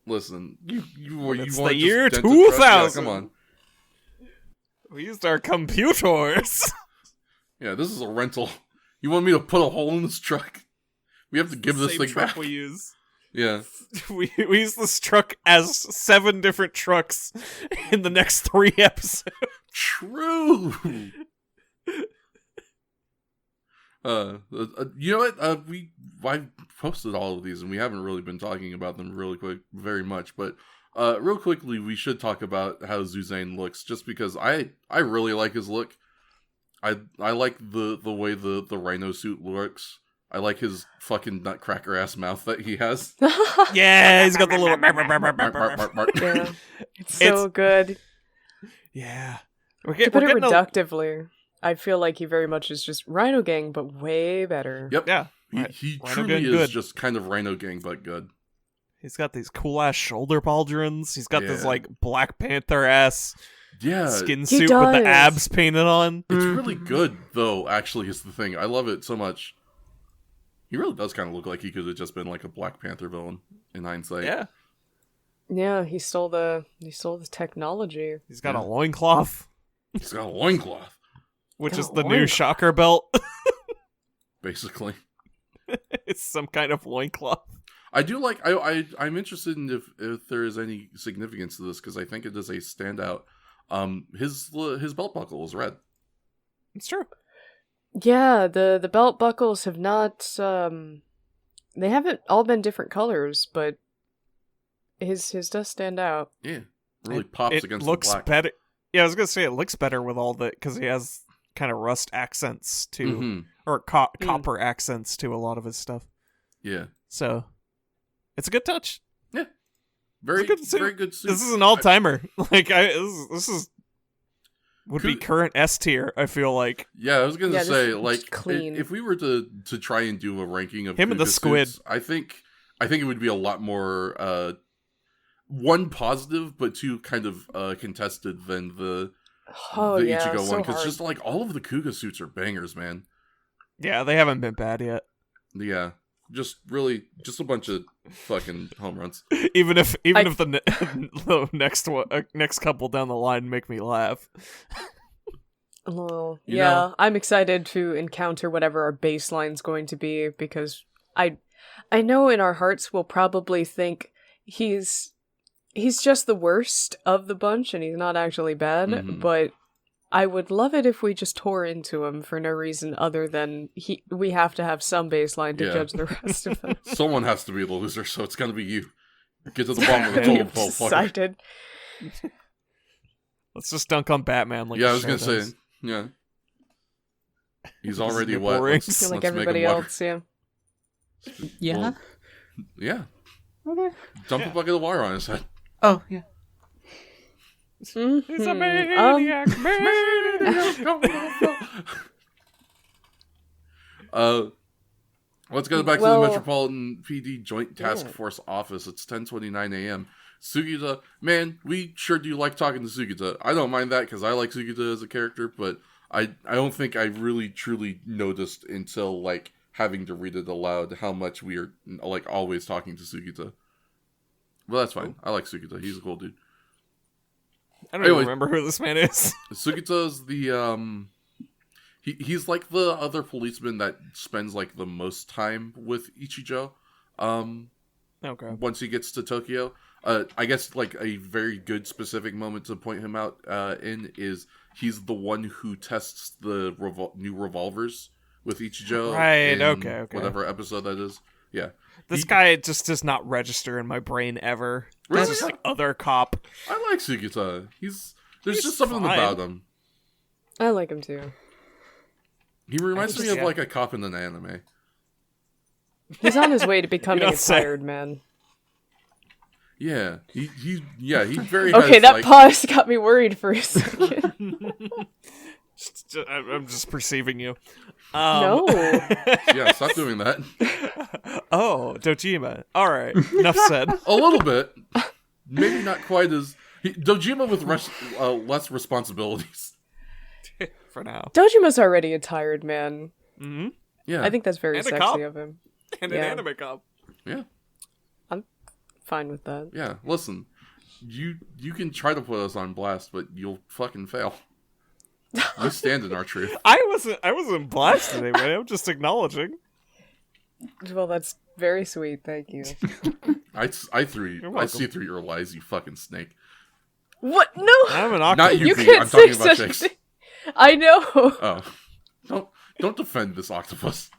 Listen, you It's want the to year just dent the truck? Yeah, 2000. come on. We used our computers. Yeah, this is a rental. You want me to put a hole in this truck? We have to give this Same thing truck back. we use. Yeah. We use this truck as 7 different trucks in the next 3 episodes. True. You know what? I posted all of these, and we haven't really been talking about them very much. But real quickly, we should talk about how Zuzane looks, just because I really like his look. I like the way the rhino suit looks. I like his fucking nutcracker ass mouth that he has. Yeah, he's got the little. Yeah. It's so good. Yeah, To put it reductively, I feel like he very much is just Rhino Gang, but way better. Yep. Yeah, He Rhino truly Gang is good. just kind of Rhino Gang, but good. He's got these cool ass shoulder pauldrons. He's got this Yeah. like Black Panther ass Yeah. skin He suit with the does. abs painted on. It's really good, though, actually, is the thing. I love it so much. He really does kind of look like he could have just been like a Black Panther villain in hindsight. Yeah, Yeah, he stole the technology. he's got Yeah. a loincloth, He's got a loincloth, which Got is a the new loincloth. shocker belt. basically. It's some kind of loincloth. I do like. I'm interested in if there is any significance to this, because I think it is a standout. His belt buckle is red. It's true. Yeah, the belt buckles have not they haven't all been different colors, but his does stand out. Yeah, really pops It against looks the black. better. Yeah, I was gonna say it looks better with all the because he has kind of rust accents to Mhm. or copper accents to a lot of his stuff. Yeah, So it's a good touch. very It's a good suit. very good suit. This is an all timer. Like this is would be Could- current S tier. I feel like Yeah, I was gonna Yeah, this say, is like, clean. if we were to try and do a ranking of Him and the Kuga squid. suits, I think it would be a lot more one positive, but two kind of contested than the Oh the yeah, Ichigo so one, because hard. just like all of the Kuga suits are bangers, man. yeah, they haven't been bad yet. Yeah, just a bunch of fucking home runs. Even if the next one, next couple down the line make me laugh. Oh, You yeah, know- I'm excited to encounter whatever our baseline's going to be, because I know in our hearts we'll probably think he's just the worst of the bunch and he's not actually bad, Mhm. but I would love it if we just tore into him for no reason other than we have to have some baseline to Yeah. judge the rest of them. Someone has to be the loser, so it's gonna be you. Get to the bottom of the I'm totem pole, fucker. excited. Let's just dunk on Batman. Like Yeah, I the was show gonna say, does. yeah. He's His already nipple wet. rings. I feel like Let's make everybody him wetter. else, yeah. Yeah. Well, yeah. Okay. Dump a bucket of water on his head. Oh, yeah. He's a Mhm. maniac, Let's go back to Well- the Metropolitan PD Joint Task Yeah. Force office. It's 10:29 a.m. Sugita, man, we sure do like talking to Sugita. I don't mind that because I like Sugita as a character, but I don't think I really truly noticed until like having to read it aloud how much we are like always talking to Sugita. Well, that's fine. I like Sugita. He's a cool dude. I don't Anyway. even remember who this man is. Sugita's the he's like the other policeman that spends like the most time with Ichijo. Okay. Once he gets to Tokyo. I guess like a very good specific moment to point him out in is he's the one who tests the new revolvers with Ichijo. Right, in okay. Whatever episode that is. Yeah. This He- guy just does not register in my brain ever. Really? He's just like other cop. I like Sugita. There's He's just something fine. about him. I like him too. He reminds me just- of like a cop in an anime. He's on his way to becoming don't a say. tired man. Yeah. He very Okay, has, that like, pause got me worried for a second. I'm just perceiving you. No. Yeah, stop doing that. Oh, Dojima. All right. Enough said. A little bit. Maybe not quite as... Dojima with less responsibilities. For now. Dojima's already a tired man. Mm-hmm. Yeah. I think that's very And a sexy cop. of him. And Yeah. an anime cop. Yeah. Fine with that. Yeah. Listen, you can try to put us on blast, but you'll fucking fail. You stand in our truth. I wasn't blasted anyway. I'm just acknowledging. Well, that's very sweet. Thank you. I see welcome. through your lies, you fucking snake. What? No! I'm an octopus. Not you, You Pete. can't I'm talking say about such a chicks. thing. I know. Don't defend this octopus.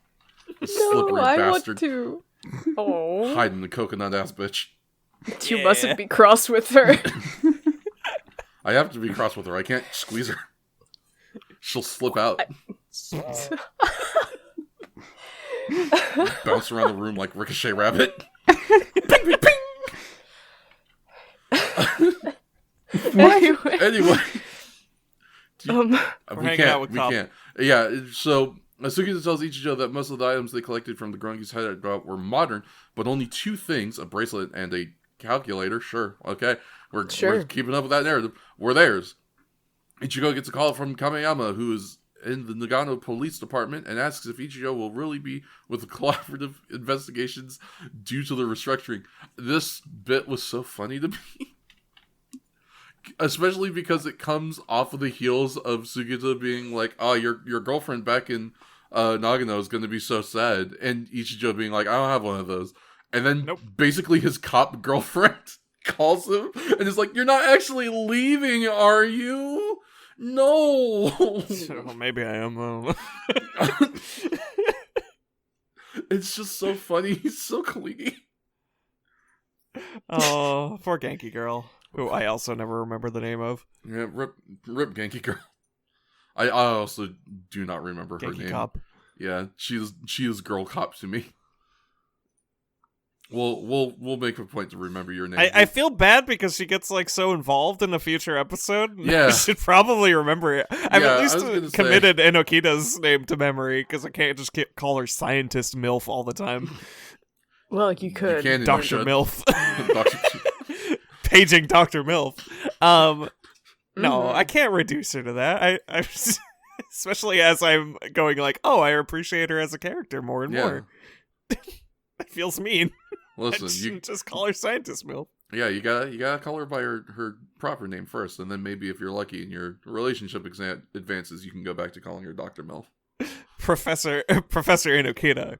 This No, slippery I bastard. want to. Oh. Hiding the coconut ass bitch. You mustn't be cross with her. I have to be cross with her. I can't squeeze her. She'll slip out. Bounce around the room like Ricochet Rabbit. Anyway. Um, We're hanging out with Cop. can't. Yeah, so Asuka tells Ichijo that most of the items they collected from the Grungy's hideout were modern, but only two things, a bracelet and a calculator, sure, okay, we're keeping up with that narrative, were theirs. Ichigo gets a call from Kameyama, who is in the Nagano Police Department, and asks if Ichijo will really be with the collaborative investigations due to the restructuring. This bit was so funny to me. Especially because it comes off of the heels of Sugita being like, oh, your girlfriend back in Nagano is going to be so sad. And Ichijo being like, I don't have one of those. And then basically his cop girlfriend calls him and is like, you're not actually leaving, are you? No. Well, maybe I am. It's just so funny. He's so clingy. Oh, poor Genki girl. Who I also never remember the name of. Yeah, rip Genki girl. I also do not remember her Genki name. cop. Yeah, she is girl cop to me. We'll make a point to remember your name. I feel bad because she gets like so involved in a future episode. Yeah. I should probably remember it. I've Yeah, at I was least gonna say. committed Enokida's name to memory because I can't just call her Scientist MILF all the time. well, you could. You can and you Dr. should. MILF. Dr. Paging Dr. MILF. No, I can't reduce her to that. I especially as I'm going like, oh, I appreciate her as a character more and Yeah. more. It feels mean. I Listen, shouldn't just call her Scientist MILF. you gotta call her by her proper name first, and then maybe if you're lucky and your relationship advances, you can go back to calling her Dr. MILF. Professor Enokida,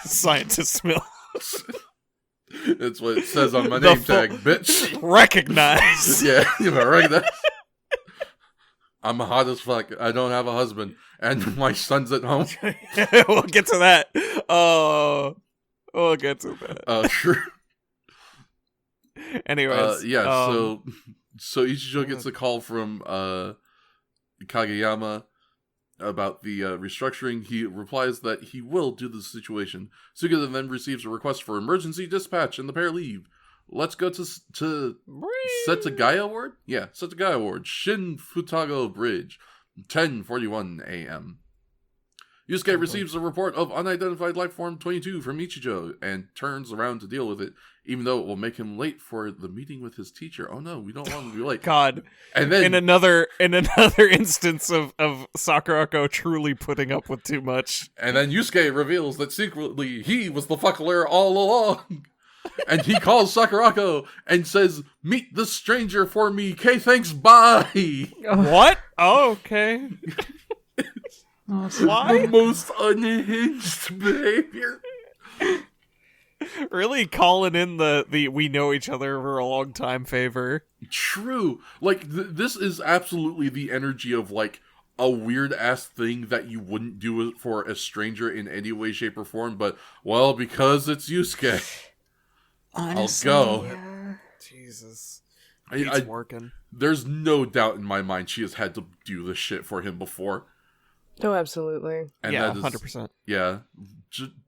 Scientist MILF. That's what it says on my The name tag, bitch. Recognize. Yeah, you know, right there. I'm hot as fuck. I don't have a husband, and my son's at home. We'll get to that. Oh, we'll get to that. Sure. Anyways, So Ichijo gets a call from Kageyama about the restructuring. He replies that he will do the situation. Sugita then receives a request for emergency dispatch, and the pair leave. Let's go to Setagaya Ward? Yeah, Setagaya Ward. Shin Futago Bridge. 10:41 a.m. Yusuke receives a report of unidentified life form 22 from Ichijo and turns around to deal with it, even though it will make him late for the meeting with his teacher. Oh no, we don't want him to be late. God. And then in another instance of Sakurako truly putting up with too much. And then Yusuke reveals that secretly he was the fuckler all along. And he calls Sakurako and says, meet the stranger for me. Okay, thanks, bye. What? Oh, okay. Why? The most unhinged behavior. Really calling in the we know each other for a long time favor. True. Like, this is absolutely the energy of, like, a weird-ass thing that you wouldn't do for a stranger in any way, shape, or form, but, well, because it's Yusuke, Honestly, I'll go. yeah. Jesus. I- It's working. There's no doubt in my mind she has had to do this shit for him before. Oh, absolutely. And Yeah, that is, 100%. Yeah.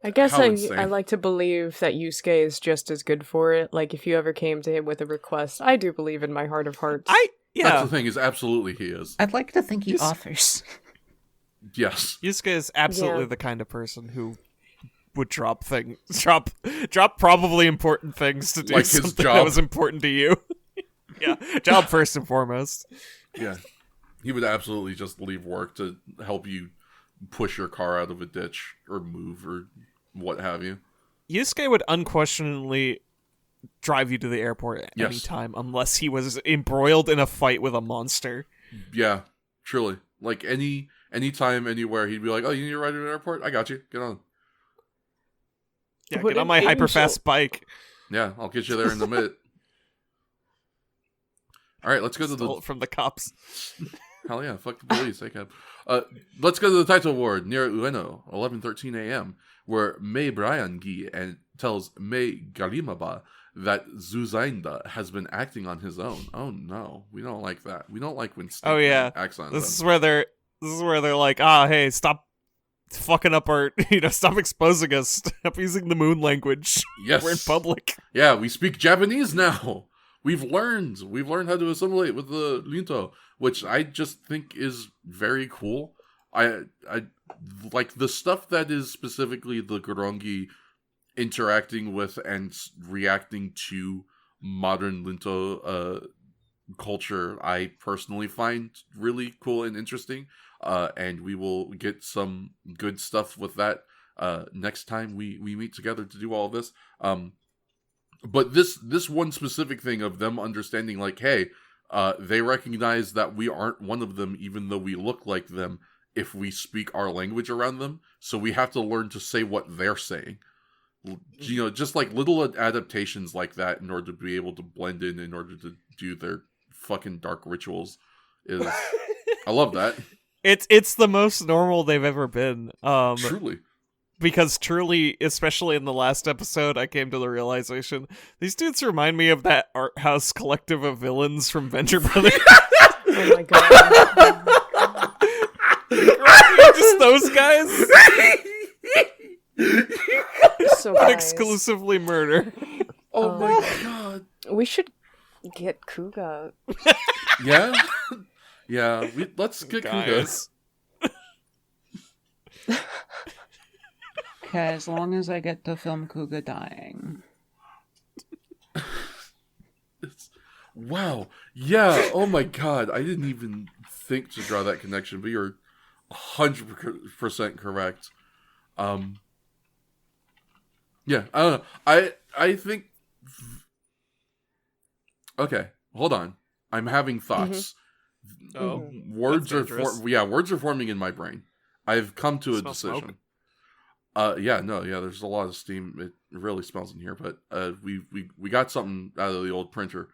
I guess how I insane. like to believe that Yusuke is just as good for it. Like, if you ever came to him with a request, I do believe in my heart of hearts. That's Yeah. the thing, is absolutely he is. I'd like to think he offers. Yes. Yusuke is absolutely Yeah. the kind of person who would drop probably important things to do Like his something job. that was important to you. Yeah, job first and foremost. Yeah. He would absolutely just leave work to help you push your car out of a ditch or move or what have you. Yusuke would unquestionably drive you to the airport at any Yes. time unless he was embroiled in a fight with a monster. Yeah, truly. Like anytime, anywhere, he'd be like, "Oh, you need a ride to the airport? I got you. Get on." Yeah, What get on an my angel. hyper-fast bike. Yeah, I'll get you there in a minute. All right, let's go to Stole the. it from the cops. Hell yeah, fuck the police, hey cab. Let's go to the title award near Ueno, 11:13 a.m., where Mei Brian-gi and tells Mei Garimaba that Zuzainda has been acting on his own. Oh no, we don't like that. We don't like when Oh, yeah. acts on This them. is where they're like, hey, stop fucking up our, stop exposing us. Stop using the moon language. Yes, We're in public. Yeah, we speak Japanese now. We've learned how to assimilate with the Linto, which I just think is very cool. I like the stuff that is specifically the Gorongi interacting with and reacting to modern Linto culture. I personally find really cool and interesting, and we will get some good stuff with that next time we meet together to do all of this. But this one specific thing of them understanding, like, hey, they recognize that we aren't one of them, even though we look like them, if we speak our language around them. So we have to learn to say what they're saying. Just like little adaptations like that in order to be able to blend in order to do their fucking dark rituals. I love that. It's the most normal they've ever been. Truly. Because truly, especially in the last episode, I came to the realization these dudes remind me of that art house collective of villains from Venture Brothers. Oh my god. Just those guys. So guys, Exclusively murder. Oh my god. we should get Kuga. Yeah? Yeah, let's get Kuga. Guys. Okay, as long as I get to film Kuga dying. Wow. Yeah. Oh my god. I didn't even think to draw that connection, but you're 100% correct. Yeah. I don't know. I think. Okay. Hold on. I'm having thoughts. Oh, Words that's are dangerous. words are forming in my brain. I've come to a Smell decision. smoke. There's a lot of steam. It really smells in here, but we got something out of the old printer.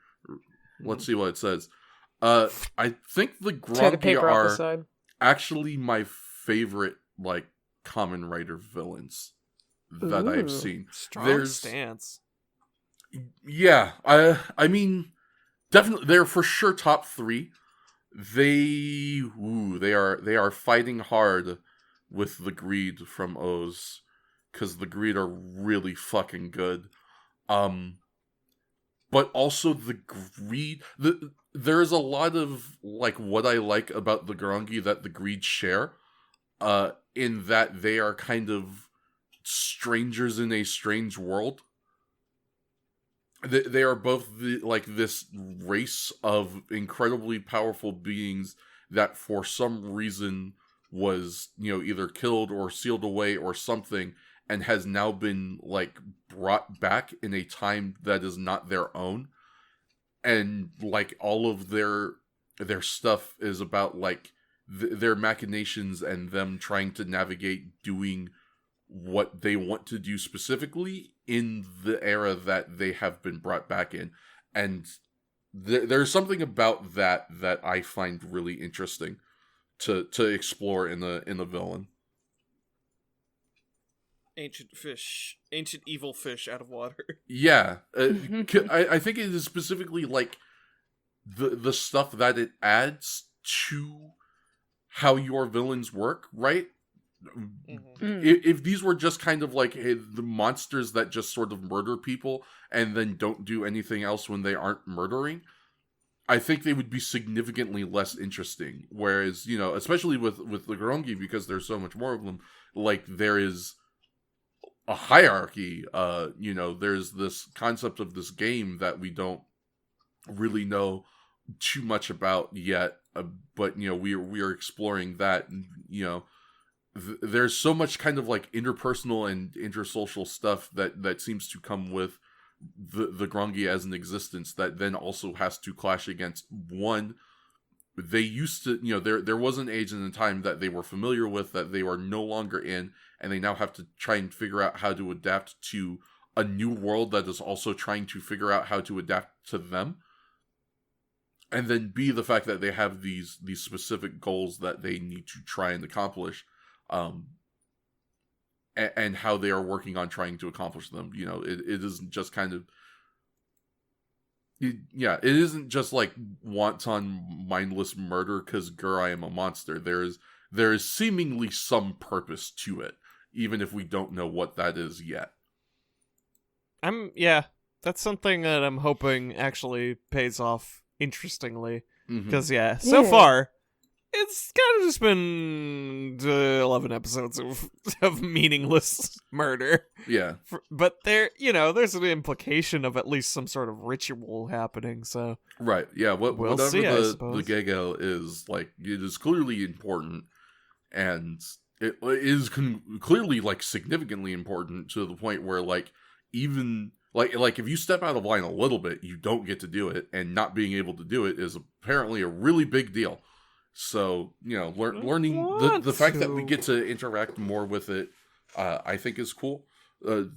Let's see what it says. I think the Tear the Grongi paper off the are side. actually my favorite, like, Kamen Rider villains that I've Ooh. seen. Strong stance. Yeah, I mean, definitely, they're for sure top 3. They are fighting hard with the Greed from O's, because the Greed are really fucking good. But also the Greed, there's a lot of, like, what I like about the Grongi that the Greed share, in that they are kind of strangers in a strange world. They are both this race of incredibly powerful beings that for some reason was, either killed or sealed away or something, and has now been, like, brought back in a time that is not their own. And, like, all of their stuff is about, like, their machinations and them trying to navigate doing what they want to do specifically in the era that they have been brought back in. And there's something about that I find really interesting to explore in a villain. Ancient evil fish out of water. Yeah, I think it is specifically, like, the stuff that it adds to how your villains work, right? If these were just kind of like, hey, the monsters that just sort of murder people and then don't do anything else when they aren't murdering, I think they would be significantly less interesting. Whereas, especially with the Gorongi, because there's so much more of them, like, there is a hierarchy. There's this concept of this game that we don't really know too much about yet. But we are exploring that, and there's so much kind of like interpersonal and intersocial stuff that seems to come with the Grongi as an existence that then also has to clash against one. They used to, there was an age and a time that they were familiar with that they are no longer in, and they now have to try and figure out how to adapt to a new world that is also trying to figure out how to adapt to them. And then B, the fact that they have these specific goals that they need to try and accomplish, and how they are working on trying to accomplish them. It isn't just kind of, it isn't just like wanton mindless murder because I am a monster. There is seemingly some purpose to it, even if we don't know what that is yet. That's something that I'm hoping actually pays off interestingly, because Yeah. so far it's kind of just been 11 episodes of meaningless murder. Yeah, but there's an implication of at least some sort of ritual happening. So right, yeah. Whatever see, I the suppose. Gegel is, like, it is clearly important, and it is clearly like significantly important to the point where like even. Like if you step out of line a little bit, you don't get to do it, and not being able to do it is apparently a really big deal. So, learning the fact that we get to interact more with it, I think is cool. The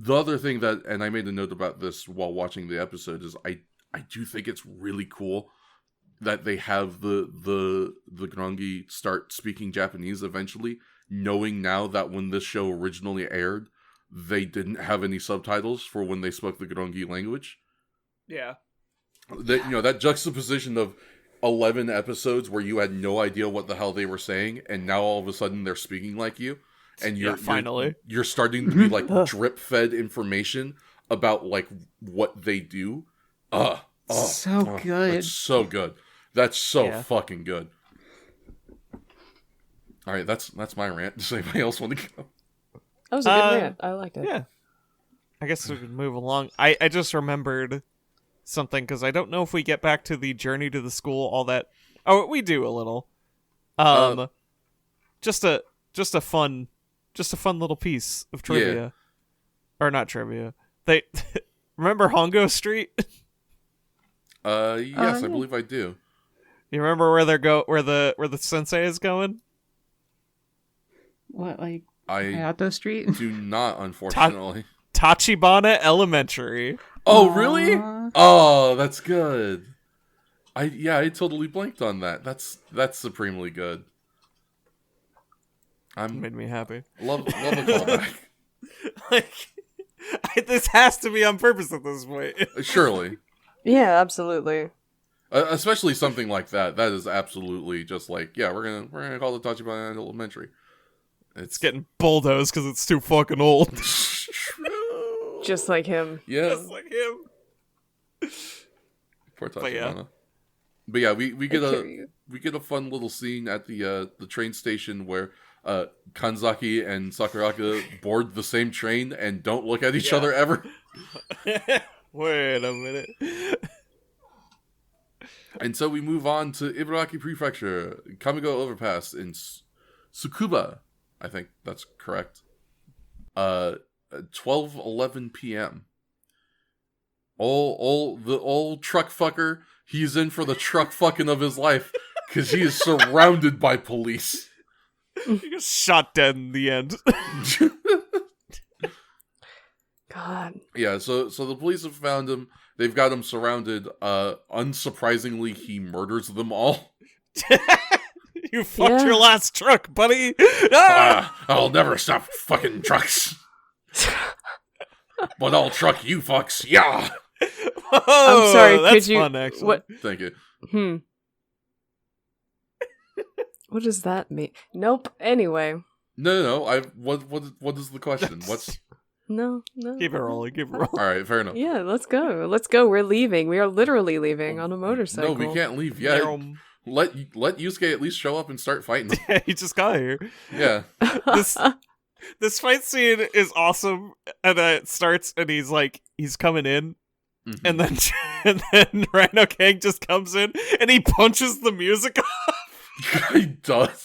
other thing that, and I made a note about this while watching the episode, is I do think it's really cool that they have the Grongi start speaking Japanese eventually, knowing now that when this show originally aired, they didn't have any subtitles for when they spoke the Grongi language. Yeah. That juxtaposition of 11 episodes where you had no idea what the hell they were saying, and now all of a sudden they're speaking like you, and finally you're starting to be like drip fed information about like what they do. So good. That's so good. That's so fucking good. All right, that's my rant. Does anybody else want to go? That was a good rant. I liked it. Yeah. I guess we can move along. I just remembered something, because I don't know if we get back to the journey to the school, all that. Oh, we do a little. Just a fun little piece of trivia. Yeah. Or not trivia. They remember Hongo Street? Yes, I believe I do. You remember where the sensei is going? What, like I Hayato Street? do not, unfortunately. Tachibana Elementary. Oh, really? Aw. Oh, that's good. I totally blanked on that. That's supremely good. Made me happy. Love a callback. This has to be on purpose at this point. Surely. Yeah, absolutely. Especially something like that. That is absolutely just like, yeah, we're gonna call it Tachibana Elementary. It's getting bulldozed because it's too fucking old. True. Just like him. Yeah. Just like him. Poor But yeah. Tachibana. But yeah, we get I hear you. we get a fun little scene at the train station where Kanzaki and Sakuraka board the same train and don't look at each other ever. Wait a minute. And so we move on to Ibaraki Prefecture, Kamigo Overpass in Tsukuba. I think that's correct. 12:11 p.m. The old truck fucker, he's in for the truck fucking of his life because he is surrounded by police. He gets shot dead in the end. God. Yeah, so the police have found him. They've got him surrounded. Unsurprisingly, he murders them all. You fucked Yeah. your last truck, buddy. Ah! I'll never stop fucking trucks. But I'll truck you fucks, yeah. Oh, I'm sorry, that's could you... fun, actually. What? Thank you. What does that mean? Nope. Anyway. No. What is the question? What's... No. Keep it rolling. Keep it rolling. All right, fair enough. Yeah, let's go. We're leaving. We are literally leaving on a motorcycle. No, we can't leave yet. Let Yusuke at least show up and start fighting. Yeah, he just got here. Yeah. This fight scene is awesome, and it starts, and he's coming in, Mhm. and then And then Rhino King just comes in and he punches the music off. He does.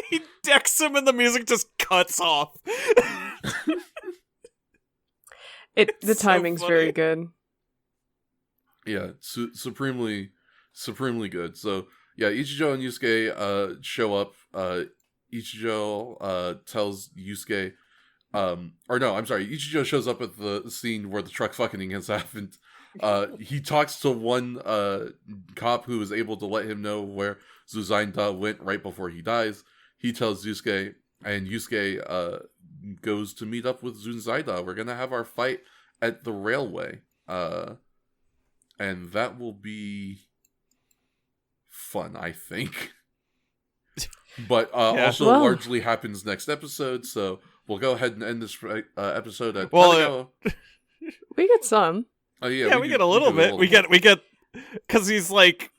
He decks him and the music just cuts off. The so timing's funny. very good. Yeah, supremely good. So yeah, Ichijo and Yusuke show up. Ichijo tells Yusuke, Ichijo shows up at the scene where the truck fucking has happened. He talks to one cop who is able to let him know where Zuzainda went right before he dies. He tells Yusuke, and Yusuke goes to meet up with Zuzainda. We're gonna have our fight at the railway. And that will be fun, I think. But also Well. largely happens next episode, so we'll go ahead and end this episode at Well, We get some. Yeah, we get a little bit. We get, because he's like,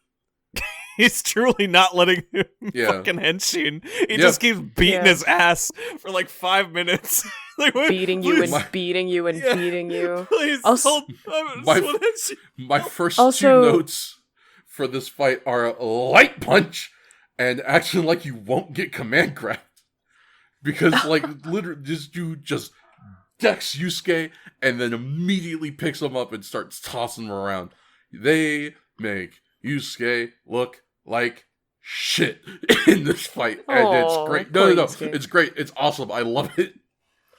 he's truly not letting him fucking henshin. He just keeps beating his ass for like 5 minutes. Like, Beating you and beating you and beating you. Please, Also- My first Also- two notes for this fight are light punch and action like you won't get command grabbed. Because, like, literally, this dude just decks Yusuke and then immediately picks him up and starts tossing him around. They make Yusuke look like shit in this fight. And it's great. No, Yusuke. it's great. It's awesome. I love it.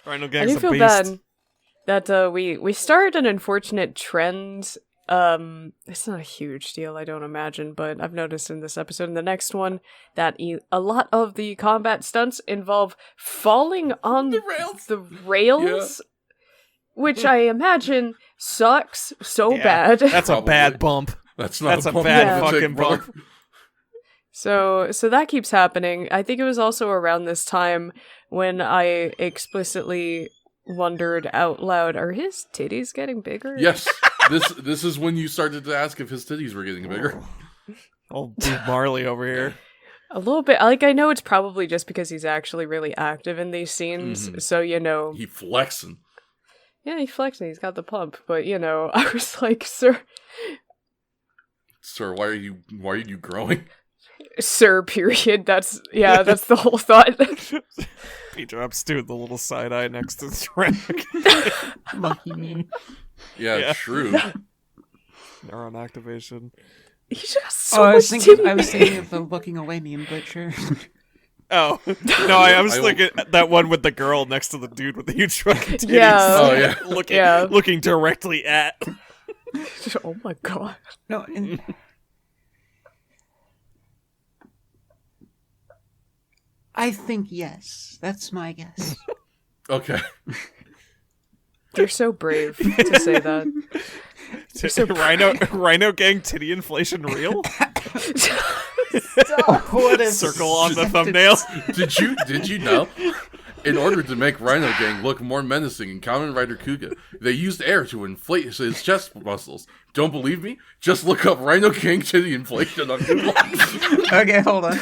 Rhino I Gang's do a feel beast. bad that we started an unfortunate trend. It's not a huge deal, I don't imagine, but I've noticed in this episode and the next one that a lot of the combat stunts involve falling on the rails, which I imagine sucks so bad. That's a Probably. bad bump. That's not a bump bad you wanna fucking take, brother. bump. So that keeps happening. I think it was also around this time when I explicitly wondered out loud, are his titties getting bigger? Yes, this is when you started to ask if his titties were getting bigger. Old dude Marley over here. A little bit. Like, I know it's probably just because he's actually really active in these scenes, so, He flexing. yeah, he's flexing, he's got the pump, but, I was like, sir, Sir, why are you growing? period, that's the whole thought. Beedrops doing the little side eye next to the track. Lucky me. Yeah, true. Neuron activation. He just has so I was much thinking titty. of the looking away meme, but sure. Oh no! I was I thinking that one with the girl next to the dude with the huge fucking titties. Yeah. Oh, Yeah. looking directly at. Oh my god. No, I think yes. That's my guess. Okay. You're so brave to say that. Rhino Gang titty inflation real? What a Circle on the thumbnail. Did you know? In order to make Rhino Gang look more menacing in Kamen Rider Kuga, they used air to inflate his chest muscles. Don't believe me? Just look up Rhino Gang titty inflation on Google. Okay, hold on.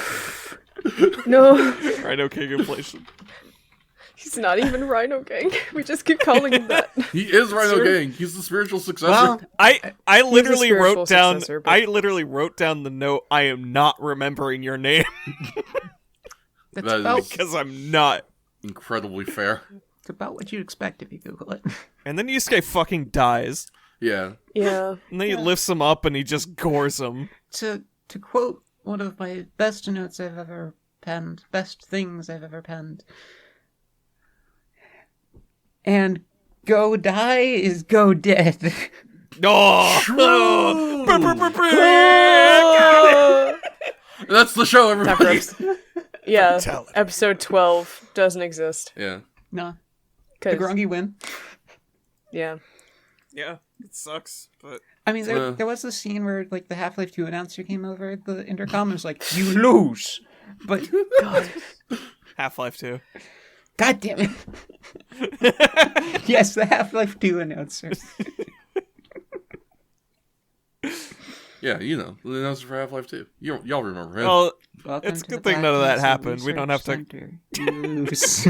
No, Rhino King inflation. he's not even Rhino Gang. We just keep calling him that. He is Rhino Gang. He's the spiritual successor. Well, I literally spiritual wrote down successor, but- I literally wrote down the note. I am not remembering your name that's that about, is- because I'm not. incredibly fair. it's about what you'd expect if you Google it. And then Yusuke fucking dies. Yeah. Yeah. And then he lifts him up and he just gores him. To quote one of my best notes I've ever penned, best things I've ever penned. And Godai is go dead. Oh, That's the show, everybody. Yeah, Fatality. episode 12 doesn't exist. Yeah. No, the 'Cause- Grongi win. yeah. Yeah, it sucks, but I mean, there was this scene where like the Half-Life 2 announcer came over the intercom and was like, "You lose," but God. Half-Life 2. God damn it! Yes, the Half-Life 2 announcer. Yeah, the announcer for Half-Life 2. Y'all remember him. Well, Welcome it's a to good the thing none of that Black happened. We don't have to. Center. You lose.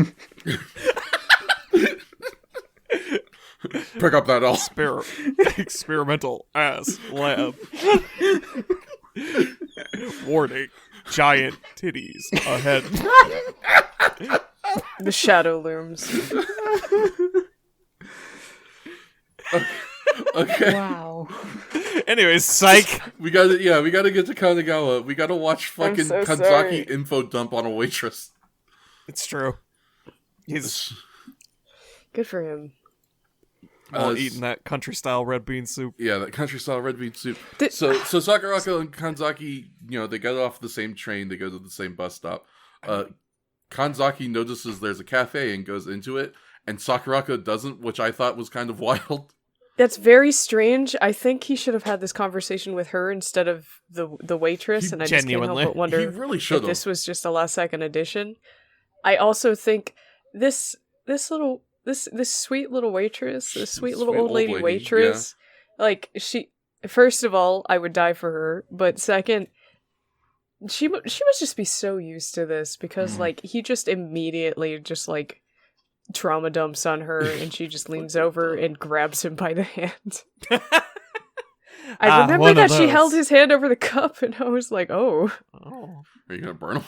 Pick up that L. Experimental ass lab. Warning. Giant titties ahead. The shadow looms. Okay. Wow. Anyways, psych. We gotta get to Kanagawa. We gotta watch fucking so Kanzaki sorry. info dump on a waitress. It's true. He's Good for him. eating that country style red bean soup. Yeah, that country style red bean soup. Did- So Sakurako and Kanzaki, they get off the same train, they go to the same bus stop. Kanzaki notices there's a cafe and goes into it, and Sakurako doesn't, which I thought was kind of wild. That's very strange. I think he should have had this conversation with her instead of the waitress, He and I just can't help genuinely- but wonder He really if should have. this was just a last second addition. I also think this sweet little waitress, this sweet little old lady waitress, like she. First of all, I would die for her, but second, she must just be so used to this because like he just immediately just like trauma dumps on her, and she just leans over and grabs him by the hand. I remember one of that she those. held his hand over the cup, and I was like, "Oh, Oh. Are you gonna burn him?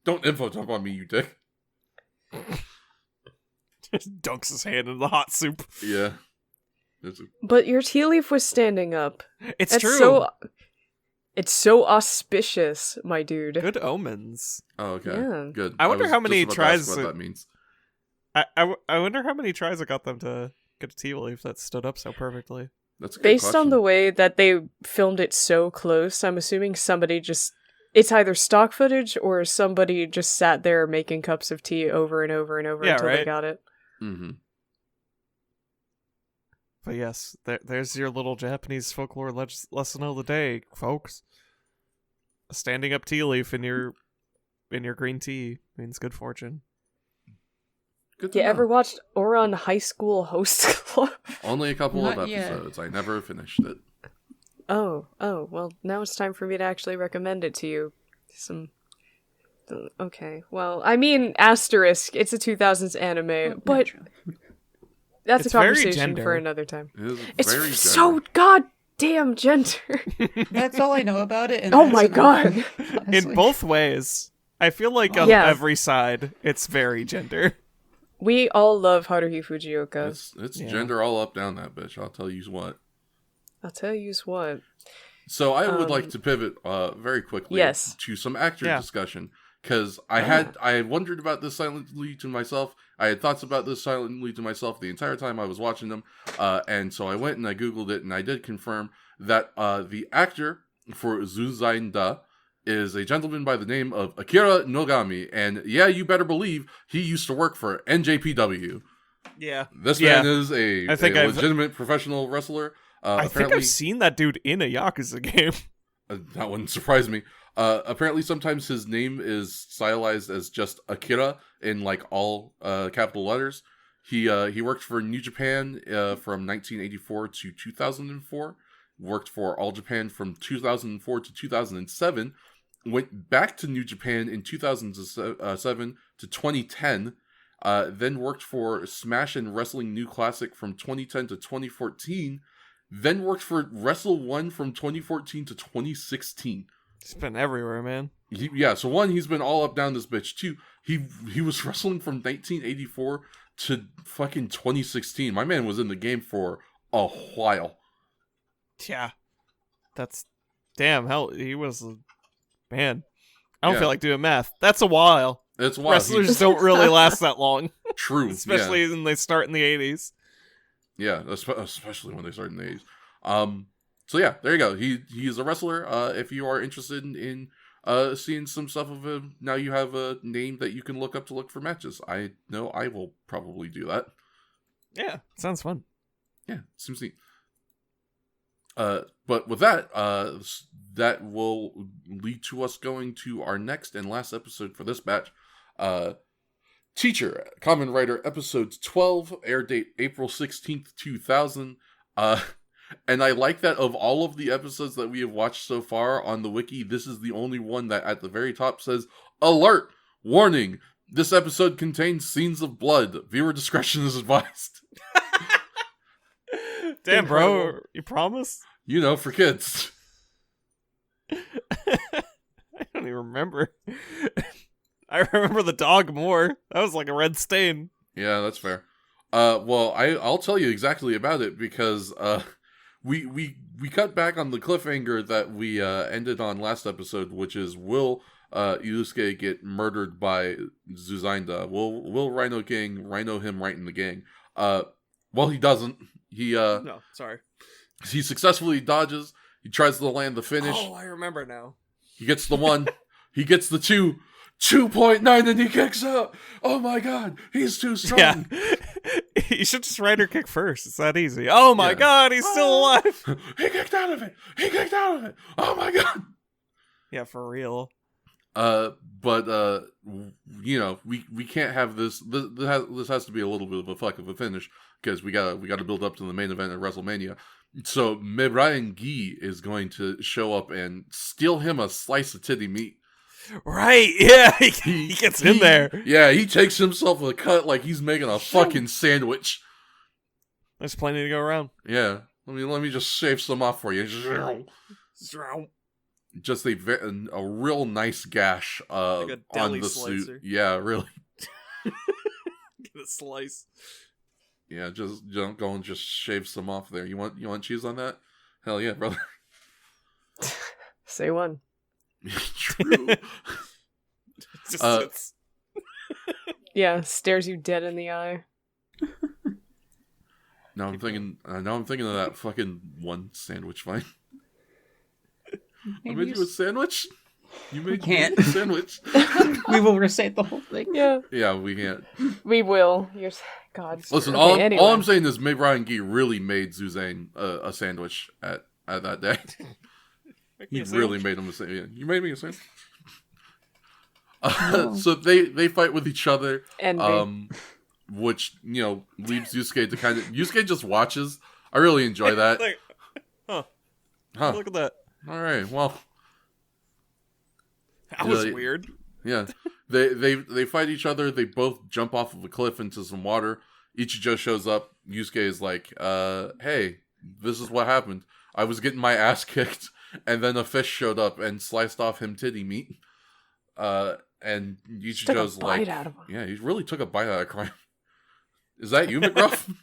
Don't info dump on me, you dick. Just dunks his hand in the hot soup. Yeah. but your tea leaf was standing up. It's That's true. It's so auspicious, my dude." Good omens. Oh, okay. Yeah. Good. I wonder was how many just about to ask tries what it- that means. I wonder how many tries it got them to get a tea leaf that stood up so perfectly. That's a good Based on question. the way that they filmed it so close, I'm assuming somebody just... It's either stock footage or somebody just sat there making cups of tea over and over and over Yeah, until they right. got it. Mm-hmm. But yes, there's your little Japanese folklore lesson of the day, folks. A standing up tea leaf in your green tea means good fortune. Good to You know. ever watched Ouran High School Host Club? Only a couple of Not yet. episodes. I never finished it. Oh, well, now it's time for me to actually recommend it to you. Okay, well, I mean, asterisk, it's a 2000s anime, but Naturally. that's It's a very conversation gender. for another time. It is It's very so gender. goddamn gender. That's all I know about it. And Oh that's my enough, god. honestly. In both ways, I feel like on Yeah. every side, it's very gender. We all love Haruhi Fujioka. It's Yeah. gender all up down that bitch. I'll tell you what. I'll tell you what. So I would like to pivot very quickly Yes. to some actor Yeah. discussion because I had wondered about this silently to myself. I had thoughts about this silently to myself the entire time I was watching them, and so I went and I googled it, and I did confirm that the actor for Zuzainda is a gentleman by the name of Akira Nogami, and yeah, you better believe he used to work for NJPW. Yeah. This Yeah. man is a I think I've- legitimate professional wrestler. I think Apparently, I've seen that dude in a Yakuza game. that wouldn't surprise me. Apparently, sometimes his name is stylized as just Akira in like all capital letters. He worked for New Japan from 1984 to 2004. Worked for All Japan from 2004 to 2007. Went back to New Japan in 2007 to 2010. Then worked for Smash and Wrestling New Classic from 2010 to 2014. Then worked for Wrestle One from 2014 to 2016. He's been everywhere, man. So one, he's been all up down this bitch. Two, he was wrestling from 1984 to fucking 2016. My man was in the game for a while. Yeah. That's... Damn, hell, he was... Man. I don't Yeah. feel like doing math. That's a while. It's wild. Wrestlers don't really last that long. True, Especially when they start in the 80s. yeah, especially when they start in the 80s. So yeah, there you go. He's a wrestler. If you are interested in seeing some stuff of him, now you have a name that you can look up to look for matches. I know I will probably do that. Yeah, sounds fun. Yeah, seems neat. But with that, that will lead to us going to our next and last episode for this batch. Teacher, Common Writer, episode 12, air date April 16th, 2000. And I like that of all of the episodes that we have watched so far on the wiki, this is the only one that at the very top says, alert, warning, This episode contains scenes of blood. Viewer discretion is advised. Damn, bro, Incredible. you promise? You know, for kids. I don't even remember. I remember the dog more. That was like a red stain. Yeah, that's fair. Well, I'll tell you exactly about it because we cut back on the cliffhanger that we ended on last episode, which is will Yusuke get murdered by Zuzainda? Will Rhino King rhino him right in the gang? Well, he doesn't. No, sorry. He successfully dodges. He tries to land the finish. Oh, I remember now. He gets the 1. He gets the 2. 2.9 and he kicks out. Oh my god, he's too strong. Yeah. You should just rider kick first. It's that easy. Oh my god, he's still alive. He kicked out of it. He kicked out of it. Oh my god. Yeah, for real. But you know, we can't have this. This has to be a little bit of a fuck of a finish because we gotta build up to the main event at WrestleMania. So Mibrayan Gi is going to show up and steal him a slice of titty meat. Right, yeah, he gets in there. Yeah, he takes himself a cut like he's making a fucking sandwich. There's plenty to go around. Yeah, let me just shave some off for you. Just a real nice gash Like a deli on the slicer. suit. Yeah, really. Get a slice. Yeah, just don't go and just shave some off there. You want cheese on that? Hell yeah, brother. Say one. True. Just sits. Yeah, stares you dead in the eye. Now I'm thinking of that fucking one sandwich fight. I made you a sandwich? You made can't. me a sandwich? We will recite the whole thing. Yeah, Yeah, we can't. we will. God. Listen, Okay, anyway. all I'm saying is Mibrayan Gi really made Suzanne a sandwich at that day. Make me He a really sandwich. made him a sandwich. Yeah, you made me a sandwich. No. So they fight with each other. Envy. Which, you know, leaves Yusuke to kind of... Yusuke just watches. I really enjoy that. Like, huh. Huh. Look at that. All right, well, That was Yeah, weird. yeah. They fight each other. They both jump off of a cliff into some water. Ichijo shows up. Yusuke is like, hey, this is what happened. I was getting my ass kicked, and then a fish showed up and sliced off him titty meat. And Ichijo's Took a bite like... out of him. Yeah, he really took a bite out of crime. Is that you, McGruff?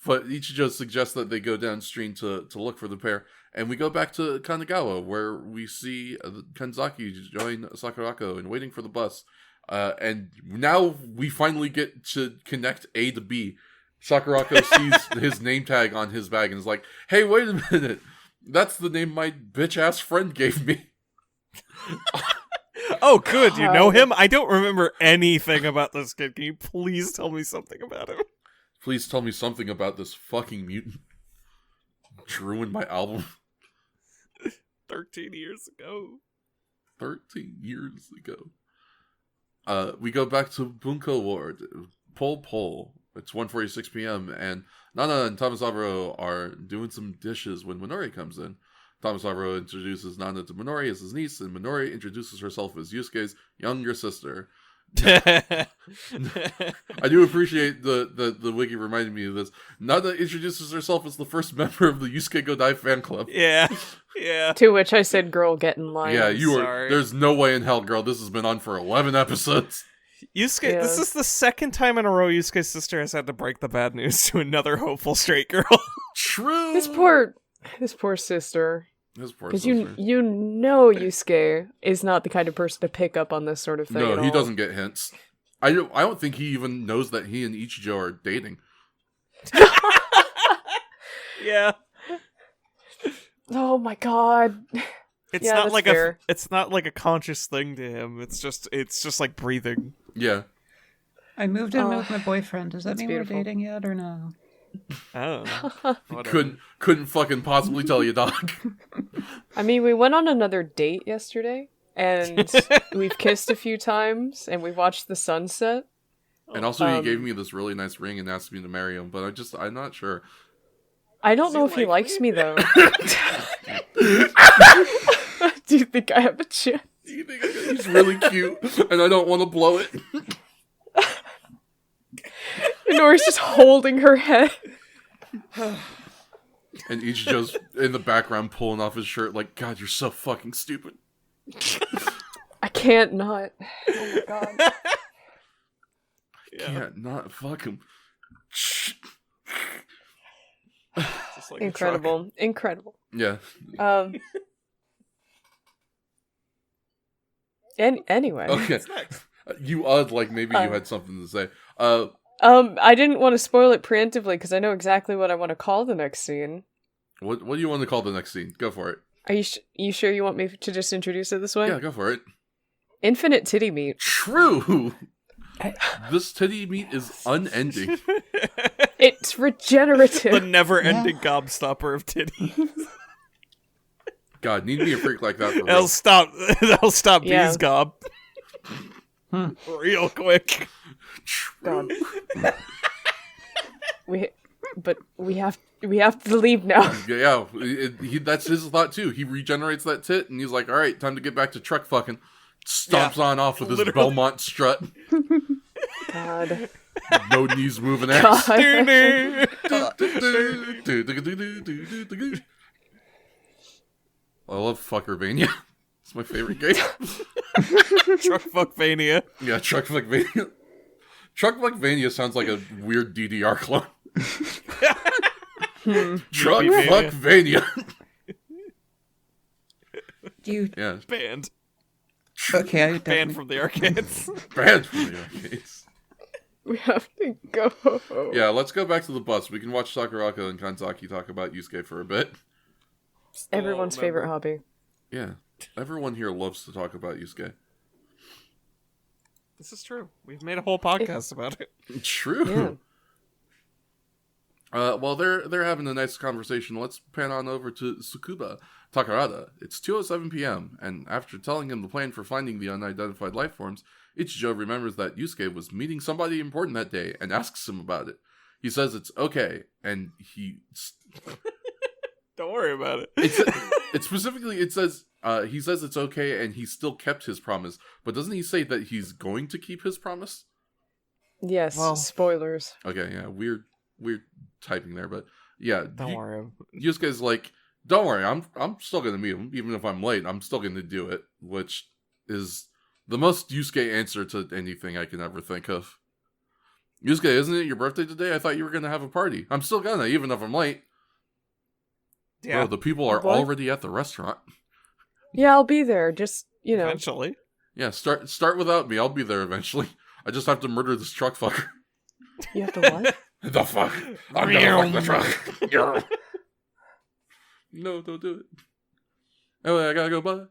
But Ichijo suggests that they go downstream to look for the pair. And we go back to Kanagawa, where we see Kanzaki join Sakurako and waiting for the bus. And now we finally get to connect A to B. Sakurako sees his name tag on his bag and is like, hey, wait a minute. That's the name my bitch-ass friend gave me. Oh, good. You know God. him? I don't remember anything about this kid. Can you please tell me something about him? Please tell me something about this fucking mutant. Ruined my album 13 years ago. 13 years ago. We go back to Bunko Ward. Pol. It's 1:46 p.m. and Nana and Tamasaburo are doing some dishes when Minori comes in. Tamasaburo introduces Nana to Minori as his niece, and Minori introduces herself as Yusuke's younger sister. I do appreciate the wiki reminding me of this. Nana introduces herself as the first member of the Yusuke Godai fan club. Yeah. To which I said, "Girl, get in line." Yeah, you are. sorry. There's no way in hell, girl. This has been on for 11 episodes. Yusuke, Yeah. this is the second time in a row Yusuke's sister has had to break the bad news to another hopeful straight girl. True. This poor sister. His poor Because sister. you know Yusuke is not the kind of person to pick up on this sort of thing. No, at he all. doesn't get hints. I don't think he even knows that he and Ichijo are dating. Yeah. Oh my god. It's Yeah, not that's like fair. it's not like a conscious thing to him. It's just like breathing. Yeah. I moved in with my boyfriend. Does that that's mean beautiful. we're dating yet or no? I don't know. Whatever. Couldn't fucking possibly tell you, dog. I mean, we went on another date yesterday, and we've kissed a few times, and we watched the sunset. And also, he gave me this really nice ring and asked me to marry him, but I'm not sure. I don't Does know he if he like likes me though. Do you think I have a chance? You think he's really cute, and I don't want to blow it. And Nori's just holding her head. And Ichijo's in the background pulling off his shirt like, God, you're so fucking stupid. I can't not. Oh my god. Can't not fuck him. Just like a Incredible. Incredible. Yeah. Anyway. Okay. What's next? You like maybe you had something to say. I didn't want to spoil it preemptively because I know exactly what I want to call the next scene. What do you want to call the next scene? Go for it. Are you sure you want me to just introduce it this way? Yeah, go for it. Infinite titty meat. True. This titty meat is unending. It's The regenerative. never-ending gobstopper of titties. God, need me a freak like that for real. That'll stop Yeah. bees gob. Real quick. God. we have to leave now. Yeah, that's his thought too. He regenerates that tit, and he's like, "All right, time to get back to truck fucking." Stomps on off with his literally. Belmont strut. God. No knees moving ass. God. I love Fuckervania. It's my favorite game. Truck fuckvania. Yeah, Truck Fuckvania. Truck Fuckvania sounds like a weird DDR clone. Truck Yippee-mania. Fuckvania. Dude. Yeah, Banned. Okay, I Banned definitely... from the arcades. banned from the arcades. We have to go. Yeah, let's go back to the bus. We can watch Sakurako and Kanzaki talk about Yusuke for a bit. Everyone's favorite hobby. Yeah, everyone here loves to talk about Yusuke. This is true. We've made a whole podcast about it. True. While they're having a nice conversation, let's pan on over to Tsukuba Takarada. It's 2:07 p.m., and after telling him the plan for finding the unidentified life forms, Ichijo remembers that Yusuke was meeting somebody important that day and asks him about it. He says it's okay, and Don't worry about it. it specifically, it says, he says it's okay and he still kept his promise, but doesn't he say that he's going to keep his promise? Yes, Well- spoilers. Okay, yeah, weird typing there, but yeah. Don't worry. Yusuke's like, don't worry, I'm still gonna meet him, even if I'm late, I'm still gonna do it, which is the most Yusuke answer to anything I can ever think of. Yusuke, isn't it your birthday today? I thought you were gonna have a party. I'm still gonna, even if I'm late. Yeah, Bro, the people are What? already at the restaurant. Yeah, I'll be there. Just, eventually. Yeah, start without me. I'll be there eventually. I just have to murder this truck fucker. you have to what? The fuck? I'm gonna fuck the truck. No, don't do it. Anyway, I gotta go bye.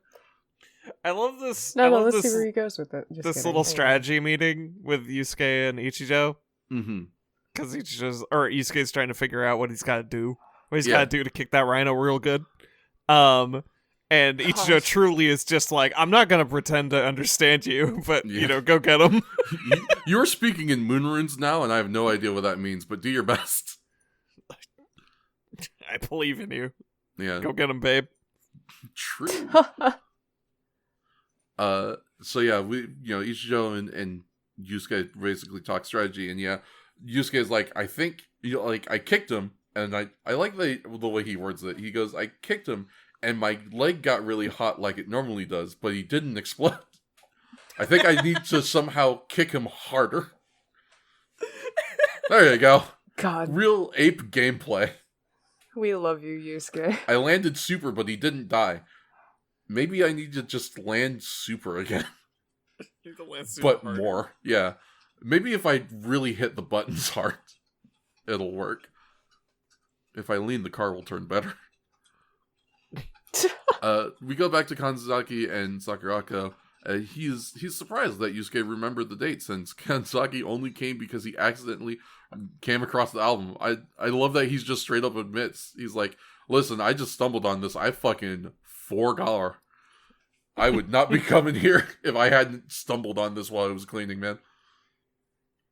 I love this. No, I no, love let's this, see where he goes with it. Just this kidding. little Anyway. strategy meeting with Yusuke and Ichijo. Mm-hmm. Because Yusuke's trying to figure out what he's got to do. What he's Yeah. got to do to kick that rhino real good. And Ichijo Gosh. truly is just like, I'm not going to pretend to understand you, but, Yeah. go get him. You're speaking in moon runes now, and I have no idea what that means, but do your best. I believe in you. Yeah, Go get him, babe. true. So yeah, we, Ichijo and Yusuke basically talk strategy, and yeah, Yusuke is like, I think, I kicked him, and I like the way he words it. He goes, I kicked him, and my leg got really hot like it normally does, but he didn't explode. I think I need to somehow kick him harder. There you go. God, Real ape gameplay. we love you, Yusuke. I landed super, but he didn't die. Maybe I need to just land super again. But more. Yeah. Maybe if I really hit the buttons hard, it'll work. If I lean, the car will turn better. We go back to Kanzaki and Sakurako. He's surprised that Yusuke remembered the date, since Kanzaki only came because he accidentally came across the album. I love that he's just straight up admits. He's like, listen, I just stumbled on this. I fucking $4. I would not be coming here if I hadn't stumbled on this while I was cleaning, man.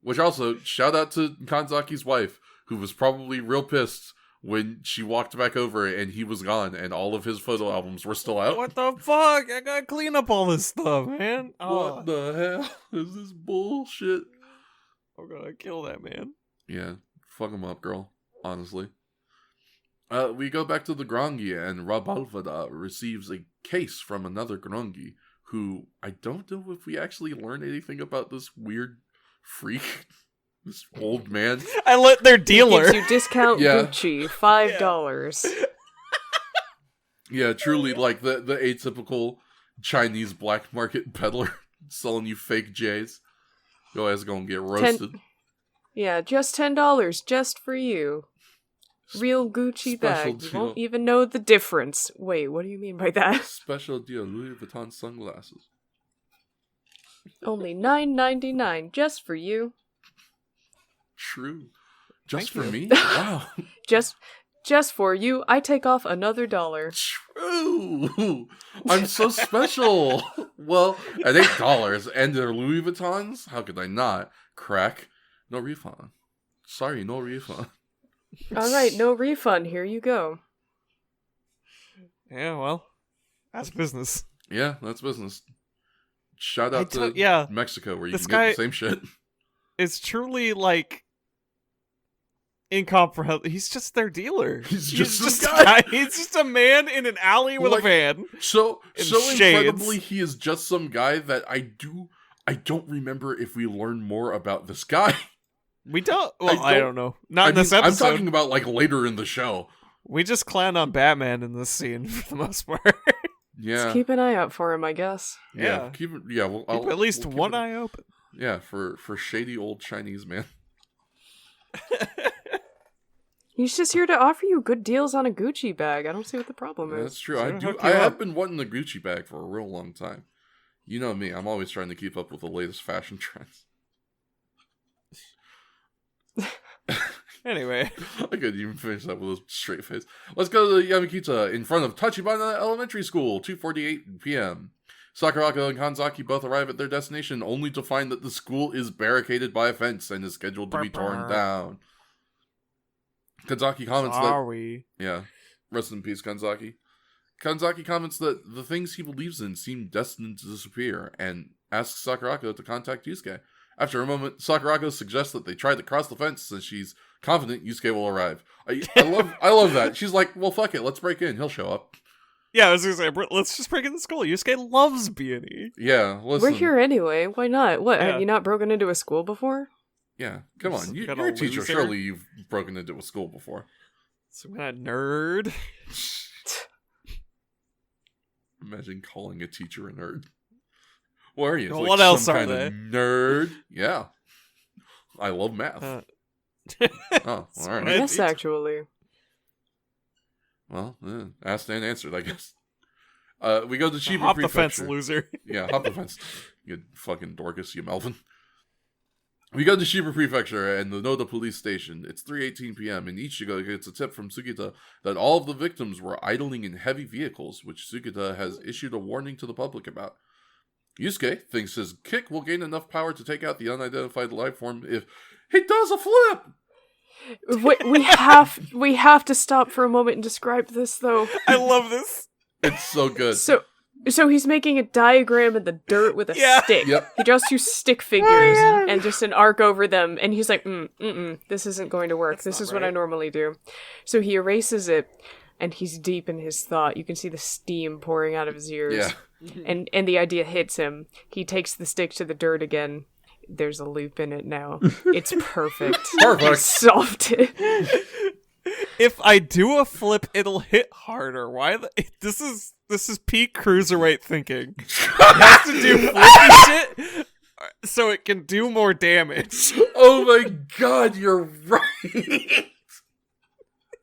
Which also, shout out to Kanzaki's wife, who was probably real pissed when she walked back over and he was gone and all of his photo albums were still out. What the fuck? I gotta clean up all this stuff, man. Oh, What the hell is this bullshit? I'm gonna kill that man. Yeah, fuck him up, girl. Honestly. We go back to the Grongi, and Rabalvada receives a case from another Grongi, who I don't know if we actually learn anything about this weird freak, this old man. I let their dealer. Gives you discount Yeah. Gucci, $5. Yeah, truly, like the atypical Chinese black market peddler selling you fake J's. Your ass gonna get roasted. Yeah, just $10, just for you. Real Gucci Special bag. You deal. won't even know the difference. Wait, what do you mean by that? Special deal, Louis Vuitton sunglasses. Only $9.99, just for you. True. Just Thank for you. me? Wow. Just for you, I take off another $1. True. I'm so special. Well, at $8 and they're Louis Vuittons, how could I not? Crack. No refund. Sorry, no refund. Alright, no refund, here you go. Yeah, well, that's business. Yeah, that's business. Shout out I to yeah. Mexico where you This can get guy- the same shit. It's truly like incomprehensible. He's just their dealer. He's just some a guy. He's just a man in an alley with Like, a van. So In shades. shades. Incredibly, he is just some guy that I don't remember if we learn more about this guy. We don't. Well, I don't know. Not I in this mean, episode. I'm talking about like later in the show. We just clown on Batman in this scene for the most part. Yeah. Just keep an eye out for him, I guess. Yeah. Yeah. Keep it. Yeah. We'll, Keep at least we'll keep one it- eye open. Yeah, for shady old Chinese man. He's just here to offer you good deals on a Gucci bag. I don't see what the problem That's is. true. So I hook I you have up. been wanting the Gucci bag for a real long time. You know me. I'm always trying to keep up with the latest fashion trends. Anyway, I couldn't even finish that with a straight face. Let's go to Yamikita in front of Tachibana Elementary School, 2:48 p.m. Sakurako and Kanzaki both arrive at their destination, only to find that the school is barricaded by a fence and is scheduled to be torn down. Kanzaki comments that... are we? Yeah, rest in peace, Kanzaki. Kanzaki comments that the things he believes in seem destined to disappear, and asks Sakurako to contact Yusuke. After a moment, Sakurako suggests that they try to cross the fence since she's confident Yusuke will arrive. I love that. She's like, well, fuck it, let's break in. He'll show up. Yeah, I was gonna say, let's just break in the school. Yusuke loves B&E. Yeah, listen. We're here anyway. Why not? What, Yeah. have you not broken into a school before? Yeah, come on. Some You're kinda a teacher. loser. Surely you've broken into a school before. Some kind of nerd. Imagine calling a teacher a nerd. What are you? It's Well, like what else some are kind they? of nerd. Yeah. I love math. Uh, Oh, all right. Ed Yes, teacher. actually. Well, asked and answered, I guess. We go to Shiba Hop the fence, Prefecture. loser. Yeah, hop the fence. You fucking Dorcas, you Melvin. We go to Shiba Prefecture and the Noda police station. It's 3:18 p.m. and Ichigo gets a tip from Sugita that all of the victims were idling in heavy vehicles, which Sugita has issued a warning to the public about. Yusuke thinks his kick will gain enough power to take out the unidentified life form if he does a flip. Wait, we have to stop for a moment and describe this, though. I love this. It's so good. So he's making a diagram in the dirt with a Yeah. stick. Yep. He draws two stick figures and just an arc over them, and he's like, this isn't going to work. This not is what I right." normally do. So he erases it, and he's deep in his thought. You can see the steam pouring out of his ears. Yeah. And the idea hits him. He takes the stick to the dirt again. There's a loop in it now. It's perfect. Perfect. He solved it. If I do a flip, it'll hit harder. Why? This is peak cruiserweight thinking. It has to do flippy shit so it can do more damage. Oh my god, you're right.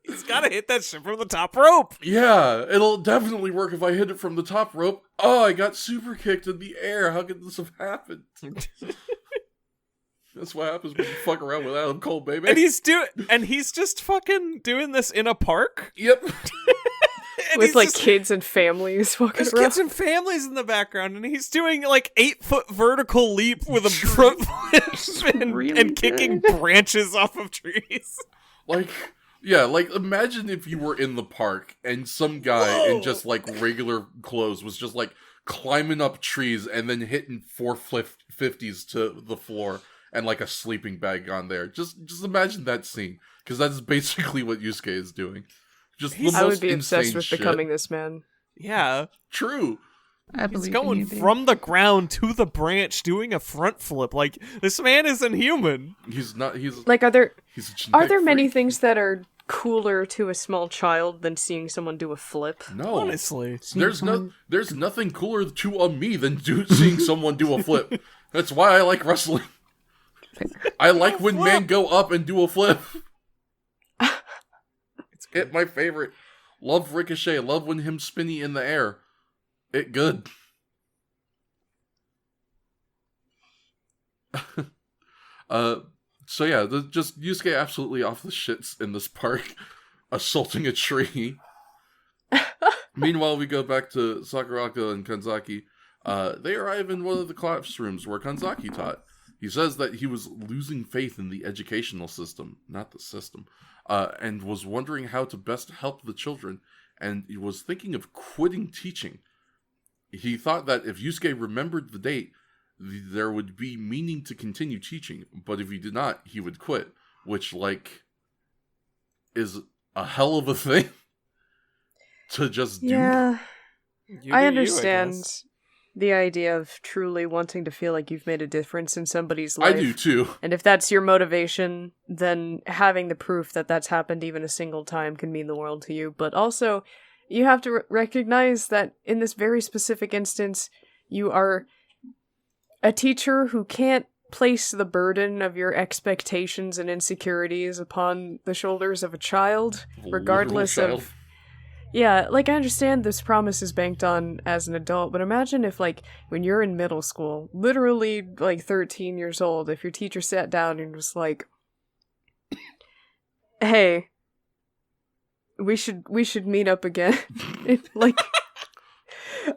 He's gotta hit that shit from the top rope. Yeah, it'll definitely work if I hit it from the top rope. Oh, I got super kicked in the air. How could this have happened? That's what happens when you fuck around with Adam Cole, baby. And he's just fucking doing this in a park. Yep. And With he's like just- kids and families walking There's around. kids and families in the background, and he's doing like 8-foot vertical leap with a front flip and, really and kicking branches off of trees. Like, Yeah, like, imagine if you were in the park and some guy in just, like, regular clothes was just, like, climbing up trees and then hitting 450s to the floor and, like, a sleeping bag on there. Just imagine that scene, because that's basically what Yusuke is doing. Just the I would most be obsessed insane with shit. becoming this man. Yeah. True. I He's believe in going you, babe. from the ground to the branch doing a front flip. Like, this man isn't human. He's not, he's Like, are there a many freak. things that are cooler to a small child than seeing someone do a flip? No. Honestly. There's nothing cooler to me than seeing someone do a flip. That's why I like wrestling. I like when men go up and do a flip. It's my favorite. Love Ricochet. Love when him spinny in the air. It good. So yeah, just Yusuke absolutely off the shits in this park, assaulting a tree. Meanwhile, we go back to Sakurako and Kanzaki. They arrive in one of the classrooms where Kanzaki taught. He says that he was losing faith in the educational system, not the system, and was wondering how to best help the children, and he was thinking of quitting teaching. He thought that if Yusuke remembered the date, there would be meaning to continue teaching, but if he did not, he would quit, which, like, is a hell of a thing to just do. Yeah, You I do you, understand guess. the idea of truly wanting to feel like you've made a difference in somebody's life. I do too. And if that's your motivation, then having the proof that that's happened even a single time can mean the world to you. But also, you have to recognize that in this very specific instance, you are a teacher who can't place the burden of your expectations and insecurities upon the shoulders of a child, regardless Literal of... Yeah, like, I understand this promise is banked on as an adult, but imagine if, like, when you're in middle school, literally, like, 13 years old, if your teacher sat down and was like, hey, we should meet up again. Like,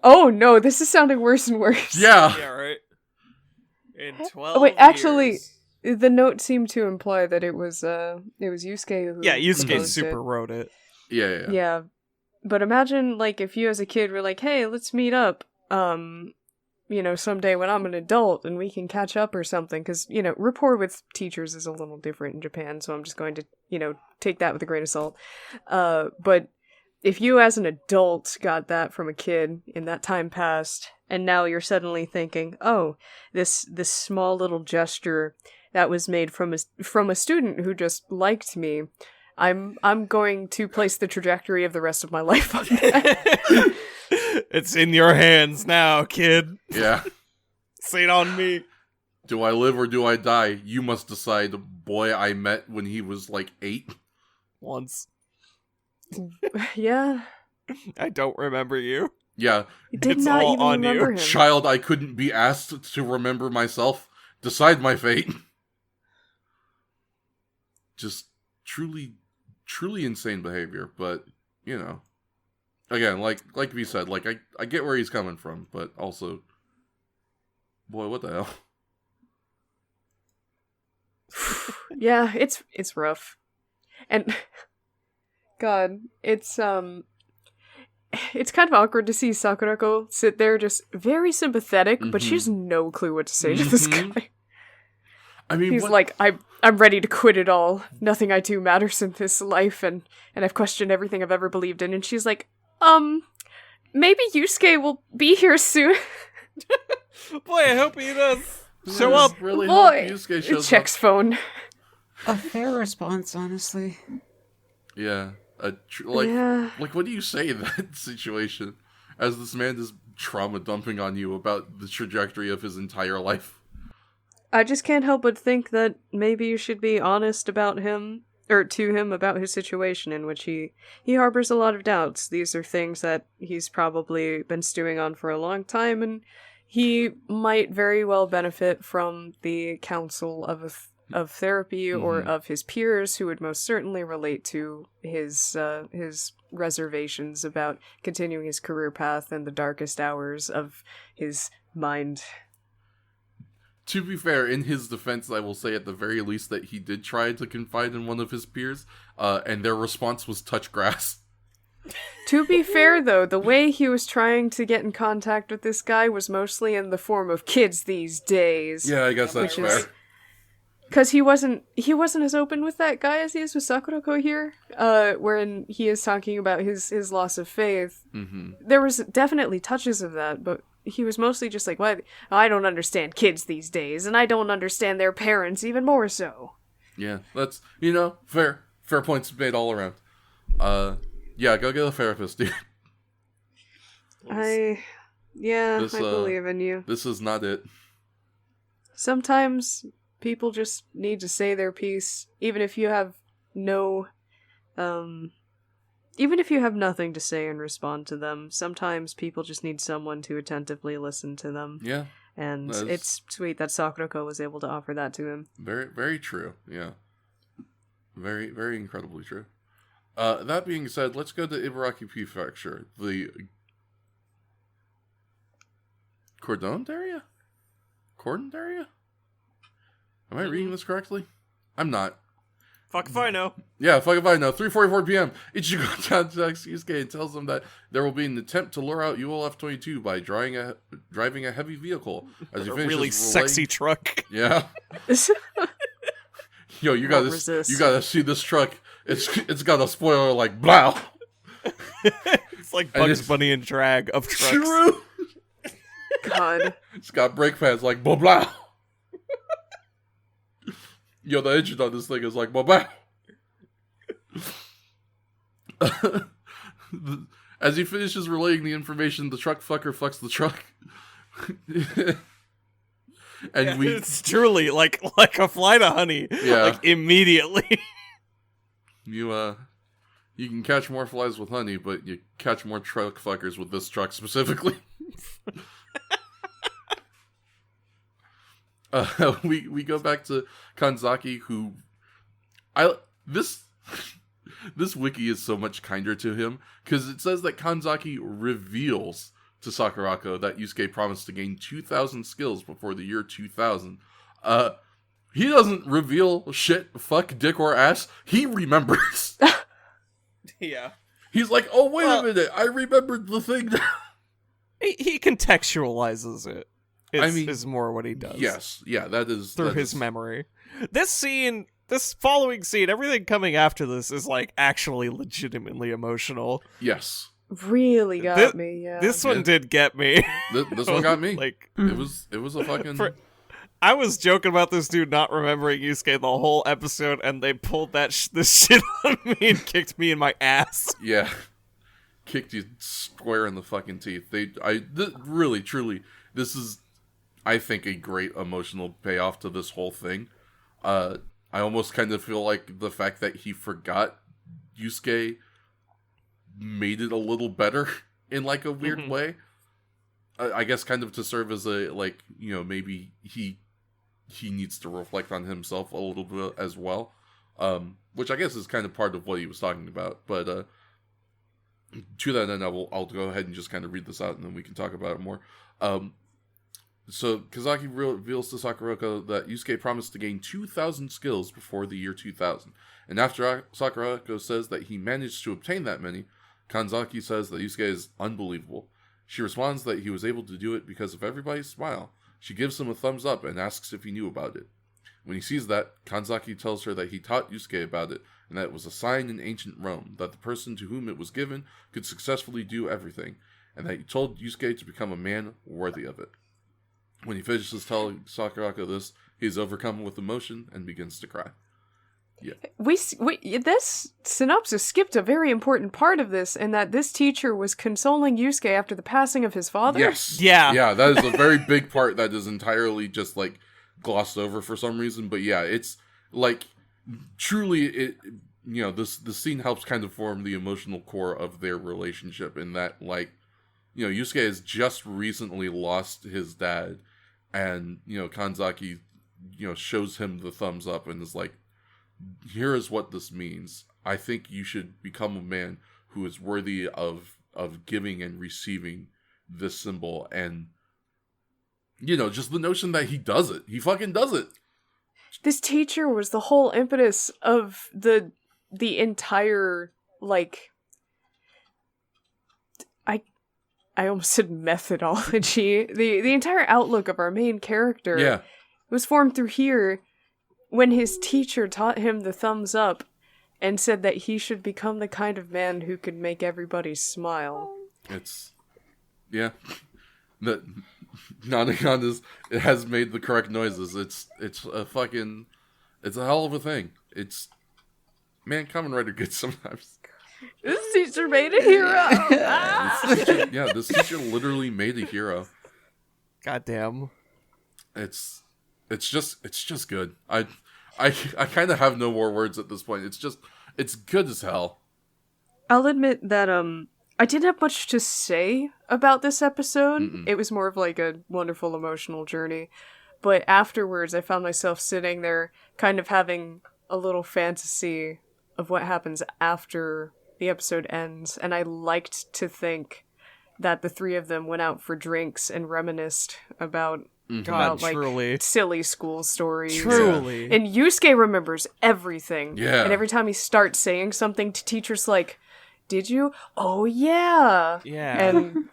oh no, this is sounding worse and worse. Yeah. Yeah, right. In 12 Oh, wait, actually, years. the note seemed to imply that it was Yusuke who Yeah, Yusuke proposed super it. wrote it. Yeah. Yeah. But imagine, like, if you as a kid were like, hey, let's meet up, someday when I'm an adult and we can catch up or something. Because, rapport with teachers is a little different in Japan, so I'm just going to, take that with a grain of salt. But if you as an adult got that from a kid in that time past, and now you're suddenly thinking, oh, this small little gesture that was made from a student who just liked me, I'm going to place the trajectory of the rest of my life on that. It's in your hands now, kid. Yeah. Say it on me. Do I live or do I die? You must decide. Boy I met when he was like 8. Once. Yeah. I don't remember you. Yeah. You did It's not all even on you. remember him. Child I couldn't be asked to remember myself. Decide my fate. Just truly insane behavior, but, again, like we said, like, I get where he's coming from, but also, boy, what the hell? Yeah, it's rough. And God, it's kind of awkward to see Sakurako sit there just very sympathetic, but she has no clue what to say to this guy. I mean, He's like, I'm ready to quit it all. Nothing I do matters in this life, and I've questioned everything I've ever believed in. And she's like, maybe Yusuke will be here soon. Boy, I hope he does. Show I up. really Boy, hope Yusuke it shows checks up. phone. A fair response, honestly. Yeah. Yeah. Like, what do you say in that situation? As this man is trauma dumping on you about the trajectory of his entire life. I just can't help but think that maybe you should be honest about him, or to him about his situation in which he harbors a lot of doubts. These are things that he's probably been stewing on for a long time, and he might very well benefit from the counsel of therapy or of his peers who would most certainly relate to his reservations about continuing his career path in the darkest hours of his mind. To be fair, in his defense, I will say at the very least that he did try to confide in one of his peers, and their response was touch grass. To be fair, though, the way he was trying to get in contact with this guy was mostly in the form of kids these days. Yeah, I guess that's Which is- fair. Because he wasn't as open with that guy as he is with Sakurako here, wherein he is talking about his loss of faith. Mm-hmm. There was definitely touches of that, but he was mostly just like, "What? I don't understand kids these days, and I don't understand their parents even more so." Yeah, that's, fair. Fair points made all around. Yeah, go get a therapist, dude. I This, believe in you. This is not it. Sometimes people just need to say their piece, even if you have even if you have nothing to say and respond to them. Sometimes people just need someone to attentively listen to them. Yeah. And That's- it's sweet that Sakurako was able to offer that to him. Very, very true. Yeah. Very, very incredibly true. That being said, let's go to Ibaraki Prefecture. The Cordon area? Cordon area? Am I reading this correctly? I'm not. Fuck if I know. Yeah, fuck if I know. 3:44 p.m. Ichigo contacts Yusuke and tells him that there will be an attempt to lure out ULF-22 by driving a heavy vehicle. As he A finishes really sexy truck. Yeah. Yo, you Won't gotta resist. see this truck. It's got a spoiler like blow. It's like And Bugs it's- Bunny and drag of trucks. True. God. It's got brake pads like blah blah. Yo, the engine on this thing is like blah blah. As he finishes relaying the information, the truck fucker fucks the truck. And we It's truly like a fly to honey. Yeah. Like immediately. you can catch more flies with honey, but you catch more truck fuckers with this truck specifically. We go back to Kanzaki, who this wiki is so much kinder to him because it says that Kanzaki reveals to Sakurako that Yusuke promised to gain 2,000 skills before the year 2000. He doesn't reveal shit, fuck, dick, or ass. He remembers. Yeah. He's like, oh, wait a minute, I remembered the thing now. He contextualizes it. I mean, is more what he does. Yes, yeah, that is... Through that his is- memory. This following scene, everything coming after this is like actually legitimately emotional. Yes. Really got Thi- me, yeah. This one Yeah. did get me. This one got me. Like, It was a fucking... I was joking about this dude not remembering Yusuke the whole episode, and they pulled this shit on me and kicked me in my ass. Yeah. Kicked you square in the fucking teeth. Really, truly, this is, I think, a great emotional payoff to this whole thing. I almost kind of feel like the fact that he forgot Yusuke made it a little better in like a weird way. I guess kind of to serve as a, like, maybe he needs to reflect on himself a little bit as well. Which I guess is kind of part of what he was talking about. But to that end, I'll go ahead and just kind of read this out and then we can talk about it more. So Kazaki reveals to Sakurako that Yusuke promised to gain 2,000 skills before the year 2000. And after Sakurako says that he managed to obtain that many, Kanzaki says that Yusuke is unbelievable. She responds that he was able to do it because of everybody's smile. She gives him a thumbs up and asks if he knew about it. When he sees that, Kanzaki tells her that he taught Yusuke about it, and that it was a sign in ancient Rome that the person to whom it was given could successfully do everything, and that he told Yusuke to become a man worthy of it. When he finishes telling Sakurako this, he is overcome with emotion and begins to cry. This synopsis skipped a very important part of this, in that this teacher was consoling Yusuke after the passing of his father. Yes! Yeah. Yeah, that is a very big part that is entirely just, like, glossed over for some reason, but yeah, it's, like, truly, the scene helps kind of form the emotional core of their relationship, in that, like, Yusuke has just recently lost his dad, and, Kanzaki, shows him the thumbs up and is like, here is what this means. I think you should become a man who is worthy of giving and receiving this symbol. And, just the notion that he does it. He fucking does it. This teacher was the whole impetus of the entire, like, I almost said methodology. The entire outlook of our main character was formed through here when his teacher taught him the thumbs up and said that he should become the kind of man who could make everybody smile. The Nonnagon has made the correct noises. It's a hell of a thing. Kamen Rider gets sometimes. This teacher made a hero! This teacher literally made a hero. Goddamn. It's just good. I kind of have no more words at this point. It's good as hell. I'll admit that I didn't have much to say about this episode. Mm-mm. It was more of like a wonderful emotional journey. But afterwards, I found myself sitting there kind of having a little fantasy of what happens after the episode ends. And I liked to think that the three of them went out for drinks and reminisced about, God, like, truly. silly school stories. Truly. And Yusuke remembers everything. Yeah. And every time he starts saying something to teachers like, did you? Oh, yeah. Yeah. And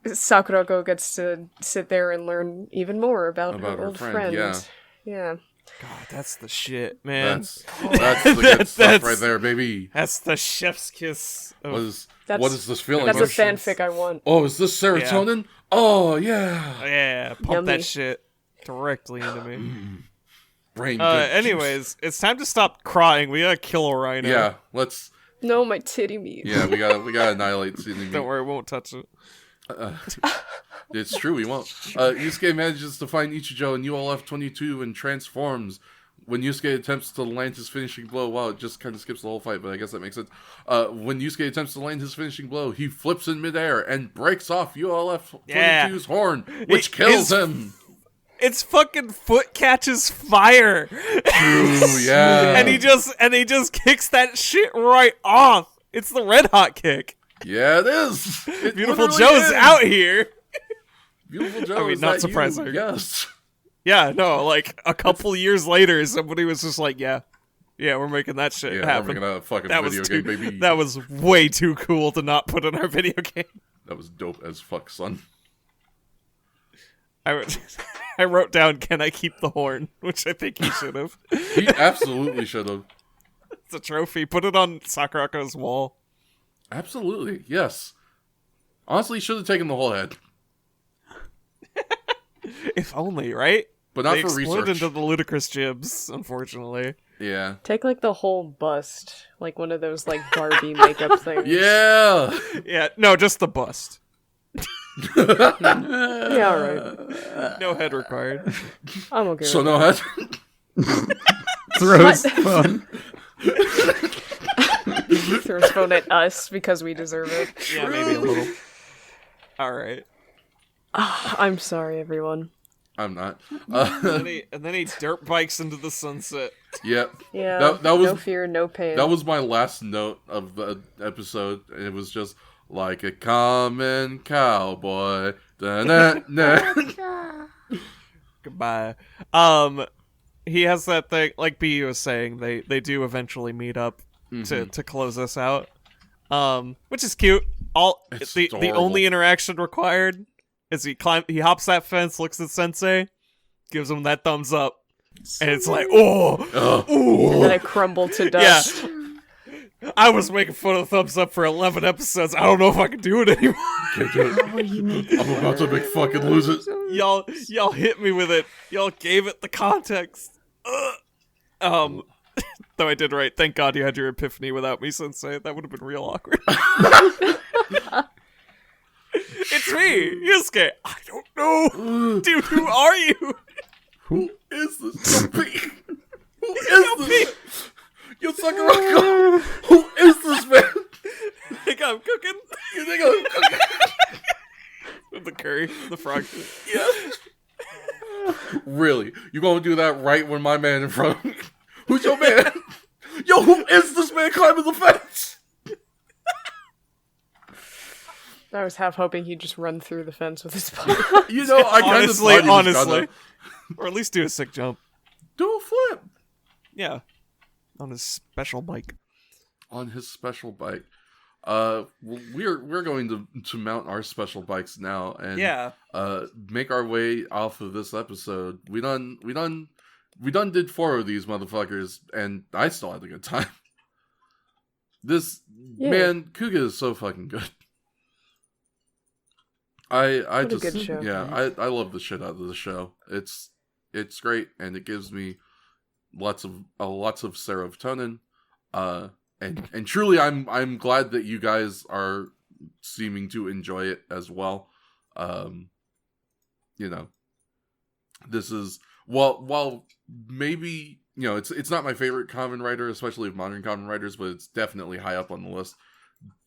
Sakurako gets to sit there and learn even more about her old friend. Yeah. God, that's the shit, man. That's the good stuff right there, baby. That's the chef's kiss. What is this feeling? That's a fanfic I want. Oh, is this serotonin? Yeah. Oh, yeah. Yeah, pump Yummy. that shit directly into me. Brain. Anyways, it's time to stop crying. We gotta kill a rhino. Yeah, let's. No, my titty meat. Yeah, we gotta annihilate Sydney. Don't worry, we won't touch it. It's true, we won't. Yusuke manages to find Ichijo in ULF 22 and transforms. When Yusuke attempts to land his finishing blow, wow, it just kind of skips the whole fight, but I guess that makes sense. When Yusuke attempts to land his finishing blow, he flips in midair and breaks off ULF 22's horn, which kills him. Its fucking foot catches fire. True, yeah. and he just kicks that shit right off. It's the red hot kick. Yeah, it is. Beautiful Joe's out here. Beautiful Joe. I mean, is not that surprising. You? Yes. Yeah, no, like a couple years later, somebody was just like, yeah, we're making that shit happen. We're making a fucking that video was game, baby. That was way too cool to not put in our video game. That was dope as fuck, son. I wrote down, can I keep the horn? Which I think he should have. He absolutely should have. It's a trophy. Put it on Sakurako's wall. Absolutely, yes. Honestly, should have taken the whole head. If only, right? But not they for explode research. into the ludicrous jibs, unfortunately. Yeah. Take, like, the whole bust. Like one of those, like, Barbie makeup things. Yeah! Yeah, no, just the bust. Yeah, alright. No head required. I'm okay So with no head? Throws phone. Throws phone at us because we deserve it. Yeah, maybe a little. Alright. I'm sorry, everyone. I'm not. And then he dirt bikes into the sunset. Yep. Yeah, That was, no fear, no pain. that was my last note of the episode. It was just like a common cowboy. Da-na-na. Goodbye. He has that thing, like B was saying, they do eventually meet up to close us out. Which is cute. It's The adorable. only interaction required is he hops that fence, looks at Sensei, gives him that thumbs up, and it's like, oh, And then I crumble to dust. yeah. I was making fun of the thumbs up for 11 episodes. I don't know if I can do it anymore. Can't do it. I'm about to make fucking lose it. Y'all hit me with it. Y'all gave it the context. Though I did right. Thank God you had your epiphany without me, Sensei. That would have been real awkward. It's me, Yusuke. I don't know. Dude, who are you? Who is this? Yo, P. Who is this? Yo, Sakurako. Who is this, man? Think I'm cooking? You think I'm cooking? With the curry, the frog. Yeah. Really? You gonna do that right when my man in front of me? Who's your man? Yo, who is this man climbing the fence? All I was half hoping he'd just run through the fence with his bike. You know, I kind of honestly, thought he was gonna or at least do a sick jump. do a flip Yeah, on his special bike. on his special bike. We're going to mount our special bikes now and make our way off of this episode. We done did 4 of these motherfuckers, and I still had a good time. Man, Kuga is so fucking good. I What a just good show. I love the shit out of the show. It's great, and it gives me lots of serotonin. And truly, I'm glad that you guys are seeming to enjoy it as well. You know, this is while maybe, you know, it's not my favorite Kamen Rider, especially of modern Kamen Riders, but it's definitely high up on the list.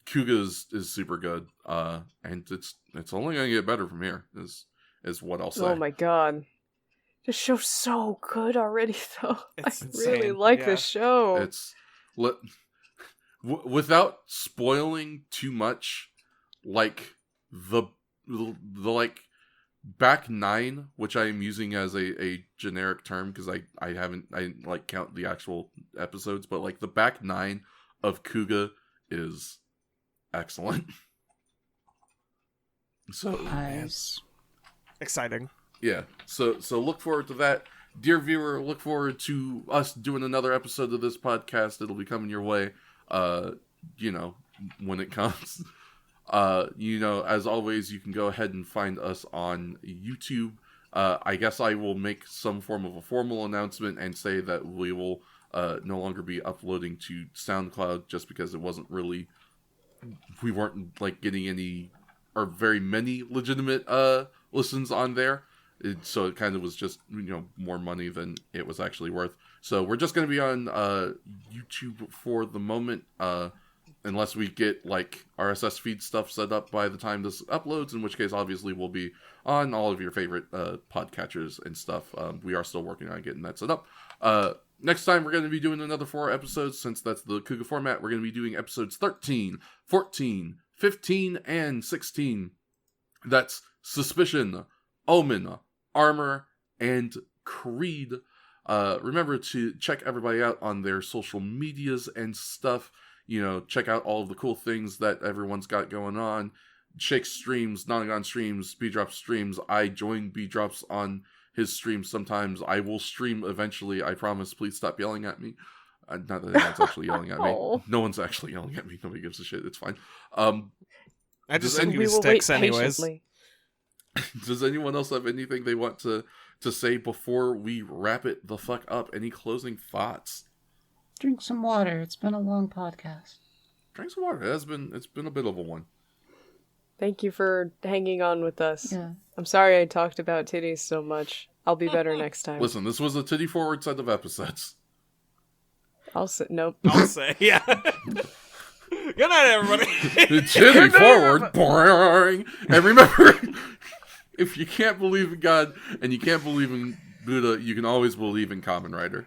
Kuga is super good, and it's only gonna get better from here. Is what I'll say. Oh my god. This show's so good already, though. It's I really insane, like yeah. this show. It's without spoiling too much, like the like back 9, which I am using as a generic term because I didn't like count the actual episodes, but like the back 9 of Kuga is excellent. So Nice. Exciting. yeah, so look forward to that. Dear viewer, look forward to us doing another episode of this podcast. It'll be coming your way, you know, when it comes. You know, as always, you can go ahead and find us on YouTube. I guess I will make some form of a formal announcement and say that we will no longer be uploading to SoundCloud just because we weren't like getting any or very many legitimate listens on there. So it kind of was just, you know, more money than it was actually worth. So we're just going to be on YouTube for the moment, unless we get like RSS feed stuff set up by the time this uploads, in which case obviously we'll be on all of your favorite podcatchers and stuff. We are still working on getting that set up. Next time we're going to be doing another 4 episodes, since that's the Kuga format. We're going to be doing episodes 13, 14, 15, and 16. That's Suspicion, Omen, Armor, and Creed. Remember to check everybody out on their social medias and stuff. You know, check out all of the cool things that everyone's got going on. Shake streams, Nonnagon streams, Beedrops streams. I join Beedrops on his streams sometimes. I will stream eventually, I promise. Please stop yelling at me. Not that anyone's actually yelling at me. Oh. No one's actually yelling at me. Nobody gives a shit. It's fine. I just Does send any- you We will wait sticks anyways. patiently. Does anyone else have anything they want to say before we wrap it the fuck up? Any closing thoughts? Drink some water. It's been a long podcast. Drink some water. It's been a bit of a one. Thank you for hanging on with us. Yeah. I'm sorry I talked about titties so much. I'll be better next time. Listen, this was a titty forward set of episodes. I'll sit. Nope. I'll say, yeah. Good night, everybody. Titty forward, boring. And remember, if you can't believe in God and you can't believe in Buddha, you can always believe in Kamen Rider.